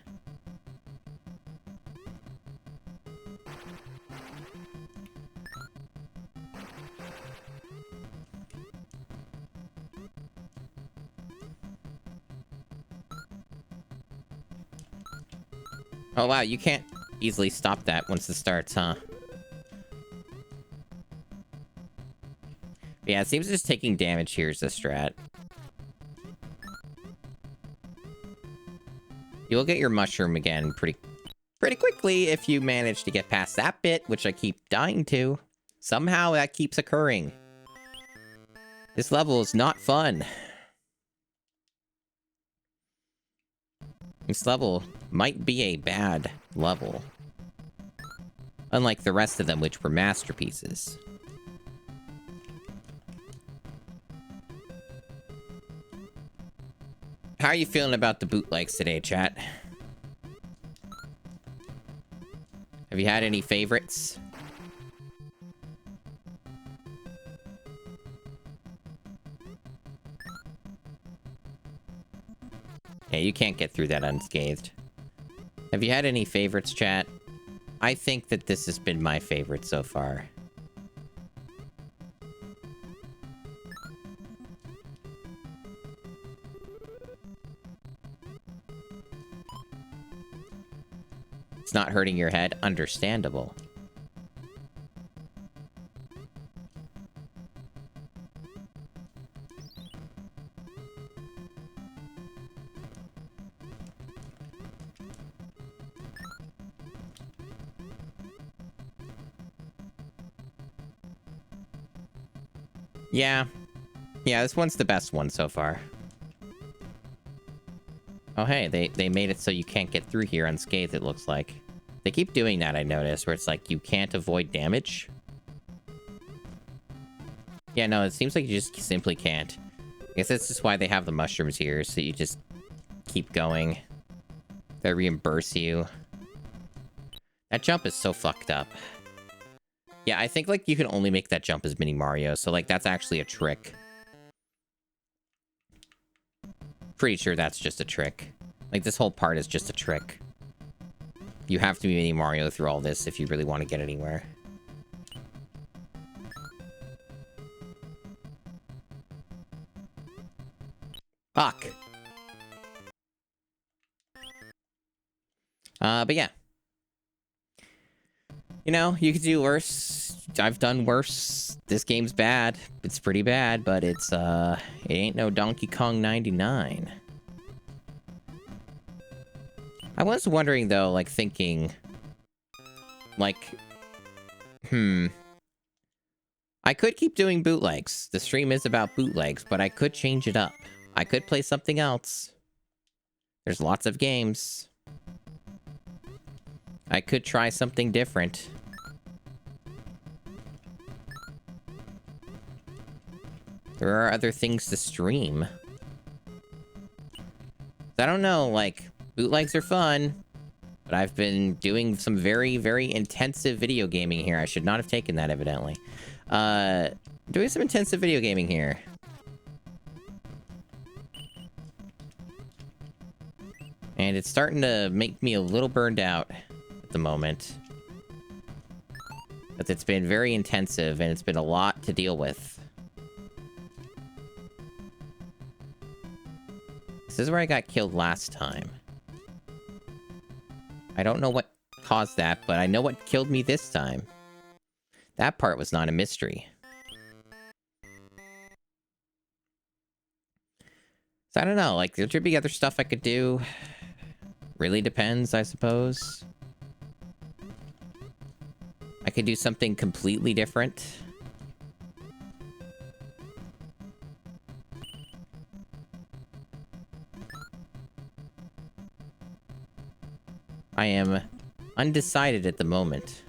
Oh wow, you can't easily stop that once it starts, huh? Yeah, it seems just taking damage here is the strat. You'll get your mushroom again pretty quickly if you manage to get past that bit, which I keep dying to. Somehow that keeps occurring. This level is not fun. This level might be a bad level. Unlike the rest of them, which were masterpieces. How are you feeling about the bootlegs today, chat? Have you had any favorites? Yeah, you can't get through that unscathed. Have you had any favorites, chat? I think that this has been my favorite so far. It's not hurting your head? Understandable. Yeah. Yeah, this one's the best one so far. Oh, hey, they made it so you can't get through here unscathed, it looks like. They keep doing that, I noticed, where it's like, you can't avoid damage. Yeah, no, it seems like you just simply can't. I guess that's just why they have the mushrooms here, so you just keep going. They reimburse you. That jump is so fucked up. Yeah, I think, like, you can only make that jump as Mini Mario, so, like, that's actually a trick. Pretty sure that's just a trick. Like, this whole part is just a trick. You have to be Mini Mario through all this if you really want to get anywhere. Fuck! But yeah. You know, you could do worse. I've done worse. This game's bad. It's pretty bad, but it's, it ain't no Donkey Kong 99. I was wondering, though, like, thinking... Like... I could keep doing bootlegs. The stream is about bootlegs, but I could change it up. I could play something else. There's lots of games. I could try something different. There are other things to stream. I don't know, like, bootlegs are fun, but I've been doing some very, very intensive video gaming here. I should not have taken that, evidently. Doing some intensive video gaming here. And it's starting to make me a little burned out at the moment. But it's been very intensive, and it's been a lot to deal with. This is where I got killed last time. I don't know what caused that, but I know what killed me this time. That part was not a mystery. So I don't know, like, there should be other stuff I could do. Really depends, I suppose. I could do something completely different. I am undecided at the moment.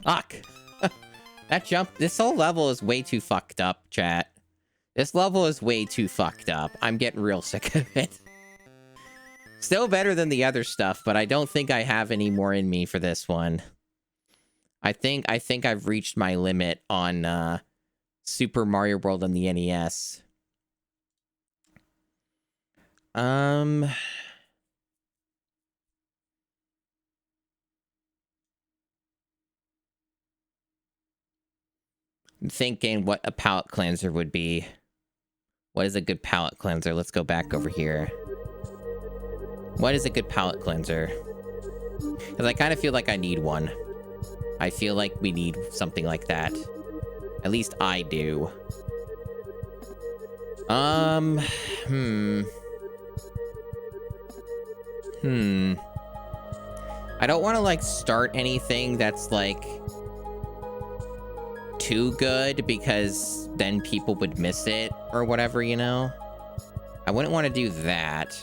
Fuck! That jump, this whole level is way too fucked up, chat. This level is way too fucked up. I'm getting real sick of it. Still better than the other stuff, but I don't think I have any more in me for this one. I think I've reached my limit on Super Mario World on the NES. I'm thinking what a palate cleanser would be. What is a good palate cleanser? Let's go back over here. What is a good palate cleanser? Because I kind of feel like I need one. I feel like we need something like that. At least I do. I don't want to, like, start anything that's, like, too good, because then people would miss it, or whatever, you know? I wouldn't want to do that.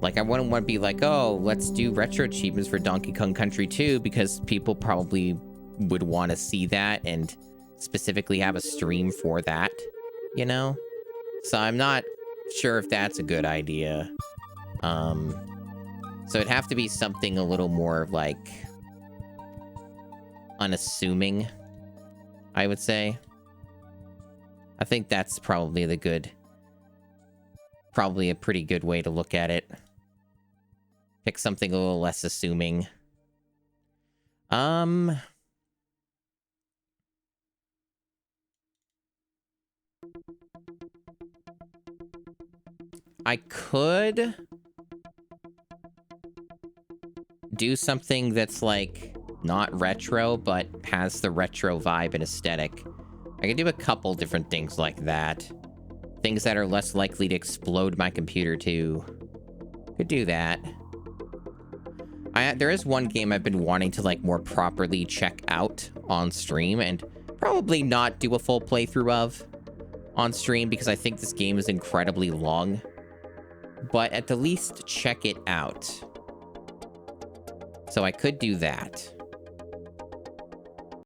Like, I wouldn't want to be like, oh, let's do retro achievements for Donkey Kong Country 2, because people probably would want to see that, and specifically have a stream for that, you know? So I'm not sure if that's a good idea. So it'd have to be something a little more, like, unassuming, I would say. I think that's probably a pretty good way to look at it. Pick something a little less assuming. I could do something that's, like, not retro, but has the retro vibe and aesthetic. I could do a couple different things like that. Things that are less likely to explode my computer, too. Could do that. There is one game I've been wanting to, like, more properly check out on stream, and probably not do a full playthrough of on stream, because I think this game is incredibly long. But at the least, check it out. So I could do that.